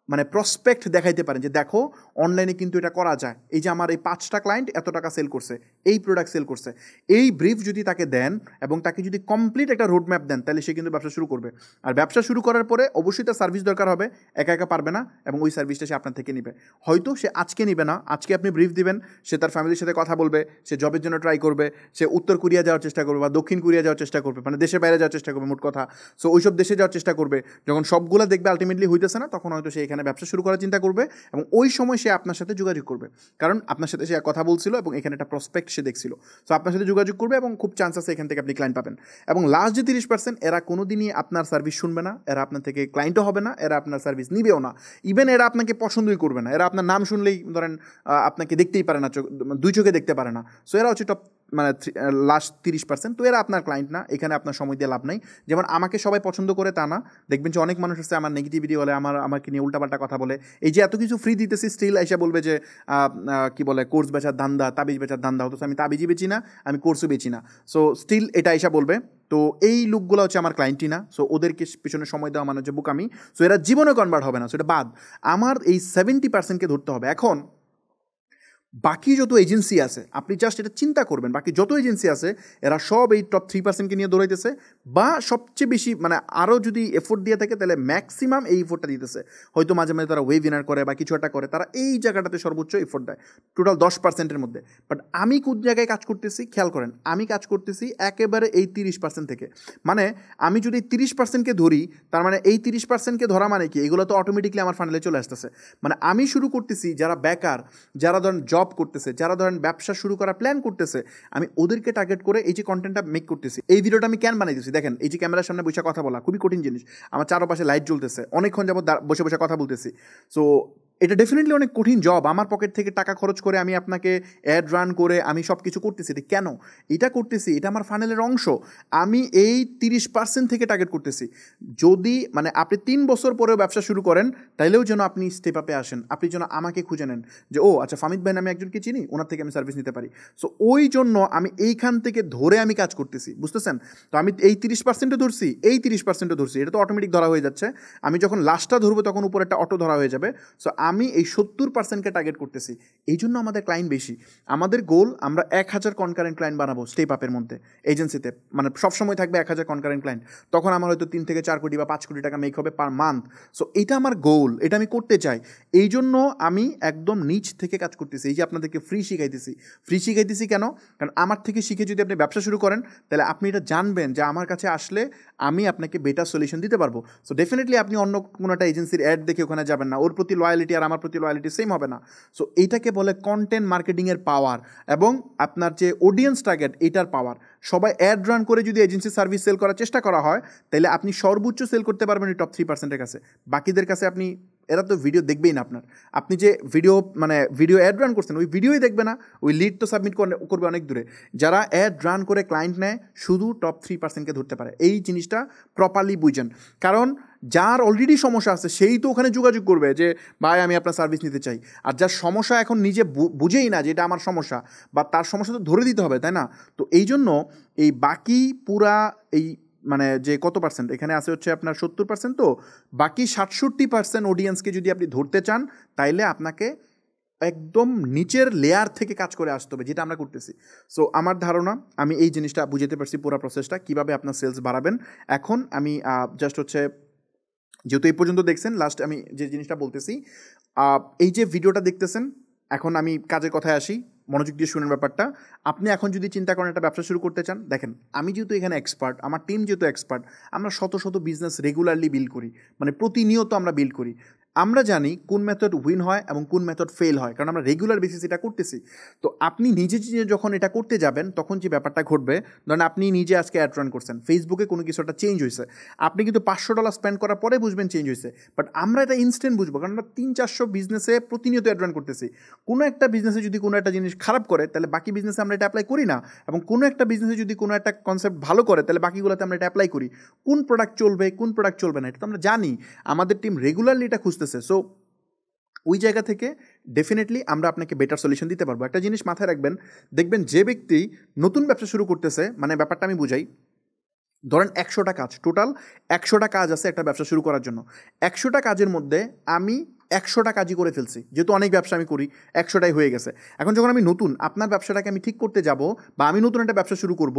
মানে প্রসপেক্ট দেখাইতে পারেন যে দেখো অনলাইনে কিন্তু এটা করা যায়, এই যে আমার এই 5টা ক্লায়েন্ট এত টাকা সেল করছে, এই প্রোডাক্ট সেল করছে, এই ব্রিফ যদি তাকে দেন এবং তাকে যদি কমপ্লিট একটা রোড ম্যাপ দেন, তাহলে সে কিন্তু ব্যবসা শুরু করবে। আর ব্যবসা শুরু করার পরে অবশ্যই তার সার্ভিস দরকার হবে, একা একা পারবে না, এবং ওই সার্ভিসটা সে আপনার থেকে নেবে। হয়তো সে আজকে নেবে না, আজকে আপনি ব্রিফ দিবেন, সে তার ফ্যামিলির সাথে কথা বলবে, সে জবের জন্য ট্রাই করবে, সে উত্তর কোরিয়া যাওয়ার চেষ্টা করবে বা দক্ষিণ কোরিয়া যাওয়ার চেষ্টা করবে, মানে দেশের বাইরে যাওয়ার চেষ্টা করবে মোট কথা। সো ওইসব দেশে যাওয়ার চেষ্টা করবে, যখন সবগুলো দেখবে আলটিমেটলি হইতেছে না, তখন হয়তো সে এখানে ব্যবসা শুরু করার চিন্তা করবে, এবং ওই সময় সে আপনার সাথে যোগাযোগ করবে, কারণ আপনার সাথে সে কথা বলছিল এবং এখানে একটা প্রসপেক্ট সে দেখছিল। সো আপনার সাথে যোগাযোগ করবে এবং খুব চান্স আছে এখান থেকে আপনি ক্লায়েন্ট পাবেন। এবং লাস্ট যে 30% এরা কোনোদিনই আপনার সার্ভিস শুনবে না, এরা আপনার থেকে ক্লায়েন্টও হবে না, এরা আপনার সার্ভিস নিবেও না, ইভেন এরা আপনাকে পছন্দই করবে না, এরা আপনার নাম শুনলেই ধরেন আপনাকে দেখতেই পারে না, দুই চোখে দেখতে পারে না। সো এরা হচ্ছে টপ মানে লাস্ট 30%। তো এরা আপনার ক্লায়েন্ট না, এখানে আপনার সময় দিয়ে লাভ নাই। যেমন আমাকে সবাই পছন্দ করে তা না, দেখবেন যে অনেক মানুষ আছে আমার নেগেটিভিটি বলে, আমাকে নিয়ে উল্টাপাল্টা কথা বলে, এই যে এত কিছু ফ্রি দিতেছি স্টিল এসে বলবে যে কি বলে কোর্স বেচার ধান্দা, তাবিজ বেচার ধান্দা, হতো আমি তাবিজই বেচি না, আমি কোর্সও বেচি না। সো স্টিল এটা এসে বলবে, তো এই লোকগুলো হচ্ছে আমার ক্লায়েন্টই না। সো ওদেরকে পিছনে সময় দেওয়া মানে হচ্ছে বোকামি। সো এরা জীবনে কনভার্ট হবে না, সো এটা বাদ। আমার এই 70%কে ধরতে হবে। এখন বাকি যত এজেন্সি আছে আপনি জাস্ট এটা চিন্তা করবেন, বাকি যত এজেন্সি আছে এরা সব এই টপ 3%কে নিয়ে দৌড়াইতেছে, বা সবচেয়ে বেশি মানে আরও যদি এফোর্ট দিয়ে থাকে তাহলে ম্যাক্সিমাম এই এফোর্টটা দিতেছে। হয়তো মাঝে মাঝে তারা ওয়েবিনার করে বা কিছু একটা করে, তারা এই জায়গাটাতে সর্বোচ্চ এফোর্ট দেয় টোটাল 10%-এর মধ্যে। বাট আমি কোন জায়গায় কাজ করতেছি খেয়াল করেন, আমি কাজ করতেছি একেবারে এই 30% থেকে। মানে আমি যদি 30%কে ধরি, তার মানে এই 30%কে ধরা মানে কি, এগুলো তো অটোমেটিকলি আমার ফান্ডেলে চলে আসতেছে। মানে আমি শুরু করতেছি যারা বেকার, যারা ধরেন জব করতেছে, যারা ধরেন ব্যবসা শুরু করার প্ল্যান করতেছে, আমি ওদেরকে টার্গেট করে এই যে কন্টেন্টটা মেক করতেছি। এই ভিডিওটা আমি কেন বানাইতেছি দেখেন, এই যে ক্যামেরার সামনে বসে কথা বলা খুবই কঠিন জিনিস, আমার চারপাশে লাইট জ্বলতেছে, অনেকক্ষণ যাবত বসে বসে কথা বলতেছি। সো এটা ডেফিনেটলি অনেক কঠিন জব, আমার পকেট থেকে টাকা খরচ করে আমি আপনাকে অ্যাড রান করে আমি সব কিছু করতেছি। এটা কেন এটা করতেছি, এটা আমার ফানেলের অংশ। আমি এই 30% থেকে টার্গেট করতেছি। যদি মানে আপনি 3 বছর পরেও ব্যবসা শুরু করেন, তাইলেও যেন আপনি স্টেপ আপে আসেন, আপনি যেন আমাকে খুঁজে নেন যে ও আচ্ছা ফামিদ ভাই আমি একজনকে চিনি, ওনার থেকে আমি সার্ভিস নিতে পারি। সো ওই জন্য আমি এইখান থেকে ধরে আমি কাজ করতেছি, বুঝতেছেন? তো আমি এই 30%ও ধরছি, এই 30%ও ধরছি, এটা তো অটোমেটিক ধরা হয়ে যাচ্ছে। আমি যখন লাস্টটা ধরবো তখন উপরে একটা অটো ধরা হয়ে যাবে। সো আমি এই 70%কে টার্গেট করতেছি, এই জন্য আমাদের ক্লায়েন্ট বেশি। আমাদের গোল আমরা 1000 কনকারেন্ট ক্লায়েন্ট বানাবো স্টেপ আপের মধ্যে এজেন্সিতে, মানে সবসময় থাকবে 1000 কনকারেন্ট ক্লায়েন্ট। তখন আমার হয়তো 3 থেকে 4 কোটি বা 5 কোটি টাকা মেক হবে পার মান্থ। সো এটা আমার গোল, এটা আমি করতে চাই। এই জন্য আমি একদম নিচ থেকে কাজ করতেছি। এই যে আপনাদেরকে ফ্রি শিখাইতেছি কেন? কারণ আমার থেকে শিখে যদি আপনি ব্যবসা শুরু করেন, তাহলে আপনি এটা জানবেন যে আমার কাছে আসলে আমি আপনাকে বেটার সলিউশন দিতে পারবো। সো ডেফিনেটলি আপনি অন্য কোনো একটা এজেন্সির অ্যাড দেখে ওখানে যাবেন না, ওর প্রতি লয়ালিটি আর আমার প্রতি লয়ালিটি সেম হবে না। সো এইটাকে বলে কন্টেন্ট মার্কেটিংয়ের পাওয়ার, এবং আপনার যে অডিয়েন্স টার্গেট এটার পাওয়ার। সবাই অ্যাড রান করে যদি এজেন্সি সার্ভিস সেল করার চেষ্টা করা হয়, তাহলে আপনি সর্বোচ্চ সেল করতে পারবেন এই টপ 3%-এর কাছে। বাকিদের কাছে আপনি এরা তো ভিডিও দেখবেই না আপনার। আপনি যে ভিডিও অ্যাড রান করছেন ওই ভিডিওই দেখবে না, ওই লিড তো সাবমিট করবে অনেক দূরে। যারা অ্যাড রান করে ক্লায়েন্ট নেয় শুধু টপ 3%কে ধরতে পারে। এই জিনিসটা প্রপারলি বুঝেন, কারণ যার অলরেডি সমস্যা আছে সেই তো ওখানে যোগাযোগ করবে যে ভাই আমি আপনার সার্ভিস নিতে চাই। আর যার সমস্যা এখন নিজে বুঝেই না যে এটা আমার সমস্যা, বা তার সমস্যা তো ধরে দিতে হবে, তাই না? তো এই জন্য এই বাকি পুরা এই যে কত পার্সেন্ট এখানে আছে হচ্ছে আপনার 70%, তো বাকি 67% অডিয়েন্সকে যদি আপনি ধরতে চান তাইলে আপনাকে একদম নিচের লেয়ার থেকে কাজ করে আসতে হবে, যেটা আমরা করতেছি। সো আমার ধারণা আমি এই জিনিসটা বুঝাতে পারছি, পুরো প্রসেসটা কীভাবে আপনার সেলস বাড়াবেন। এখন আমি জাস্ট হচ্ছে, যেহেতু এই পর্যন্ত দেখছেন, লাস্ট আমি যে জিনিসটা বলতেছি, এই যে ভিডিওটা দেখতেছেন, এখন আমি কাজের কথায় আসি, মনোযোগ দিয়ে শুনেন ব্যাপারটা। আপনি এখন যদি চিন্তা করেন একটা ব্যবসা শুরু করতে চান, দেখেন আমি যেহেতু এখানে এক্সপার্ট, আমার টিম যেহেতু এক্সপার্ট, আমরা শত শত বিজনেস রেগুলারলি বিল্ড করি, প্রতিনিয়ত আমরা বিল্ড করি। আমরা জানি কোন মেথড উইন হয় এবং কোন মেথড ফেল হয়, কারণ আমরা রেগুলার বেসিস এটা করতেছি। তো আপনি নিজে যখন এটা করতে যাবেন তখন যে ব্যাপারটা ঘটবে, ধরেন আপনি নিজে আজকে অ্যাড রান করছেন, ফেসবুকে কোনো কিছু একটা চেঞ্জ হয়েছে, আপনি কিন্তু $500 স্পেন্ড করার পরে বুঝবেন চেঞ্জ হয়েছে, বাট আমরা এটা ইনস্ট্যান্ট বুঝবো, কারণ আমরা 300-400 বিজনেসে প্রতিনিয়ত অ্যাড রান করতেছি। কোনো একটা বিজনেসে যদি কোনো একটা জিনিস খারাপ করে তাহলে বাকি বিজনেসে আমরা এটা অ্যাপ্লাই করি না, এবং কোনো একটা বিজনেসে যদি কোনো একটা কনসেপ্ট ভালো করে তাহলে বাকিগুলোতে আমরা এটা অ্যাপ্লাই করি। কোন প্রোডাক্ট চলবে কোন প্রোডাক্ট চলবে না এটা তো আমরা জানি, আমাদের টিম রেগুলারলি এটা খুঁজতেছে। সো ওই জায়গা থেকে ডেফিনেটলি আমরা আপনাকে বেটার সলিউশন দিতে পারবো। একটা জিনিস মাথায় রাখবেন, দেখবেন যে ব্যক্তি নতুন ব্যবসা শুরু করতেছে, ব্যাপারটা আমি বুঝাই, ধরেন 100টা কাজ, টোটাল 100টা কাজ আছে একটা ব্যবসা শুরু করার জন্য। 100টা কাজের মধ্যে আমি 100টা কাজই করে ফেলছি, যেহেতু অনেক ব্যবসা আমি করি, 100টাই হয়ে গেছে। এখন যখন আমি নতুন আপনার ব্যবসাটাকে আমি ঠিক করতে যাব, বা আমি নতুন একটা ব্যবসা শুরু করব,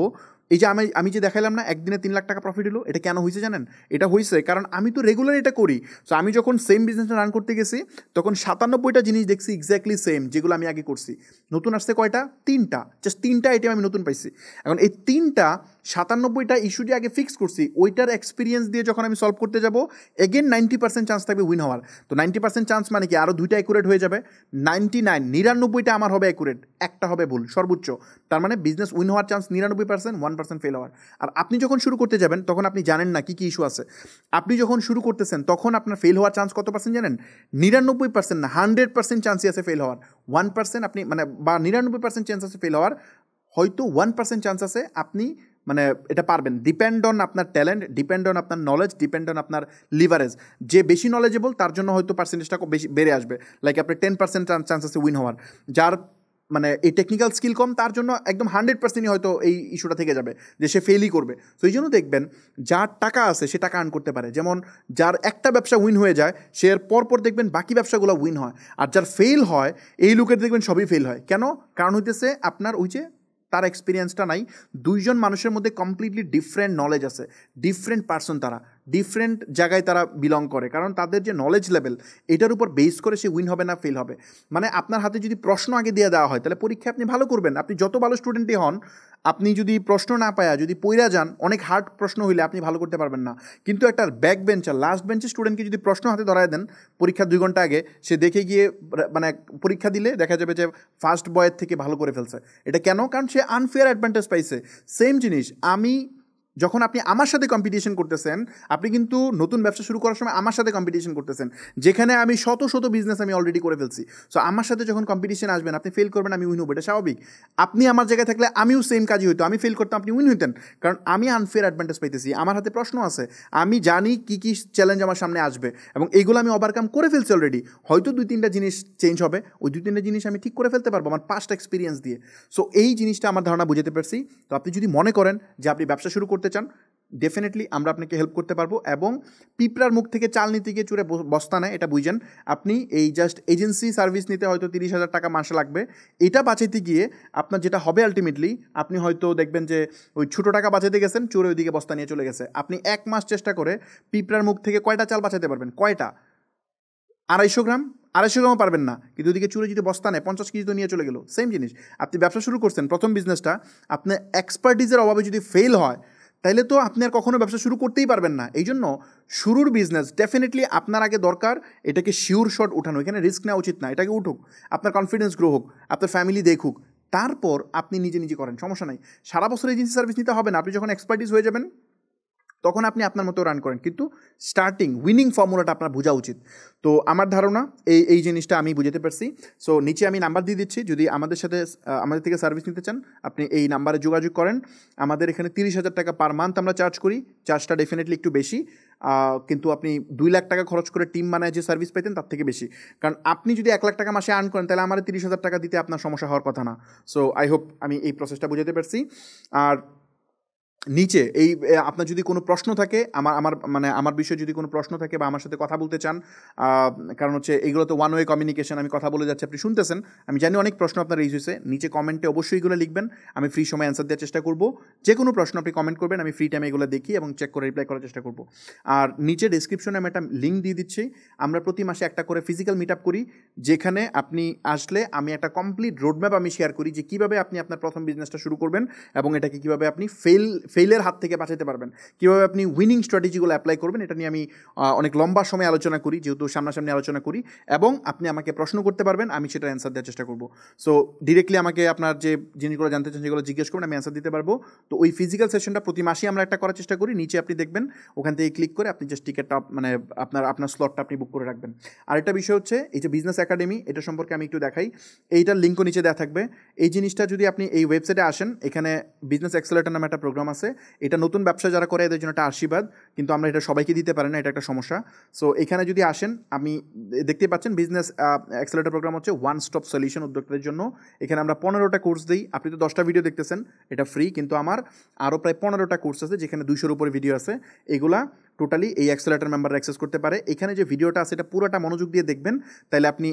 এই যে আমি যে দেখাইলাম না একদিনে 3 লাখ টাকা প্রফিট হলো, এটা কেন হয়েছে জানেন? এটা হয়েছে কারণ আমি তো রেগুলার এটা করি। সো আমি যখন সেম বিজনেসটা রান করতে গেছি তখন 97টা জিনিস দেখছি এক্স্যাক্টলি সেম, যেগুলো আমি আগে করছি। নতুন আসছে কয়টা? 3টা, জাস্ট 3টা আইটেম আমি নতুন পাইছি। এখন এই 3টা 97টা ইস্যুটি আগে ফিক্স করছি, ওইটার এক্সপিরিয়েন্স দিয়ে যখন আমি সলভ করতে যাব, এগেন 90% চান্স থাকবে উইন হওয়ার। তো 90% চান্স মানে কি, আরও 2টা অ্যাকুরেট হয়ে যাবে, 99-99টা আমার হবে অ্যাকুরেট, একটা হবে ভুল সর্বোচ্চ। তার মানে বিজনেস উইন হওয়ার চান্স 99%, 1% ফেল হওয়ার। আর আপনি যখন শুরু করতে যাবেন তখন আপনি জানেন না কী কী ইস্যু আছে। আপনি যখন শুরু করতেছেন তখন আপনার ফেল হওয়ার চান্স কত পার্সেন্ট জানেন? 99% না, 100% চান্সই আছে ফেল হওয়ার। 1% আপনি বা 99% চান্স আছে ফেল হওয়ার, হয়তো 1% চান্স আছে আপনি এটা পারবেন। ডিপেন্ড অন আপনার ট্যালেন্ট, ডিপেন্ড অন আপনার নলেজ, ডিপেন্ড অন আপনার লিভারেজ। যে বেশি নলেজেবল তার জন্য হয়তো পার্সেন্টেজটা বেশি বেড়ে আসবে, লাইক আপনার 10% চান্স আছে উইন হওয়ার। যার এই টেকনিক্যাল স্কিল কম তার জন্য একদম 100%ই হয়তো এই ইস্যুটা থেকে যাবে যে সে ফেলই করবে। তো এই জন্য দেখবেন যার টাকা আছে সে টাকা আর্ন করতে পারে, যেমন যার একটা ব্যবসা উইন হয়ে যায় সে এর পরপর দেখবেন বাকি ব্যবসাগুলো উইন হয়। আর যার ফেল হয় এই লোকের দেখবেন সবই ফেল হয়। কেন? কারণ হইতেছে আপনার ওই যে তার এক্সপিরিয়েন্সটা নাই। দুইজন মানুষের মধ্যে কমপ্লিটলি ডিফারেন্ট নলেজ আছে, ডিফারেন্ট পার্সন, তারা ডিফারেন্ট জায়গায় তারা বিলং করে, কারণ তাদের যে নলেজ লেভেল এটার উপর বেস করে সে উইন হবে না ফেল হবে। আপনার হাতে যদি প্রশ্ন আগে দিয়ে দেওয়া হয় তাহলে পরীক্ষায় আপনি ভালো করবেন, আপনি যত ভালো স্টুডেন্টই হন, আপনি যদি প্রশ্ন না পায়া যদি পইরা যান, অনেক হার্ড প্রশ্ন হইলে আপনি ভালো করতে পারবেন না। কিন্তু একটা ব্যাক বেঞ্চার, লাস্ট বেঞ্চের স্টুডেন্টকে যদি প্রশ্ন হাতে ধরায় দেন পরীক্ষার 2 ঘন্টা আগে, সে দেখে গিয়ে পরীক্ষা দিলে দেখা যাবে যে ফার্স্ট বয়ের থেকে ভালো করে ফেলছে। এটা কেন? কারণ সে আনফেয়ার অ্যাডভান্টেজ পাইছে। সেম জিনিস যখন আপনি আমার সাথে কম্পিটিশন করতেছেন, আপনি কিন্তু নতুন ব্যবসা শুরু করার সময় আমার সাথে কম্পিটিশন করতেছেন, যেখানে আমি শত শত বিজনেস আমি অলরেডি করে ফেলছি। সো আমার সাথে যখন কম্পিটিশন আসবেন, আপনি ফেল করবেন, আমি উইন হবো, এটা স্বাভাবিক। আপনি আমার জায়গায় থাকলে আমিও সেম কাজই হইতো, আমি ফেল করতাম, আপনি উইন হইতেন, কারণ আমি আনফেয়ার অ্যাডভান্টেজ পাইতেছি, আমার হাতে প্রশ্ন আছে, আমি জানি কী কী চ্যালেঞ্জ আমার সামনে আসবে, এবং এইগুলো আমি ওভারকাম করে ফেলছি অলরেডি। হয়তো 2-3টা জিনিস চেঞ্জ হবে, ওই 2-3টা জিনিস আমি ঠিক করে ফেলতে পারবো আমার পাস্ট এক্সপিরিয়েন্স দিয়ে। সো এই জিনিসটা আমার ধারণা বুঝতে পারছি। তো আপনি যদি মনে করেন যে আপনি ব্যবসা শুরু করতে চান, ডেফিনেটলি আমরা আপনাকে হেল্প করতে পারবো। এবং পিঁপড়ার মুখ থেকে চাল নিতে গিয়ে চুরে বস্তা নেয়, এটা বুঝেন। আপনি এই জাস্ট এজেন্সি সার্ভিস নিতে হয়তো 30,000 টাকা মাসে লাগবে, এটা বাঁচাইতে গিয়ে আপনার যেটা হবে আলটিমেটলি, আপনি হয়তো দেখবেন যে ওই ছোটো টাকা বাঁচাতে গেছেন, চোরে ওইদিকে বস্তা নিয়ে চলে গেছে। আপনি 1 মাস চেষ্টা করে পিঁপড়ার মুখ থেকে কয়টা চাল বাঁচাতে পারবেন? কয়টা? 250 গ্রাম? 250 গ্রামও পারবেন না। কিন্তু ওদিকে চুরে যদি বস্তা নেয় 50 কেজি তো নিয়ে চলে গেল। সেম জিনিস, আপনি ব্যবসা শুরু করছেন, প্রথম বিজনেসটা আপনার এক্সপার্টিজের অভাবে যদি ফেল হয় তাইলে তো আপনি আর কখনো ব্যবসা শুরু করতেই পারবেন না। এই জন্য শুরুর বিজনেস ডেফিনেটলি আপনার আগে দরকার এটাকে শিওর শট উঠানো, এখানে রিস্ক নেওয়া উচিত না, এটাকে উঠুক, আপনার কনফিডেন্স গ্রো হোক, আপনার ফ্যামিলি দেখুক, তারপর আপনি নিজে নিজে করেন, সমস্যা নাই। সারা বছর এজেন্সি সার্ভিস নিতে হবে না। আপনি যখন এক্সপার্টিস হয়ে যাবেন তখন আপনি আপনার মতো রান করেন, কিন্তু স্টার্টিং উইনিং ফর্মুলাটা আপনার বোঝা উচিত। তো আমার ধারণা এই জিনিসটা আমি বুঝতে পারছি। সো নিচে আমি নাম্বার দিয়ে দিচ্ছি, যদি আমাদের থেকে সার্ভিস নিতে চান আপনি এই নাম্বারে যোগাযোগ করেন। আমাদের এখানে 30,000 টাকা পার মান্থ আমরা চার্জ করি। চার্জটা ডেফিনেটলি একটু বেশি, কিন্তু আপনি 2 লাখ টাকা খরচ করে টিম বানায় যে সার্ভিস পাইতেন তার থেকে বেশি। কারণ আপনি যদি 1 লাখ টাকা মাসে আর্ন করেন তাহলে আমার 30,000 টাকা দিতে আপনার সমস্যা হওয়ার কথা না। সো আই হোপ আমি এই প্রসেসটা বুঝাতে পারছি। আর নিচে আপনার যদি কোনো প্রশ্ন থাকে, আমার বিষয়ে যদি কোনো প্রশ্ন থাকে বা আমার সাথে কথা বলতে চান, কারণ হচ্ছে এগুলো তো ওয়ান ওয়ে কমিউনিকেশন, আমি কথা বলে যাচ্ছি, আপনি শুনতেছেন, আমি জানি অনেক প্রশ্ন আপনার রেজ হয়েছে, নিচে কমেন্টে অবশ্যই এগুলো লিখবেন, আমি ফ্রি সময় অ্যান্সার দেওয়ার চেষ্টা করব। যে কোনো প্রশ্ন আপনি কমেন্ট করবেন, আমি ফ্রি টাইমে এগুলো দেখি এবং চেক করে রিপ্লাই করার চেষ্টা করব। আর নিচে ডিসক্রিপশনে আমি একটা লিঙ্ক দিয়ে দিচ্ছি, আমরা প্রতি মাসে একটা করে ফিজিক্যাল মিট আপ করি, যেখানে আপনি আসলে আমি একটা কমপ্লিট রোডম্যাপ আমি শেয়ার করি যে কীভাবে আপনি আপনার প্রথম বিজনেসটা শুরু করবেন এবং এটাকে কীভাবে আপনি ফেইলের হাত থেকে বাঁচাতে পারবেন, কীভাবে আপনি উইনিং স্ট্র্যাটেজিগুলো অ্যাপ্লাই করবেন, এটা নিয়ে আমি অনেক লম্বা সময় আলোচনা করি, যেহেতু সামনাসামনি আলোচনা করি, এবং আপনি আমাকে প্রশ্ন করতে পারবেন, আমি সেটা অ্যান্সার দেওয়ার চেষ্টা করব। সো ডিরেক্টলি আমাকে আপনার যে জিনিসগুলো জানতে চান সেগুলো জিজ্ঞেস করবেন, আমি অ্যান্সার দিতে পারবো। তো ওই ফিজিক্যাল সেশনটা প্রতি মাসেই আমরা একটা করার চেষ্টা করি। নিচে আপনি দেখবেন, ওখান থেকে ক্লিক করে আপনি জাস্ট টিকিটটা মানে আপনার স্লটটা আপনি বুক করে রাখবেন। আরেকটা বিষয় হচ্ছে এই যে বিজনেস একাডেমি, এটা সম্পর্কে আমি একটু দেখাই, এইটার লিঙ্কও নিচে দেওয়া থাকবে। এই জিনিসটা যদি আপনি এই ওয়েবসাইটে আসেন, এখানে বিজনেস অ্যাক্সেলারেটর নামে একটা প্রোগ্রাম আছে, এটা নতুন ব্যবসা যারা করে এদের জন্য একটা আশীর্বাদ, কিন্তু আমরা এটা সবাইকে দিতে পারি না, এটা একটা সমস্যা। সো এখানে যদি আসেন, আমি দেখতে পাচ্ছেন বিজনেস অ্যাক্সেলারেটর প্রোগ্রাম হচ্ছে ওয়ান স্টপ সলিউশন উদ্যোক্তাদের জন্য। এখানে আমরা 15টা কোর্স দিই। আপনি তো 10টা ভিডিও দেখতেছেন, এটা ফ্রি, কিন্তু আমার আরও প্রায় 15টা কোর্স আছে যেখানে 200-র উপরে ভিডিও আছে। এগুলা টোটালি এই অ্যাক্সেলারেটর মেম্বাররা অ্যাক্সেস করতে পারে। এখানে যে ভিডিওটা আছে এটা পুরোটা মনোযোগ দিয়ে দেখবেন, তাহলে আপনি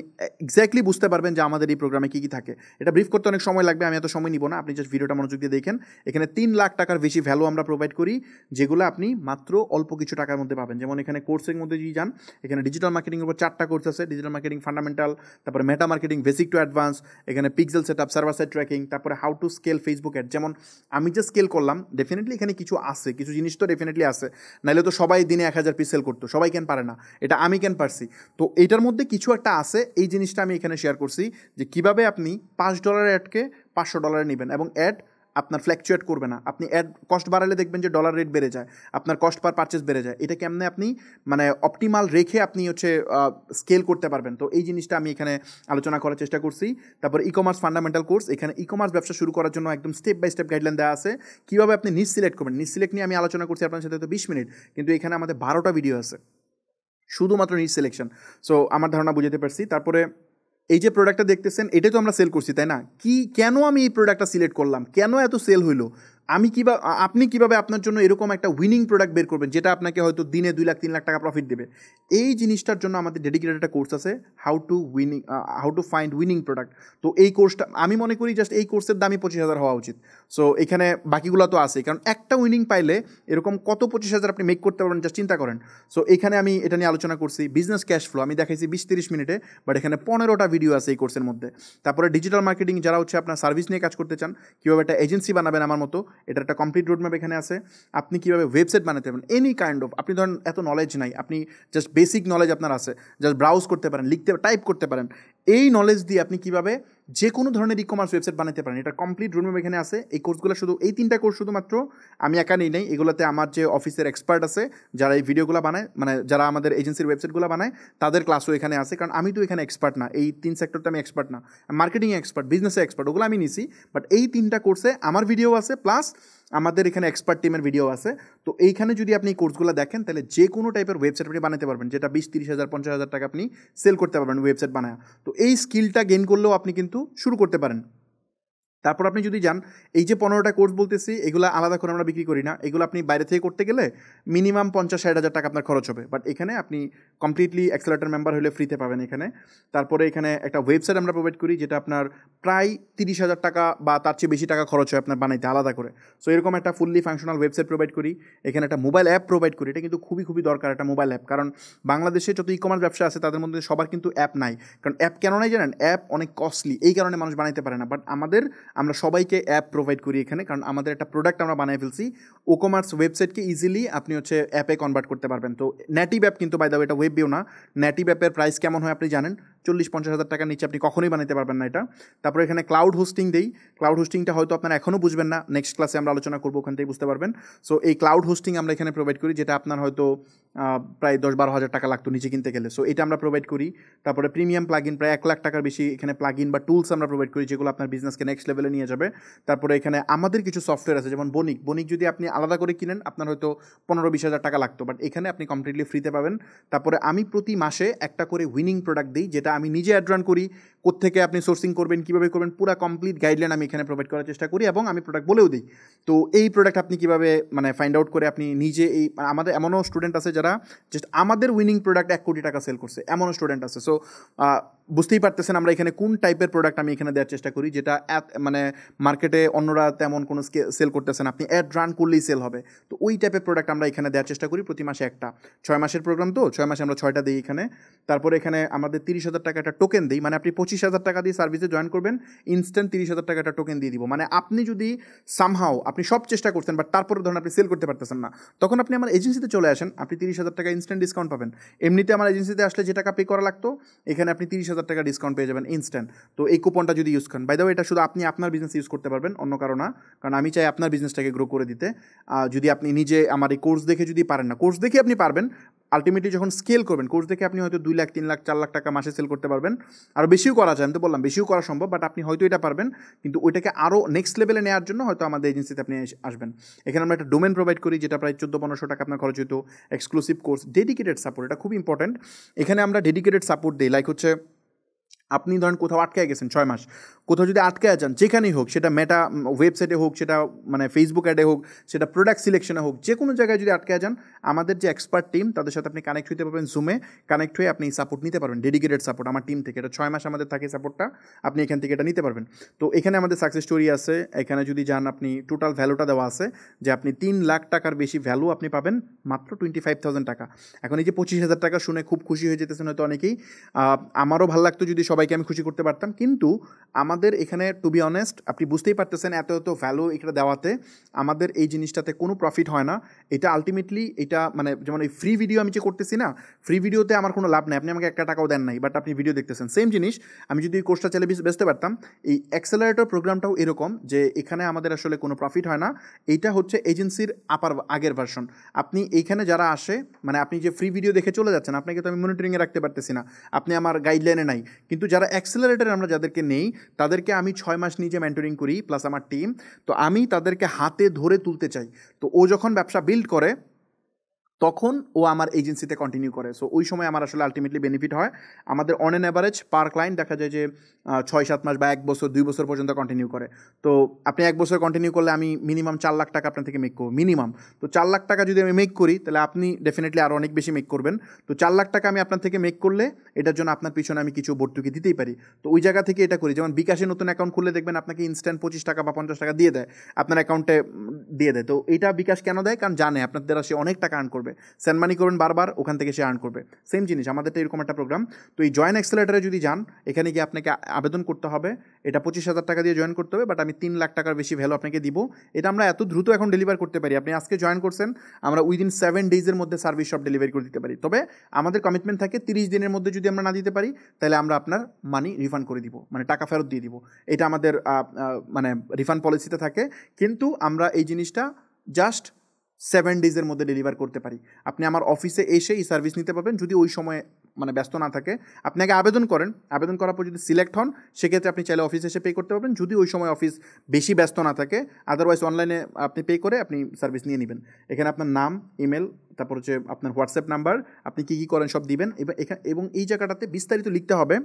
এক্স্যাক্টলি বুঝতে পারবেন যে আমাদের এই প্রোগ্রামে কী কী থাকে। এটা ব্রিফ করতে অনেক সময় লাগবে, আমি এত সময় নিব না, আপনি জাস্ট ভিডিওটা মনোযোগ দিয়ে দেখেন। এখানে 3 লাখ টাকার বেশি ভ্যালু আমরা প্রোভাইড করি, যেগুলো আপনি মাত্র অল্প কিছু টাকার মধ্যে পাবেন। যেমন এখানে কোর্সের মধ্যে যদি যান, এখানে ডিজিটাল মার্কেটিংয়ের উপর 4টা কোর্স আছে, ডিজিটাল মার্কেটিং ফান্ডামেন্টাল, তারপরে meta marketing basic to advance, এখানে pixel setup, server side tracking, তারপরে how to scale Facebook ad. যেমন আমি যে স্কেল করলাম, ডেফিনেটলি এখানে কিছু আছে, কিছু জিনিস তো ডেফিনেটলি আছে, নাহলে তো সবাই দিনে 1000 পিস সেল করতো, সবাই কেন পারে না, এটা আমি কেন পারছি। তো এইটার মধ্যে কিছু একটা আছে, এই জিনিসটা আমি এখানে শেয়ার করছি যে কীভাবে আপনি $5 অ্যাডকে $500 নেবেন এবং অ্যাড আপনার ফ্ল্যাকচুয়েট করবে না। আপনি অ্যাড কস্ট বাড়ালে দেখবেন যে ডলার রেট বেড়ে যায়, আপনার কস্ট পার পারচেস বেড়ে যায়। এটা কেমনে আপনি মানে অপটিমাল রেখে আপনি হচ্ছে স্কেল করতে পারবেন। তো এই জিনিসটা আমি এখানে আলোচনা করার চেষ্টা করছি। তারপর ই কমার্স ফান্ডামেন্টাল কোর্স, এখানে ই কমার্স ব্যবসা শুরু করার জন্য একদম স্টেপ বাই স্টেপ গাইডলাইন দেওয়া আছে, কীভাবে আপনি নিজ সিলেক্ট করবেন। নিজ সিলেক্ট নিয়ে আমি আলোচনা করছি আপনার সাথে তো 20 মিনিট, কিন্তু এখানে আমাদের 12টা ভিডিও আছে শুধুমাত্র নিজ সিলেকশন। সো আমার ধারণা বুঝতে পারছি। তারপরে এই যে প্রোডাক্টটা দেখতেছেন, এটাই তো আমরা সেল করছি, তাই না? কেন আমি এই প্রোডাক্টটা সিলেক্ট করলাম, কেন এত সেল হইলো, আপনি কিভাবে আপনার জন্য এরকম একটা উইনিং প্রোডাক্ট বের করবেন যেটা আপনাকে হয়তো দিনে 2 লাখ 3 লাখ টাকা প্রফিট দেবে। এই জিনিসটার জন্য আমাদের ডেডিকেটেড একটা কোর্স আছে, how to find winning product. তো এই কোর্সটা আমি মনে করি জাস্ট এই কোর্সের দামই 25,000 হওয়া উচিত। সো এখানে বাকিগুলো তো আছে, কারণ একটা উইনিং পাইলে এরকম কত 25,000 আপনি মেক করতে পারবেন, জাস্ট চিন্তা করেন। সো এখানে আমি এটা নিয়ে আলোচনা করছি। বিজনেস ক্যাশ ফ্লো আমি দেখাইছি 20-30 মিনিটে, বাট এখানে 15টা ভিডিও আছে এই কোর্সের মধ্যে। তারপরে ডিজিটাল মার্কেটিং, যারা হচ্ছে আপনার সার্ভিস নিয়ে কাজ করতে চান, কীভাবে একটা এজেন্সি বানাবেন আমার মতো, এটার একটা কমপ্লিট রোডম্যাপ এখানে আছে। আপনি কীভাবে ওয়েবসাইট বানাতে পারেন, এনি কাইন্ড অফ, আপনি ধরেন এত নলেজ নাই, আপনি জাস্ট বেসিক নলেজ আপনার আছে, জাস্ট ব্রাউজ করতে পারেন, টাইপ করতে পারেন, এই নলেজ দিয়ে আপনি কীভাবে যে কোনো ধরনের ই কমার্স ওয়েবসাইট বানাতে পারেন, এটা কমপ্লিট রোডম্যাপ এখানে আছে। এই কোর্সগুলো শুধু এই 3টা কোর্স শুধুমাত্র আমি একা নেই, এগুলোতে আমার যে অফিসের এক্সপার্ট আছে যারা এই ভিডিওগুলো বানায়, মানে যারা আমাদের এজেন্সির ওয়েবসাইটগুলো বানায়, তাদের ক্লাসও এখানে আছে। কারণ আমি তো এখানে এক্সপার্ট না, এই 3 সেক্টরতে আমি এক্সপার্ট না, মার্কেটিং এক্সপার্ট, বিজনেসে এক্সপার্ট, ওগুলো আমি নিছি। বাট এই 3টা কোর্সে আমার ভিডিও আছে, প্লাস আমাদের এখানে এক্সপার্ট টিমের ভিডিও আছে। তো এইখানে যদি আপনি এই কোর্সগুলো দেখেন, তাহলে যে কোনো টাইপের ওয়েবসাইট আপনি বানাতে পারবেন, যেটা 20-30 হাজার 50,000 টাকা আপনি সেল করতে পারবেন ওয়েবসাইট বানায়। তো এই স্কিলটা গেইন করলেও আপনি কিন্তু শুরু করতে পারেন। তারপর আপনি যদি যান, এই যে 15টা কোর্স বলতেছি, এগুলো আলাদা করে আমরা বিক্রি করি না, এগুলো আপনি বাইরে থেকে করতে গেলে মিনিমাম 50-60 হাজার টাকা আপনার খরচ হবে। বাট এখানে আপনি কমপ্লিটলি অ্যাক্সেলারেটর মেম্বার হলে ফ্রিতে পাবেন এখানে। তারপরে এখানে একটা ওয়েবসাইট আমরা প্রোভাইড করি, যেটা আপনার প্রায় 30,000 টাকা বা তার চেয়ে বেশি টাকা খরচ হয় আপনার বানাইতে আলাদা করে। সো এরকম একটা ফুললি ফাংশনাল ওয়েবসাইট প্রোভাইড করি। এখানে একটা মোবাইল অ্যাপ প্রোভাইড করি, এটা কিন্তু খুবই খুবই দরকার একটা মোবাইল অ্যাপ, কারণ বাংলাদেশে যত ই কমার্স ব্যবসা আছে তাদের মধ্যে সবার কিন্তু অ্যাপ নাই। কারণ অ্যাপ কেন নাই জানেন? অ্যাপ অনেক কস্টলি, এই কারণে মানুষ বানাইতে পারে না। বাট আমরা সবাইকে অ্যাপ প্রোভাইড করি এখানে, কারণ আমাদের একটা প্রোডাক্ট আমরা বানিয়ে ফেলছি। ও কমার্স ওয়েবসাইটকে ইজিলি আপনি হচ্ছে অ্যাপে কনভার্ট করতে পারবেন। তো নেটিভ অ্যাপ কিন্তু বাই দ্য ওয়ে, এটা ওয়েব ভিউ না। নেটিভ অ্যাপের প্রাইস কেমন হয় আপনি জানেন? 40-50 হাজার টাকার নিচে আপনি কখনোই বানাতে পারবেন না এটা। তারপরে এখানে ক্লাউড হোস্টিং দেই। ক্লাউড হোস্টিংটা হয়তো আপনারা এখনও বুঝবেন না, নেক্সট ক্লাসে আমরা আলোচনা করবো, ওখান থেকে বুঝতে পারবেন। সো এই ক্লাউড হোস্টিং আমরা এখানে প্রোভাইড করি, যেটা আপনার হয়তো প্রায় 10-12 হাজার টাকা লাগতো নিচে কিনতে গেলে। সো এটা আমরা প্রোভাইড করি। তারপরে প্রিমিয়াম প্লাগইন প্রায় 1 লাখ টাকার বেশি এখানে প্লাগইন বা টুলস আমরা প্রোভাইড করি, যেগুলো আপনার বিজনেসকে নেক্সট লেভেলে নিয়ে যাবে। তারপরে এখানে আমাদের কিছু সফটওয়্যার আছে, যেমন বণিক যদি আপনি আলাদা করে কিনেন আপনার হয়তো 15-20 হাজার টাকা লাগতো, বাট এখানে আপনি কমপ্লিটলি ফ্রিতে পাবেন। তারপরে আমি প্রতি মাসে একটা করে উইনিং প্রোডাক্ট দিই, যেটা আমি নিজে অ্যাড রান করি। কোত্থেকে আপনি সোর্সিং করবেন, কীভাবে করবেন, পুরো কমপ্লিট গাইডলাইন আমি এখানে প্রোভাইড করার চেষ্টা করি, এবং আমি প্রোডাক্ট বলেও দিই। তো এই প্রোডাক্ট আপনি কীভাবে মানে ফাইন্ড আউট করে আপনি নিজে এই, আমাদের এমনও স্টুডেন্ট আছে যারা জাস্ট আমাদের উইনিং প্রোডাক্ট 1 কোটি টাকা সেল করছে, এমনও স্টুডেন্ট আছে। সো বুঝতেই পারতেছেন আমরা এখানে কোন টাইপের প্রোডাক্ট আমি এখানে দেওয়ার চেষ্টা করি, যেটা মানে মার্কেটে অন্যরা তেমন কোনো সেল করতেছেন, আপনি অ্যাড রান করলেই সেল হবে। তো ওই টাইপের প্রোডাক্ট আমরা এখানে দেওয়ার চেষ্টা করি প্রতি মাসে একটা। 6 মাসের প্রোগ্রাম, তো 6 মাসে আমরা 6টা দিই এখানে। তারপরে এখানে আমাদের 30,000 টাকা একটা টোকেন দিই, মানে আপনি 25,000 টাকা দিয়ে সার্ভিসে জয়েন করবেন, ইনস্ট্যান্ট 30,000 টাকা একটা টোকেন দিয়ে দিব। মানে আপনি যদি সামহাও আপনি সব চেষ্টা করছেন, বাট তারপরে ধরুন আপনি সেল করতে পারতেছেন না, তখন আপনি আমার এজেন্সিতে চলে আসেন, আপনি 30,000 টাকা ইনস্ট্যান্ট ডিসকাউন্ট পাবেন। এমনিতে আমার এজেন্সিতে আসলে যে টাকা পে করা লাগতো, এখানে আপনি 30,000 টাকা ডিসকাউন্ট পেয়ে যাবেন ইনস্ট্যান্ট। তো এই কুপনটা যদি ইউজ করেন, বাই দ্য ওয়ে এটা শুধু আপনি আপনার বিজনেস ইউজ করতে পারবেন, অন্য কারো না, কারণ আমি চাই আপনার বিজনেসটাকে গ্রো করে দিতে। যদি আপনি নিজে আমার এই কোর্স দেখে যদি পারেন না, কোর্স দেখে আপনি পারবেন, আলটিমেটলি যখন স্কেল করবেন, কোর্স দেখে আপনি হয়তো 2 লাখ, 3 লাখ, 4 লাখ টাকা মাসে সেল করতে পারবেন। আরও বেশিও করা যায়, আমি তো বললাম বেশিও করা সম্ভব, বাট আপনি হয়তো এটা পারবেন, কিন্তু ওইটাকে আরও নেক্সট লেভেলে নেওয়ার জন্য হয়তো আমাদের এজেন্সিতে আপনি আসবেন। এখানে আমরা একটা ডোমেন প্রোভাইড করি, যেটা প্রায় 14-1500 টাকা আপনার খরচ হতো। এক্সক্লুসিভ কোর্স, ডেডিকেটেড সাপোর্ট, এটা খুব ইম্পর্ট্যান্ট। এখানে আমরা ডেডিকেটেড সাপোর্ট দিই, লাইক হচ্ছে আপনি ধরেন কোথাও আটকে গেছেন 6 মাস, কোথাও যদি আটকে যান, যেখানেই হোক, সেটা মেটা ওয়েবসাইটে হোক, সেটা মানে ফেসবুক অ্যাডে হোক, সেটা প্রোডাক্ট সিলেকশনে হোক, যে কোনো জায়গায় যদি আটকে যান, আমাদের যে এক্সপার্ট টিম তাদের সাথে আপনি কানেক্ট হতে পারবেন, জুমে কানেক্ট হয়ে আপনি সাপোর্ট নিতে পারবেন, ডেডিকেটেড সাপোর্ট আমার টিম থেকে। এটা 6 মাস আমাদের থাকে সাপোর্টটা, আপনি এখান থেকে এটা নিতে পারবেন। তো এখানে আমাদের সাকসেস স্টোরি আছে, এখানে যদি যান আপনি টোটাল ভ্যালুটা দেওয়া আছে, যে আপনি 3 লাখ টাকার বেশি ভ্যালু আপনি পাবেন মাত্র 25,000 টাকা। এখন এই যে 25,000 টাকা শুনে খুব খুশি হয়ে যেতেছেন হয়তো অনেকেই, আমারও ভালো লাগতো যদি সবাইকে আমি খুশি করতে পারতাম, কিন্তু আমাদের এখানে টু বি অনেস্ট আপনি বুঝতেই পারতেছেন এত ভ্যালু এখানে দেওয়াতে আমাদের এই জিনিসটাতে কোনো প্রফিট হয় না। এটা আলটিমেটলি এটা মানে যেমন এই ফ্রি ভিডিও আমি যে করতেছি না, ফ্রি ভিডিওতে আমার কোনো লাভ নেই, আপনি আমাকে 1 টাকাও দেন নাই, বাট আপনি ভিডিও দেখতেছেন। সেম জিনিস আমি যদি এই কোর্সটা চাইলে বেচতে পারতাম। এই অ্যাক্সেলারেটর প্রোগ্রামটাও এরকম, যে এখানে আমাদের আসলে কোনো প্রফিট হয় না। এইটা হচ্ছে এজেন্সির আগের ভার্সন। আপনি এইখানে যারা আসে, মানে আপনি যে ফ্রি ভিডিও দেখে চলে যাচ্ছেন, আপনাকে তো আমি মনিটরিংয়ে রাখতে পারতেছি না, আপনি আমার গাইডলাইনে নাই, কিন্তু যারা অ্যাক্সেলারেটর আমরা যাদেরকে নেই, তাদেরকে আমি 6 মাস নিজে মেন্টরিং করি, প্লাস আমার টিম। তো আমি তাদেরকে হাতে ধরে তুলতে চাই। তো ও যখন ব্যবসা বিল্ড করে, তখন ও আমার এজেন্সিতে কন্টিনিউ করে। সো ওই সময় আমার আসলে আলটিমেটলি বেনিফিট হয়। আমাদের on an average per client দেখা যায় যে 6-7 মাস বা 1 বছর 2 বছর পর্যন্ত কন্টিনিউ করে। তো আপনি 1 বছর কন্টিনিউ করলে আমি মিনিমাম 4 লাখ টাকা আপনার থেকে মেক করবো, মিনিমাম। তো 4 লাখ টাকা যদি আমি মেক করি, তাহলে আপনি ডেফিনেটলি আরও অনেক বেশি মেক করবেন। তো 4 লাখ টাকা আমি আপনার থেকে মেক করলে, এটার জন্য আপনার পিছনে আমি কিছু ভর্তুকি দিতেই পারি। তো ওই জায়গা থেকে এটা করি। যেমন বিকাশে নতুন অ্যাকাউন্ট খুললে দেখবেন আপনাকে ইনস্ট্যান্ট 25 টাকা বা 50 টাকা দিয়ে দেয়, আপনার অ্যাকাউন্টে দিয়ে দেয়। তো এটা বিকাশ কেন দেয়? কারণ জানে আপনার দ্বারা সে অনেক টাকা আর্ন করবে, সেন্ড মানি করবেন বারবার, ওখান থেকে সে আর্ন করবে। সেম জিনিস আমাদেরটা এরকম একটা প্রোগ্রাম। তো এই জয়েন অ্যাক্সেলারেটরে যদি যান, এখানে গিয়ে আপনাকে আবেদন করতে হবে। এটা 25,000 টাকা দিয়ে জয়েন করতে হবে, বাট আমি 3 লাখ টাকার বেশি ভ্যালু আপনাকে দিব। এটা আমরা এত দ্রুত এখন ডেলিভার করতে পারি। আপনি আজকে জয়েন করছেন, আমরা উইদিন 7 ডেজের মধ্যে সার্ভিস সব ডেলিভারি করে দিতে পারি। তবে আমাদের কমিটমেন্ট থাকে 30 দিনের মধ্যে যদি আমরা না দিতে পারি, তাহলে আমরা আপনার মানি রিফান্ড করে দিব, মানে টাকা ফেরত দিয়ে দিব। এটা আমাদের মানে রিফান্ড পলিসিতে থাকে। কিন্তু আমরা এই জিনিসটা জাস্ট 7 ডেজের মধ্যে ডেলিভার করতে পারি। আপনি আমার অফিসে এসে এই সার্ভিস নিতে পারবেন, যদি ওই সময় মানে ব্যস্ত না থাকে। আপনি আগে আবেদন করেন, আবেদন করার পর যদি সিলেক্ট হন, সেক্ষেত্রে আপনি চাইলে অফিসে এসে পে করতে পারবেন, যদি ওই সময় অফিস বেশি ব্যস্ত না থাকে। আদারওয়াইজ অনলাইনে আপনি পে করে আপনি সার্ভিস নিয়ে নেবেন। এখানে আপনার নাম, ইমেল, তারপর হচ্ছে আপনার হোয়াটসঅ্যাপ নাম্বার, আপনি কী কী করেন সব দিবেন। এবং এই জায়গাটাতে বিস্তারিত লিখতে হবে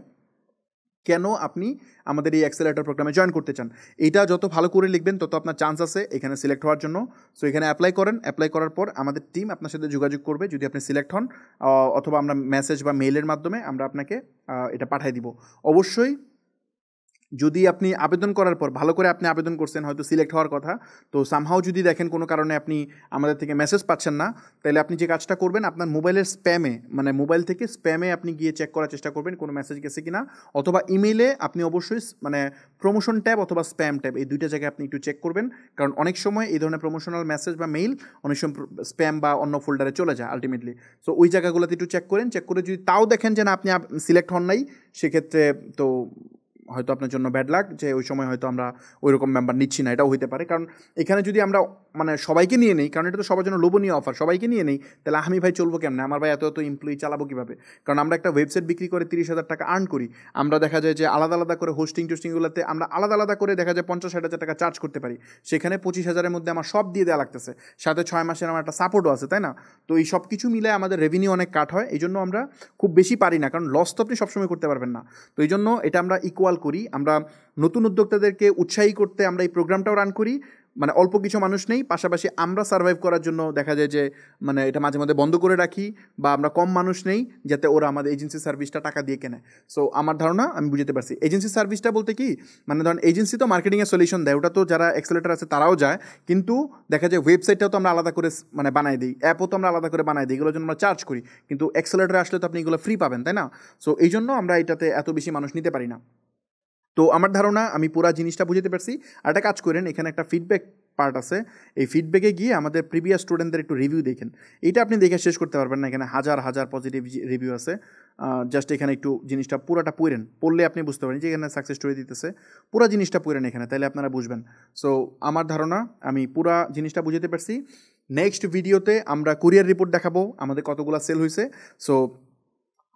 কেন আপনি আমাদের এই অ্যাক্সেলারেটর প্রোগ্রামে জয়েন করতে চান। এইটা যত ভালো করে লিখবেন, তত আপনার চান্স আছে এখানে সিলেক্ট হওয়ার জন্য। সো এখানে অ্যাপ্লাই করেন, অ্যাপ্লাই করার পর আমাদের টিম আপনার সাথে যোগাযোগ করবে যদি আপনি সিলেক্ট হন, অথবা আমরা মেসেজ বা মেইলের মাধ্যমে আমরা আপনাকে এটা পাঠিয়ে দিব। অবশ্যই যদি আপনি আবেদন করার পর ভালো করে আপনি আবেদন করছেন, হয়তো সিলেক্ট হওয়ার কথা, তো সামহাও যদি দেখেন কোনো কারণে আপনি আমাদের থেকে মেসেজ পাচ্ছেন না, তাহলে আপনি যে কাজটা করবেন, আপনার মোবাইলের স্প্যামে, মানে মোবাইল থেকে স্প্যামে আপনি গিয়ে চেক করার চেষ্টা করবেন কোনো মেসেজ গেছে কিনা, অথবা ইমেইলে আপনি অবশ্যই মানে প্রমোশন ট্যাব অথবা স্প্যাম ট্যাব, এই দুইটা জায়গায় আপনি একটু চেক করবেন। কারণ অনেক সময় এই ধরনের প্রমোশনাল মেসেজ বা মেইল অনেক সময় স্প্যাম বা অন্য ফোল্ডারে চলে যায় আলটিমেটলি। সো ওই জায়গাগুলোতে একটু চেক করেন, চেক করে যদি তাও দেখেন যে না আপনি সিলেক্ট হন নাই, সেক্ষেত্রে তো হয়তো আপনার জন্য ব্যাড লাক, যে ওই সময় হয়তো আমরা ওই রকম মেম্বার নিচ্ছি না, এটাও হইতে পারে। কারণ এখানে যদি আমরা মানে সবাইকে নিয়ে নেই, কারণ এটা তো সবার জন্য লোভনীয় অফার, সবাইকে নিয়ে নেই, তাহলে আমি ভাই চলবো কেমনে, আমার ভাই এত এত এমপ্লয়ি চালাবো কীভাবে? কারণ আমরা একটা ওয়েবসাইট বিক্রি করে 30,000 টাকা আর্ন করি, আমরা দেখা যায় যে আলাদা আলাদা করে টোস্টিংগুলোতে আমরা আলাদা আলাদা করে দেখা যায় 50-60 হাজার টাকা চার্জ করতে পারি, সেখানে 25,000-এর মধ্যে আমার সব দিয়ে দেওয়া লাগতেছে, সাথে 6 মাসের আমার একটা সাপোর্টও আছে, তাই না? তো এই সব কিছু মিলে আমাদের রেভিনিউ অনেক কাট হয়, এই জন্য আমরা খুব বেশি পারি না, কারণ লস তো আপনি সবসময় করতে পারবেন না। তো এই জন্য এটা আমরা ইকুয়াল করি, আমরা নতুন উদ্যোক্তাদেরকে উৎসাহী করতে আমরা এই প্রোগ্রামটাও রান করি, মানে অল্প কিছু মানুষ নেই, পাশাপাশি আমরা সার্ভাইভ করার জন্য দেখা যায় যে মানে এটা মাঝে মাঝে বন্ধ করে রাখি, বা আমরা কম মানুষ নেই যাতে ওরা আমাদের এজেন্সি সার্ভিসটা টাকা দিয়ে কেনে। সো আমার ধারণা আমি বুঝতে পারছি এজেন্সি সার্ভিসটা বলতে কি, মানে ধরেন এজেন্সি তো মার্কেটিংয়ের সলিউশন দেয়, ওটা তো যারা এক্সেলেটার আছে তারাও যায়, কিন্তু দেখা যায় ওয়েবসাইটটাও তো আমরা আলাদা করে মানে বানাই দিই, অ্যাপও তো আমরা আলাদা করে বানাই দিই, এগুলোর জন্য আমরা চার্জ করি, কিন্তু এক্সেলেটারে আসলে তো আপনি এগুলো ফ্রি পাবেন, তাই না? সো এই জন্য আমরা এটাতে এত বেশি মানুষ নিতে পারি না। তো আমার ধারণা আমি পুরো জিনিসটা বুঝতে পারছি। আর একটা কাজ করেন, এখানে একটা ফিডব্যাক পার্ট আছে, এই ফিডব্যাকে গিয়ে আমাদের প্রিভিয়াস স্টুডেন্টদের একটু রিভিউ দেখেন, এটা আপনি দেখে শেষ করতে পারবেন না, এখানে হাজার হাজার পজিটিভ রিভিউ আছে। জাস্ট এখানে একটু জিনিসটা পুরোটা পড়েন, পড়লে আপনি বুঝতে পারেন যে এখানে সাকসেস স্টোরি দিতেছে, পুরো জিনিসটা পড়েন এখানে, তাহলে আপনারা বুঝবেন। সো আমার ধারণা আমি পুরো জিনিসটা বুঝতে পারছি। নেক্সট ভিডিওতে আমরা কুরিয়ার রিপোর্ট দেখাবো আমাদের কতগুলো সেল হয়েছে। সো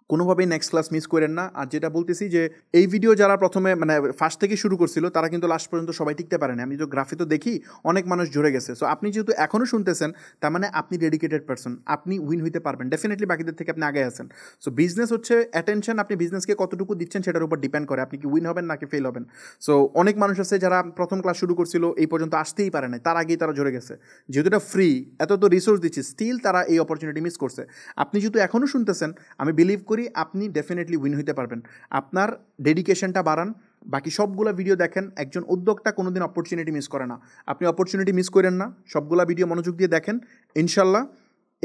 কোনোভাবেই নেক্সট ক্লাস মিস করেন না। আর যেটা বলতেছি যে এই ভিডিও যারা প্রথমে মানে ফার্স্ট থেকে শুরু করছিল, তারা কিন্তু লাস্ট পর্যন্ত সবাই টিকতে পারে না, আমি তো গ্রাফে তো দেখি অনেক মানুষ জুড়ে গেছে। সো আপনি যেহেতু এখনও শুনতেছেন, তার মানে আপনি ডেডিকেটেড পারসন, আপনি উইন হইতে পারবেন ডেফিনেটলি, বাকিদের থেকে আপনি আগে আছেন। সো বিজনেস হচ্ছে অ্যাটেনশন, আপনি বিজনেসকে কতটুকু দিচ্ছেন সেটার উপর ডিপেন্ড করে আপনি কি উইন হবেন নাকি ফেল হবেন। সো অনেক মানুষ আছে যারা প্রথম ক্লাস শুরু করছিল, এই পর্যন্ত আসতেই পারে না, তার আগেই তারা জুড়ে গেছে, যেহেতু এটা ফ্রি, এত তো রিসোর্স দিচ্ছি, স্টিল তারা এই অপরচুনিটি মিস করছে। আপনি যেহেতু এখনও শুনতেছেন, আমি বিলিভ করি আপনি ডেফিনেটলি উইন হইতে পারবেন। আপনার ডেডিকেশনটা বাড়ান, বাকি সবগুলো ভিডিও দেখেন। একজন উদ্যোক্তা কোনোদিন অপরচুনিটি মিস করে না, আপনি অপরচুনিটি মিস করেন না, সবগুলা ভিডিও মনোযোগ দিয়ে দেখেন, ইনশাল্লাহ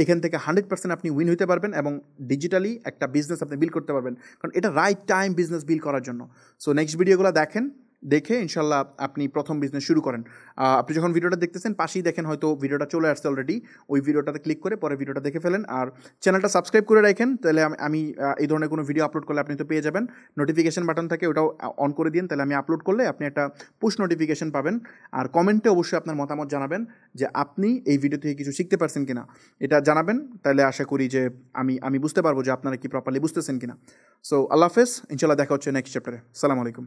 এখান থেকে 100% আপনি উইন হইতে পারবেন এবং ডিজিটালি একটা বিজনেস আপনি বিল্ড করতে পারবেন, কারণ এটা রাইট টাইম বিজনেস বিল্ড করার জন্য। সো নেক্সট ভিডিওগুলো দেখেন, দেখে ইনশাল্লাহ আপনি প্রথম বিজনেস শুরু করেন। আপনি যখন ভিডিওটা দেখতেছেন পাশেই দেখেন হয়তো ভিডিওটা চলে আসছে অলরেডি, ওই ভিডিওটাতে ক্লিক করে পরে ভিডিওটা দেখে ফেলেন, আর চ্যানেলটা সাবস্ক্রাইব করে রাখেন, তাহলে আমি এই ধরনের কোনো ভিডিও আপলোড করলে আপনি তো পেয়ে যাবেন। নোটিফিকেশন বাটন থাকে, ওটাও অন করে দিন, তাহলে আমি আপলোড করলে আপনি একটা পুশ নোটিফিকেশন পাবেন। আর কমেন্টে অবশ্যই আপনার মতামত জানাবেন যে আপনি এই ভিডিও থেকে কিছু শিখতে পারছেন কিনা, এটা জানাবেন, তাহলে আশা করি যে আমি বুঝতে পারবো যে আপনারা কি প্রপারলি বুঝতেছেন কিনা। সো আল্লাহ হাফেজ, ইনশাল্লাহ দেখা হচ্ছে নেক্সট চ্যাপ্টারে। আসসালামু আলাইকুম।